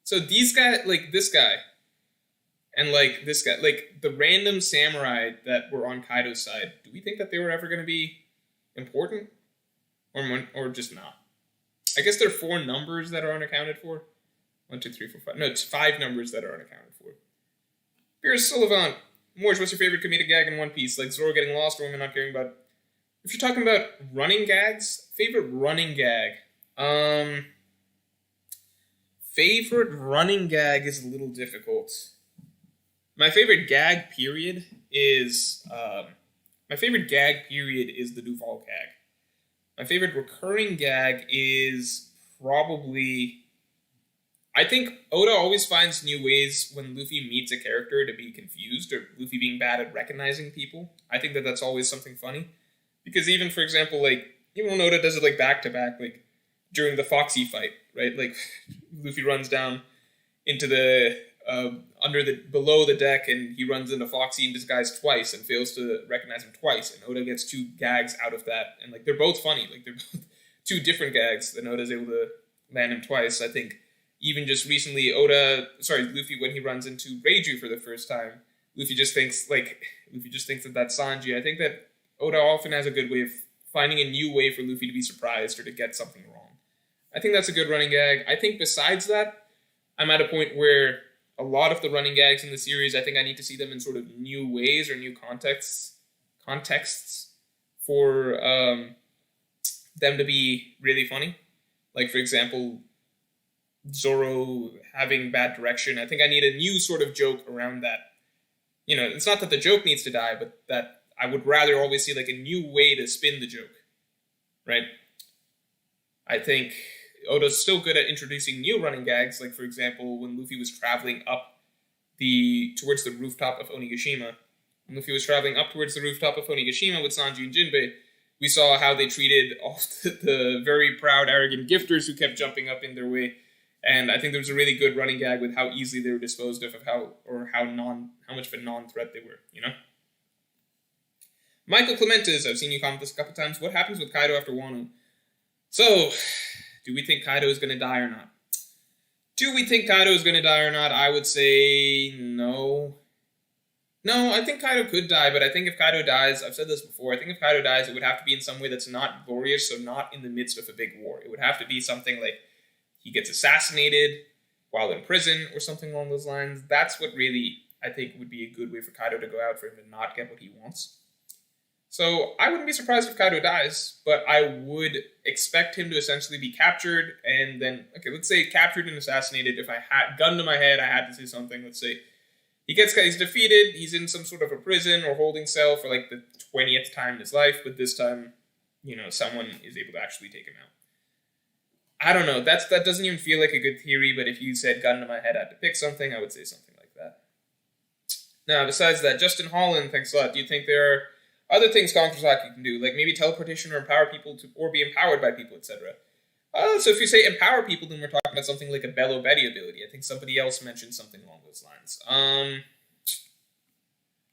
S1: so these guys, like this guy, and like this guy, like the random samurai that were on Kaido's side, do we think that they were ever going to be important? Or just not? I guess there are 4 numbers that are unaccounted for. 1, 2, 3, 4, 5. No, it's 5 numbers that are unaccounted for. Pierce Sullivan. Morge, what's your favorite comedic gag in One Piece? Like Zoro getting lost or women not caring about... If you're talking about running gags, favorite running gag. Favorite running gag is a little difficult. My favorite gag period is... my favorite gag period is the Duval gag. My favorite recurring gag is probably... I think Oda always finds new ways when Luffy meets a character to be confused, or Luffy being bad at recognizing people. I think that that's always something funny. Because even, for example, like, even when Oda does it, like, back-to-back, like, during the Foxy fight, right? Like, Luffy runs down into the... below the deck, and he runs into Foxy in disguise twice and fails to recognize him twice, and Oda gets 2 gags out of that, and like they're both funny, like they're both 2 different gags, and Oda's able to land him twice. I think even just recently, Luffy, when he runs into Reiju for the first time, Luffy just thinks that that's Sanji. I think that Oda often has a good way of finding a new way for Luffy to be surprised or to get something wrong. I think that's a good running gag. I think besides that, I'm at a point where a lot of the running gags in the series, I think I need to see them in sort of new ways or new contexts for them to be really funny. Like, for example, Zoro having bad direction. I think I need a new sort of joke around that. You know, it's not that the joke needs to die, but that I would rather always see like a new way to spin the joke, right? I think Oda's still good at introducing new running gags, like, for example, when Luffy was traveling up towards the rooftop of Onigashima. When Luffy was traveling up towards the rooftop of Onigashima with Sanji and Jinbei, we saw how they treated all the very proud, arrogant gifters who kept jumping up in their way. And I think there was a really good running gag with how easily they were disposed of how much of a non-threat they were, you know? Michael Clementes, I've seen you comment this a couple times. What happens with Kaido after Wano? So... do we think Kaido is going to die or not? Do we think Kaido is going to die or not? I would say no. No, I think Kaido could die, but I think if Kaido dies, I've said this before, I think if Kaido dies, it would have to be in some way that's not glorious, so not in the midst of a big war. It would have to be something like he gets assassinated while in prison or something along those lines. That's what really, I think, would be a good way for Kaido to go out, for him to not get what he wants. So I wouldn't be surprised if Kaido dies, but I would expect him to essentially be captured and then, okay, let's say captured and assassinated. If I had gun to my head, I had to say something. Let's say he's defeated, he's in some sort of a prison or holding cell for like the 20th time in his life, but this time, you know, someone is able to actually take him out. I don't know, that doesn't even feel like a good theory, but if you said gun to my head, I had to pick something, I would say something like that. Now, besides that, Justin Holland, thanks a lot. Do you think there are other things Sasaki can do, like maybe teleportation or empower people or be empowered by people, etc.? So if you say empower people, then we're talking about something like a Bello Betty ability. I think somebody else mentioned something along those lines.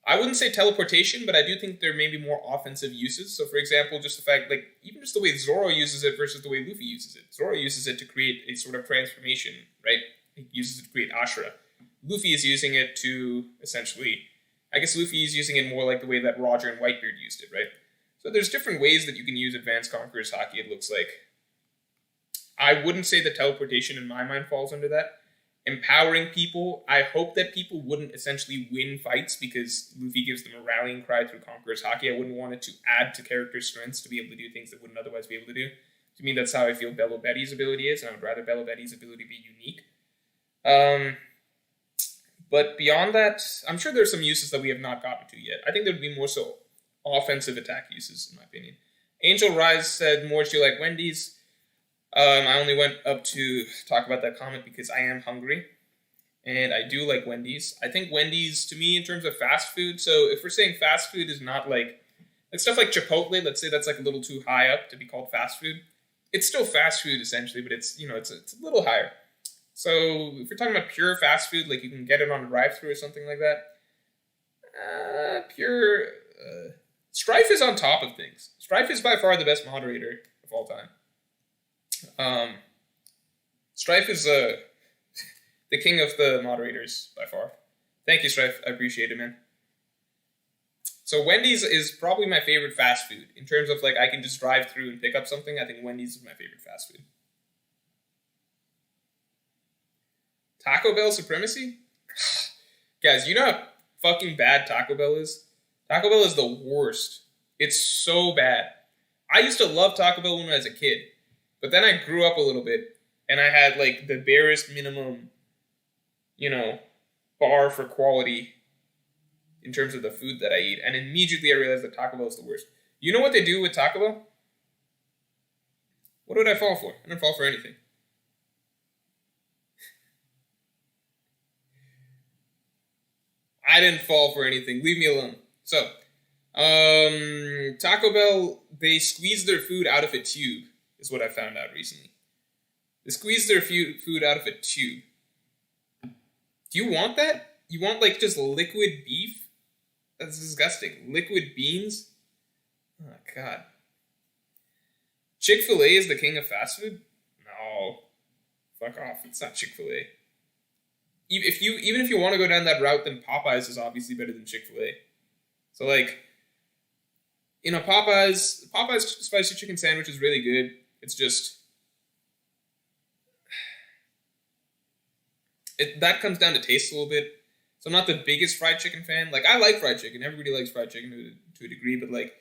S1: I wouldn't say teleportation, but I do think there may be more offensive uses. So for example, just the fact, like, even just the way Zoro uses it versus the way Luffy uses it. Zoro uses it to create a sort of transformation, right? He uses it to create Ashura. Luffy is using it to essentially... I guess Luffy is using it more like the way that Roger and Whitebeard used it, right? So there's different ways that you can use Advanced Conqueror's Haki, it looks like. I wouldn't say that teleportation in my mind falls under that. Empowering people, I hope that people wouldn't essentially win fights because Luffy gives them a rallying cry through Conqueror's Haki. I wouldn't want it to add to character strengths to be able to do things that wouldn't otherwise be able to do. To me, that's how I feel Bello Betty's ability is, and I would rather Bello Betty's ability be unique. But beyond that, I'm sure there's some uses that we have not gotten to yet. I think there would be more so offensive attack uses, in my opinion. Angel Rise said, more do you like Wendy's? I only went up to talk about that comment because I am hungry. And I do like Wendy's. I think Wendy's, to me, in terms of fast food, so if we're saying fast food is not like Like stuff like Chipotle, let's say that's like a little too high up to be called fast food. It's still fast food essentially, but it's it's a little higher. So if you're talking about pure fast food, like you can get it on a drive-thru or something like that, pure Strife is on top of things. Strife is by far the best moderator of all time. Strife is the king of the moderators by far. Thank you, Strife. I appreciate it, man. So Wendy's is probably my favorite fast food. In terms of like I can just drive through and pick up something, I think Wendy's is my favorite fast food. Taco Bell supremacy? Guys, you know how fucking bad Taco Bell is? Taco Bell is the worst. It's so bad. I used to love Taco Bell when I was a kid. But then I grew up a little bit, and I had, like, the barest minimum, bar for quality in terms of the food that I eat. And immediately I realized that Taco Bell is the worst. You know what they do with Taco Bell? What did I fall for? I didn't fall for anything. I didn't fall for anything. Leave me alone. So, Taco Bell, they squeeze their food out of a tube, is what I found out recently. They squeeze their food out of a tube. Do you want that? You want, like, just liquid beef? That's disgusting. Liquid beans? Oh, God. Chick-fil-A is the king of fast food? No. Fuck off. It's not Chick-fil-A. Even if you want to go down that route, then Popeyes is obviously better than Chick-fil-A. So, like, Popeyes spicy chicken sandwich is really good. It's just... that comes down to taste a little bit. So I'm not the biggest fried chicken fan. Like, I like fried chicken. Everybody likes fried chicken to a degree, but, like,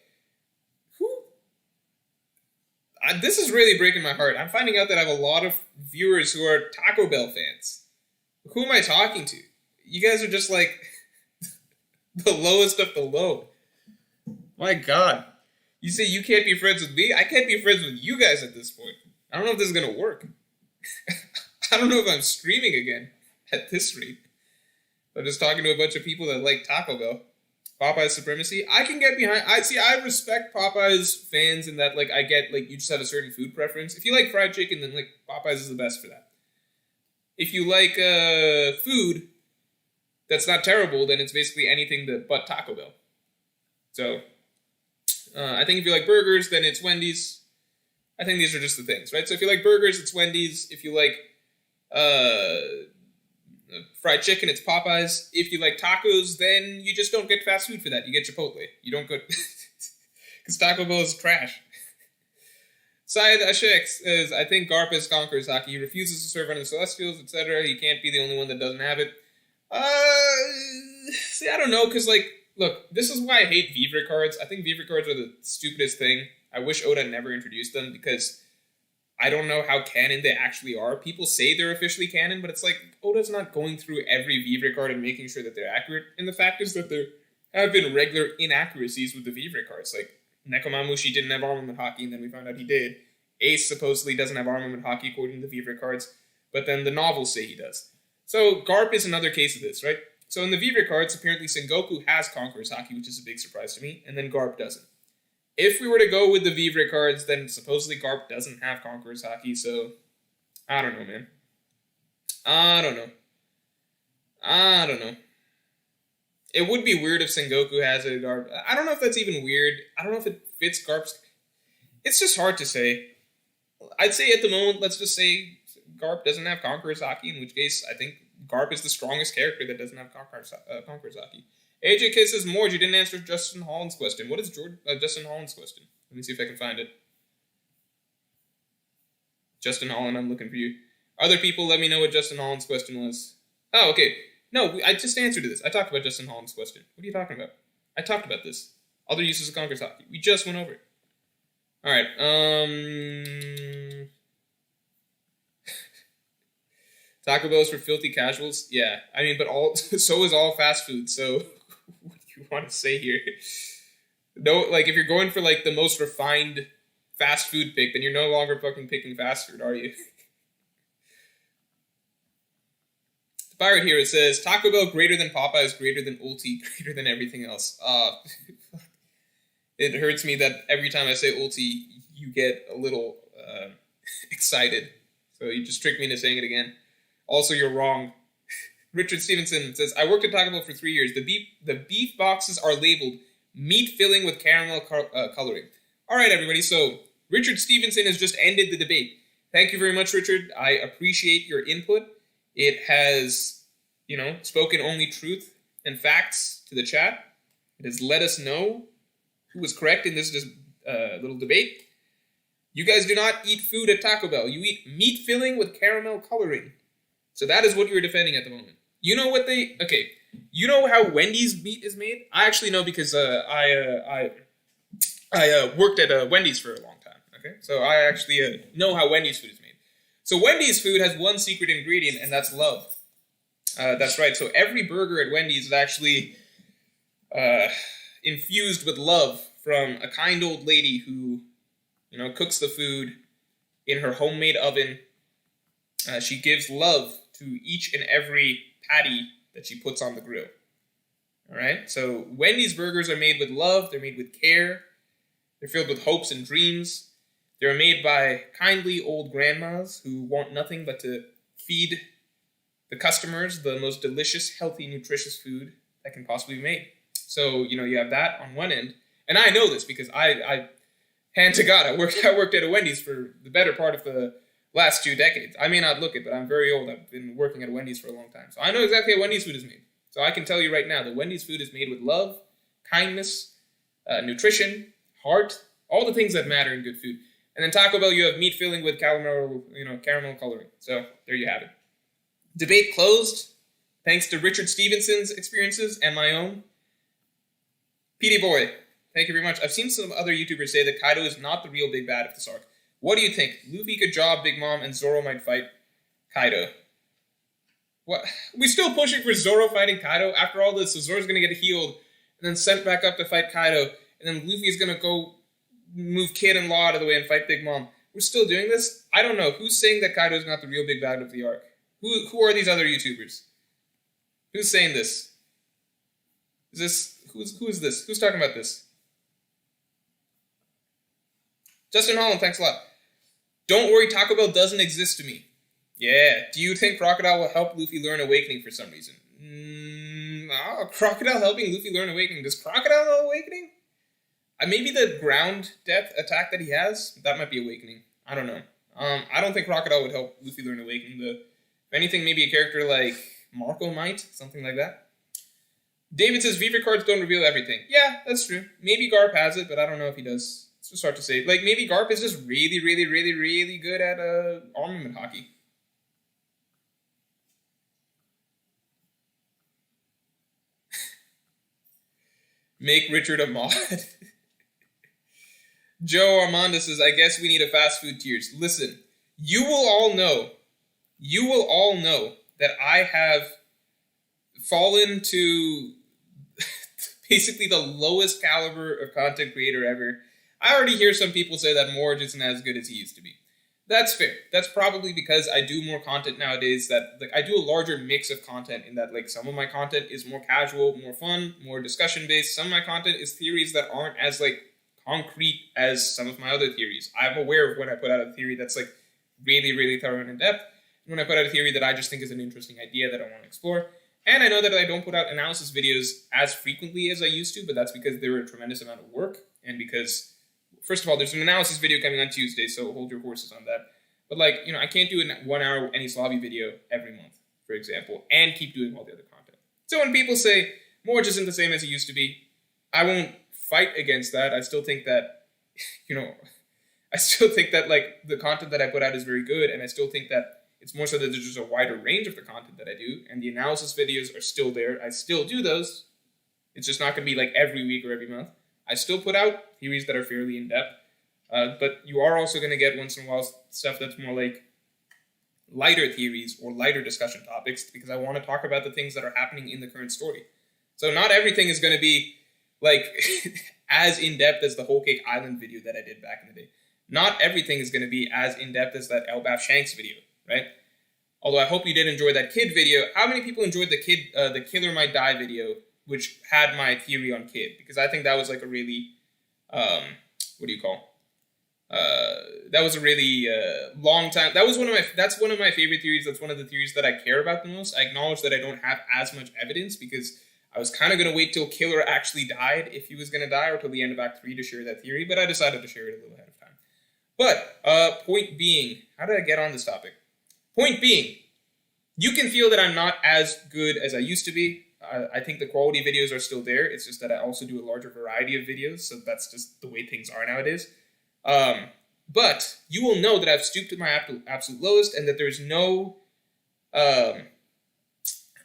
S1: this is really breaking my heart. I'm finding out that I have a lot of viewers who are Taco Bell fans. Who am I talking to? You guys are just, like, the lowest of the low. My God. You say you can't be friends with me? I can't be friends with you guys at this point. I don't know if this is going to work. I don't know if I'm streaming again at this rate. I'm just talking to a bunch of people that like Taco Bell. Popeye's supremacy. I can get behind... I respect Popeye's fans in that, like, I get, like, you just have a certain food preference. If you like fried chicken, then, like, Popeye's is the best for that. If you like food that's not terrible, then it's basically anything but Taco Bell. So, I think if you like burgers, then it's Wendy's. I think these are just the things, right? So if you like burgers, it's Wendy's. If you like fried chicken, it's Popeyes. If you like tacos, then you just don't get fast food for that. You get Chipotle. You don't go... Because Taco Bell is trash. Syed Ashik says, I think Garp is conquers hockey. He refuses to serve under the Celestials, etc. He can't be the only one that doesn't have it. See, I don't know, because, like, look, this is why I hate Vivre cards. I think Vivre cards are the stupidest thing. I wish Oda never introduced them, because I don't know how canon they actually are. People say they're officially canon, but it's like, Oda's not going through every Vivre card and making sure that they're accurate. And the fact is that there have been regular inaccuracies with the Vivre cards. Like, Nekomamushi didn't have armament hockey, and then we found out he did. Ace supposedly doesn't have armament hockey according to the Vivre cards, but then the novels say he does. So Garp is another case of this, right? So in the Vivre cards, apparently Sengoku has Conqueror's hockey, which is a big surprise to me, and then Garp doesn't. If we were to go with the Vivre cards, then supposedly Garp doesn't have Conqueror's hockey, so I don't know, man. I don't know. It would be weird if Sengoku has it. Garp. I don't know if that's even weird. I don't know if it fits Garp's... It's just hard to say. I'd say at the moment, let's just say Garp doesn't have Conqueror's hockey, in which case I think Garp is the strongest character that doesn't have Conqueror's hockey. AJ Kiss says, Morge, you didn't answer Justin Holland's question. What is Justin Holland's question? Let me see if I can find it. Justin Holland, I'm looking for you. Other people, let me know what Justin Holland's question was. Oh, okay. No, I just answered this. I talked about Justin Holland's question. What are you talking about? I talked about this. Other uses of Conqueror's hockey. We just went over it. Alright, Taco Bell's for filthy casuals? Yeah, I mean, but so is all fast food, so what do you want to say here? No, like, if you're going for, like, the most refined fast food pick, then you're no longer fucking picking fast food, are you? The Pirate Hero says, Taco Bell greater than Popeyes, greater than Ulti, greater than everything else. It hurts me that every time I say ulti, you get a little excited. So you just tricked me into saying it again. Also, you're wrong. Richard Stevenson says, I worked at Taco Bell for 3 years. The beef boxes are labeled meat filling with caramel coloring. All right, everybody. So Richard Stevenson has just ended the debate. Thank you very much, Richard. I appreciate your input. It has, spoken only truth and facts to the chat. It has let us know who was correct in this little debate. You guys do not eat food at Taco Bell. You eat meat filling with caramel coloring. So that is what you're defending at the moment. You know what you know how Wendy's meat is made? I actually know because I worked at Wendy's for a long time. Okay, so I actually know how Wendy's food is made. So Wendy's food has one secret ingredient, and that's love. That's right. So every burger at Wendy's is actually infused with love from a kind old lady who, cooks the food in her homemade oven. She gives love to each and every patty that she puts on the grill. All right? So Wendy's burgers are made with love. They're made with care. They're filled with hopes and dreams. They're made by kindly old grandmas who want nothing but to feed the customers the most delicious, healthy, nutritious food that can possibly be made. So, you have that on one end. And I know this because I hand to God, I worked at a Wendy's for the better part of the last 2 decades. I may not look it, but I'm very old. I've been working at a Wendy's for a long time. So I know exactly how Wendy's food is made. So I can tell you right now that Wendy's food is made with love, kindness, nutrition, heart, all the things that matter in good food. And then Taco Bell, you have meat filling with caramel coloring. So there you have it. Debate closed. Thanks to Richard Stevenson's experiences and my own. PD Boy, thank you very much. I've seen some other YouTubers say that Kaido is not the real big bad of this arc. What do you think? Luffy could job Big Mom and Zoro might fight Kaido. What? We still pushing for Zoro fighting Kaido after all this? So Zoro's going to get healed and then sent back up to fight Kaido. And then Luffy's going to go move Kid and Law out of the way and fight Big Mom. We're still doing this? I don't know. Who's saying that Kaido's not the real big bad of the arc? Who are these other YouTubers? Who's saying this? Who is this? Who's talking about this? Justin Holland, thanks a lot. Don't worry, Taco Bell doesn't exist to me. Yeah. Do you think Crocodile will help Luffy learn Awakening for some reason? Crocodile helping Luffy learn Awakening. Does Crocodile know Awakening? Maybe the ground death attack that he has, that might be Awakening. I don't know. I don't think Crocodile would help Luffy learn Awakening. If anything, maybe a character like Marco might. Something like that. David says Viva cards don't reveal everything. Yeah, that's true. Maybe Garp has it, but I don't know if he does. It's just hard to say. Maybe Garp is just really, really, really, really good at armament hockey. Make Richard a mod. Joe Armando says, I guess we need a fast food tiers. Listen, you will all know that I have fallen to basically the lowest caliber of content creator ever. I already hear some people say that Morge isn't as good as he used to be. That's fair. That's probably because I do more content nowadays that, I do a larger mix of content in that, some of my content is more casual, more fun, more discussion-based. Some of my content is theories that aren't as, concrete as some of my other theories. I'm aware of when I put out a theory that's, really, really thorough and in-depth, and when I put out a theory that I just think is an interesting idea that I want to explore. And I know that I don't put out analysis videos as frequently as I used to, but that's because they're a tremendous amount of work, and because, first of all, there's an analysis video coming on Tuesday, so hold your horses on that. But, I can't do a 1 hour Any Slavi video every month, for example, and keep doing all the other content. So when people say, Morge isn't the same as it used to be, I won't fight against that. I still think that, the content that I put out is very good, and I still think that it's more so that there's just a wider range of the content that I do, and the analysis videos are still there. I still do those. It's just not going to be, every week or every month. I still put out theories that are fairly in-depth, but you are also going to get once in a while stuff that's more lighter theories or lighter discussion topics, because I want to talk about the things that are happening in the current story. So not everything is going to be, as in-depth as the Whole Cake Island video that I did back in the day. Not everything is going to be as in-depth as that Elbaf Shanks video, right? Although I hope you did enjoy that Kid video. How many people enjoyed the Killer Might Die video, which had my theory on Kid? Because I think that was a really what do you call? That was a really long time. That's one of my favorite theories. That's one of the theories that I care about the most. I acknowledge that I don't have as much evidence because I was kind of going to wait till Killer actually died, if he was going to die, or till the end of Act 3 to share that theory, but I decided to share it a little ahead of time. But, point being, how did I get on this topic? Point being, you can feel that I'm not as good as I used to be. I think the quality of videos are still there. It's just that I also do a larger variety of videos, so that's just the way things are nowadays. But you will know that I've stooped to my absolute lowest, and that there's no...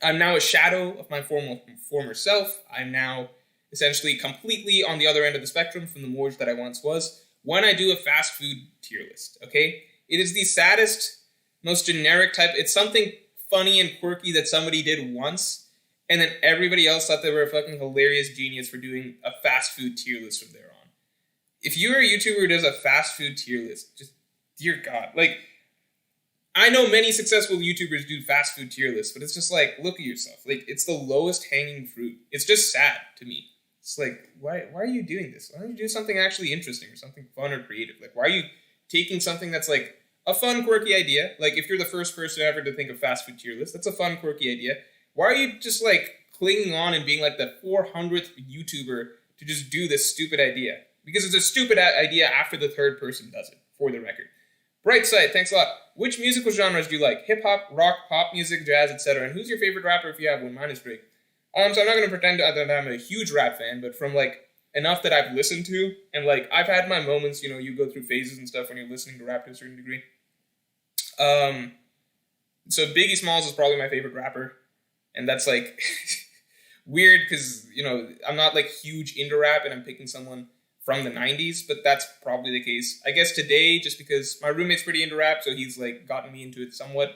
S1: I'm now a shadow of my former self. I'm now essentially completely on the other end of the spectrum from the Morge that I once was when I do a fast food tier list, okay? It is the saddest, most generic type. It's something funny and quirky that somebody did once, and then everybody else thought they were a fucking hilarious genius for doing a fast food tier list from there on. If you're a YouTuber who does a fast food tier list, just, dear God, like... I know many successful YouTubers do fast food tier lists, but it's just like, look at yourself. Like, it's the lowest hanging fruit. It's just sad to me. It's like, why are you doing this? Why don't you do something actually interesting or something fun or creative? Like, why are you taking something that's like a fun, quirky idea? Like, if you're the first person ever to think of fast food tier list, that's a fun, quirky idea. Why are you just like clinging on and being like the 400th YouTuber to just do this stupid idea? Because it's a stupid idea after the third person does it, for the record. Brightside, thanks a lot. Which musical genres do you like? Hip-hop, rock, pop music, jazz, etc. And who's your favorite rapper if you have one? Mine is Drake. So I'm not going to pretend that I'm a huge rap fan, but from, like, enough that I've listened to, and, like, I've had my moments, you know, you go through phases and stuff when you're listening to rap to a certain degree. So Biggie Smalls is probably my favorite rapper, and that's, like, weird because, you know, I'm not, like, huge into rap, and I'm picking someone from the 90s, but that's probably the case. I guess today, just because my roommate's pretty into rap, so he's like gotten me into it somewhat.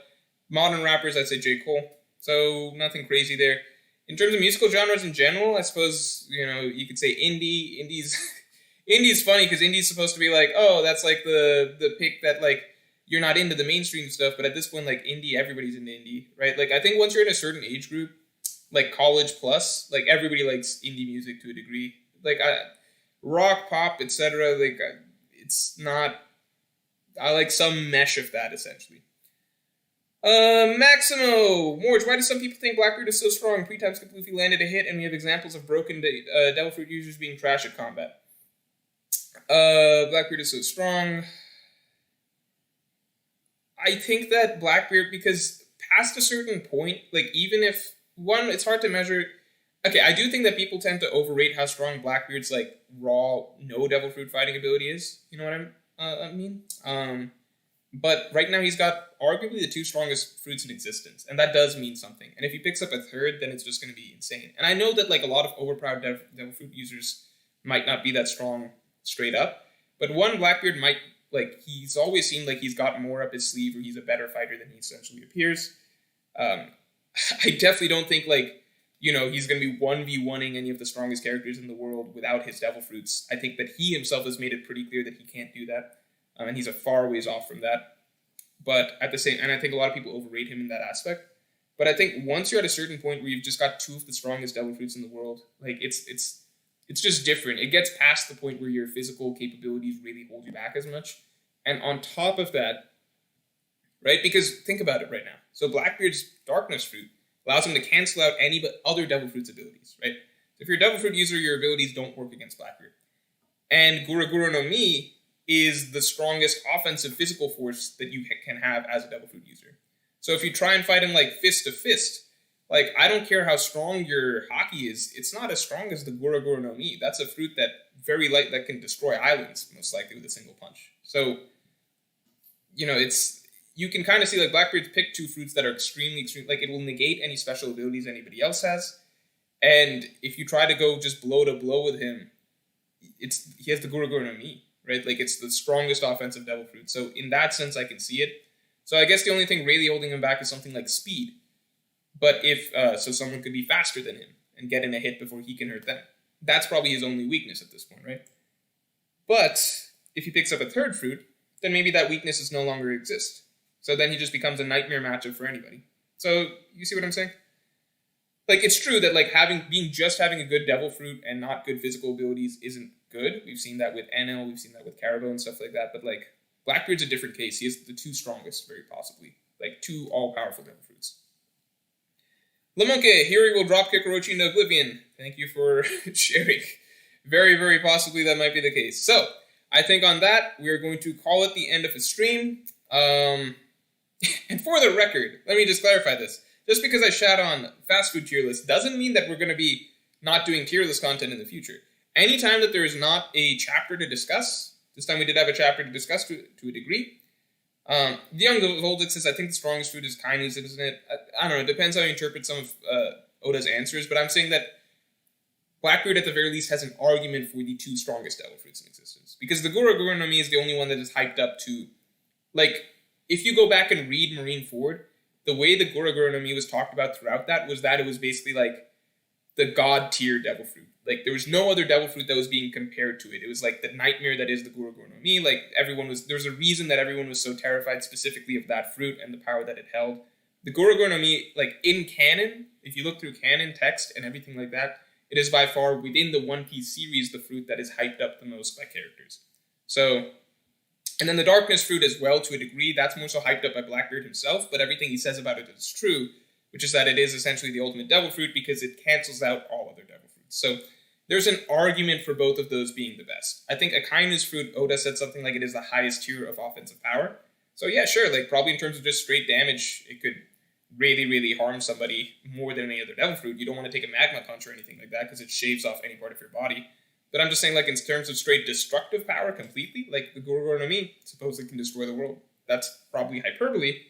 S1: Modern rappers, I'd say J. Cole. So nothing crazy there. In terms of musical genres in general, I suppose, you know, you could say indie. Indie's funny because indie's supposed to be like, oh, that's like the pick that like you're not into the mainstream stuff, but at this point, like indie, everybody's into indie, right? Like I think once you're in a certain age group, like college plus, like everybody likes indie music to a degree. Like rock, pop, etc. Like, it's not... I like some mesh of that, essentially. Maximo! Morge, why do some people think Blackbeard is so strong? 3 times skip Luffy landed a hit, and we have examples of broken Devil Fruit users being trash at combat. Blackbeard is so strong. I think that Blackbeard, because past a certain point, like, even if... One, it's hard to measure... Okay, I do think that people tend to overrate how strong Blackbeard's, like, raw, no Devil Fruit fighting ability is. You know what I mean? But right now he's got arguably the 2 strongest fruits in existence, and that does mean something. And if he picks up a third, then it's just going to be insane. And I know that, like, a lot of overpowered Devil Fruit users might not be that strong straight up, but one, Blackbeard might, like, he's always seemed like he's got more up his sleeve, or he's a better fighter than he essentially appears. I definitely don't think, like, you know, he's going to be 1v1ing any of the strongest characters in the world without his Devil Fruits. I think that he himself has made it pretty clear that he can't do that. And he's a far ways off from that. But at the same, and I think a lot of people overrate him in that aspect. But I think once you're at a certain point where you've just got 2 of the strongest Devil Fruits in the world, like, it's just different. It gets past the point where your physical capabilities really hold you back as much. And on top of that, right, because think about it right now. So Blackbeard's Darkness Fruit allows him to cancel out any but other Devil Fruit's abilities, right? So if you're a Devil Fruit user, your abilities don't work against Blackbeard. And Gura Gura no Mi is the strongest offensive physical force that you can have as a Devil Fruit user. So if you try and fight him like fist to fist, like I don't care how strong your Haki is, it's not as strong as the Gura Gura no Mi. That's a fruit that very light that can destroy islands, most likely with a single punch. So, you know, you can kind of see, like, Blackbeard's picked 2 fruits that are extremely, like, it will negate any special abilities anybody else has. And if you try to go just blow to blow with him, he has the Gura Gura no Mi, right? Like, it's the strongest offensive Devil Fruit. So, in that sense, I can see it. So, I guess the only thing really holding him back is something like speed. But so someone could be faster than him and get in a hit before he can hurt them. That's probably his only weakness at this point, right? But, if he picks up a third fruit, then maybe that weakness is no longer exist. So then he just becomes a nightmare matchup for anybody. So, you see what I'm saying? Like, it's true that, like, having a good Devil Fruit and not good physical abilities isn't good. We've seen that with Enel, we've seen that with Caribou and stuff like that, but like Blackbeard's a different case. He has the 2 strongest, very possibly. Like 2 all-powerful devil fruits. Lamonke, Hiri will dropkick Orochi into oblivion. Thank you for sharing. Very, very possibly that might be the case. So, I think on that, we are going to call it the end of the stream. And for the record, let me just clarify this. Just because I shout on fast food tier list doesn't mean that we're going to be not doing tier list content in the future. Anytime that there is not a chapter to discuss, this time we did have a chapter to discuss to a degree. The Young Voldic says, I think the strongest food is Kainu's, isn't it? I don't know, it depends how you interpret some of Oda's answers, but I'm saying that Blackbeard at the very least has an argument for the 2 strongest devil fruits in existence. Because the Goro Goro no Mi is the only one that is hyped up to, like, if you go back and read Marineford, the way the Goro Goro no Mi was talked about throughout that was that it was basically like the god tier devil fruit. Like, there was no other devil fruit that was being compared to it. It was like the nightmare that is the Goro Goro no Mi. Like, there was a reason that everyone was so terrified specifically of that fruit and the power that it held. The Goro Goro no Mi, like, in canon, if you look through canon text and everything like that, it is by far, within the One Piece series, the fruit that is hyped up the most by characters. So, and then the Darkness fruit as well, to a degree, that's more so hyped up by Blackbeard himself, but everything he says about it is true, which is that it is essentially the ultimate devil fruit because it cancels out all other devil fruits. So, there's an argument for both of those being the best. I think Akaino's fruit, Oda said something like it is the highest tier of offensive power. So yeah, sure, like probably in terms of just straight damage, it could really, really harm somebody more than any other devil fruit. You don't want to take a magma punch or anything like that because it shaves off any part of your body. But I'm just saying, like, in terms of straight destructive power completely, like the Goro Goro no Mi supposedly can destroy the world. That's probably hyperbole,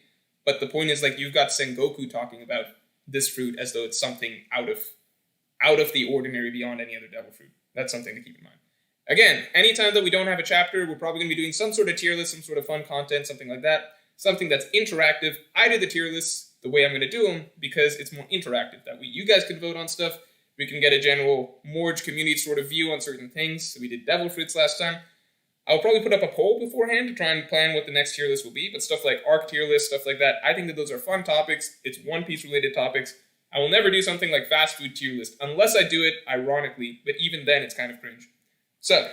S1: but the point is, like, you've got Sengoku talking about this fruit as though it's something out of the ordinary beyond any other devil fruit. That's something to keep in mind. Again, anytime that we don't have a chapter, we're probably going to be doing some sort of tier list, some sort of fun content, something like that. Something that's interactive. I do the tier lists the way I'm going to do them because it's more interactive. That way you guys can vote on stuff. We can get a general Morge community sort of view on certain things. So we did devil fruits last time. I'll probably put up a poll beforehand to try and plan what the next tier list will be. But stuff like arc tier list, stuff like that, I think that those are fun topics. It's One Piece related topics. I will never do something like fast food tier list, unless I do it ironically, but even then it's kind of cringe. So,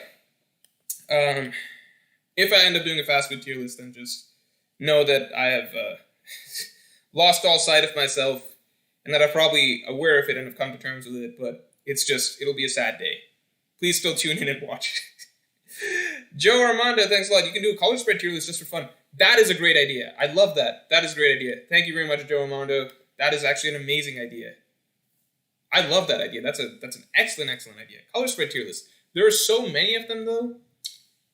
S1: if I end up doing a fast food tier list, then just know that I have lost all sight of myself, and that I'm probably aware of it and have come to terms with it, but it'll be a sad day. Please still tune in and watch. Joe Armando, thanks a lot. You can do a color spread tier list just for fun. That is a great idea. I love that. That is a great idea. Thank you very much, Joe Armando. That is actually an amazing idea. I love that idea. That's an excellent, excellent idea. Color spread tier list. There are so many of them, though.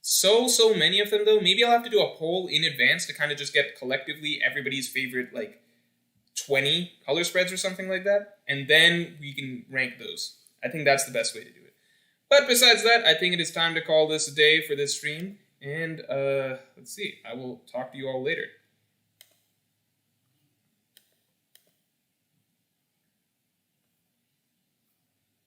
S1: So many of them, though. Maybe I'll have to do a poll in advance to kind of just get collectively everybody's favorite, like, 20 color spreads or something like that. And then we can rank those. I think that's the best way to do it. But besides that, I think it is time to call this a day for this stream. And, let's see. I will talk to you all later.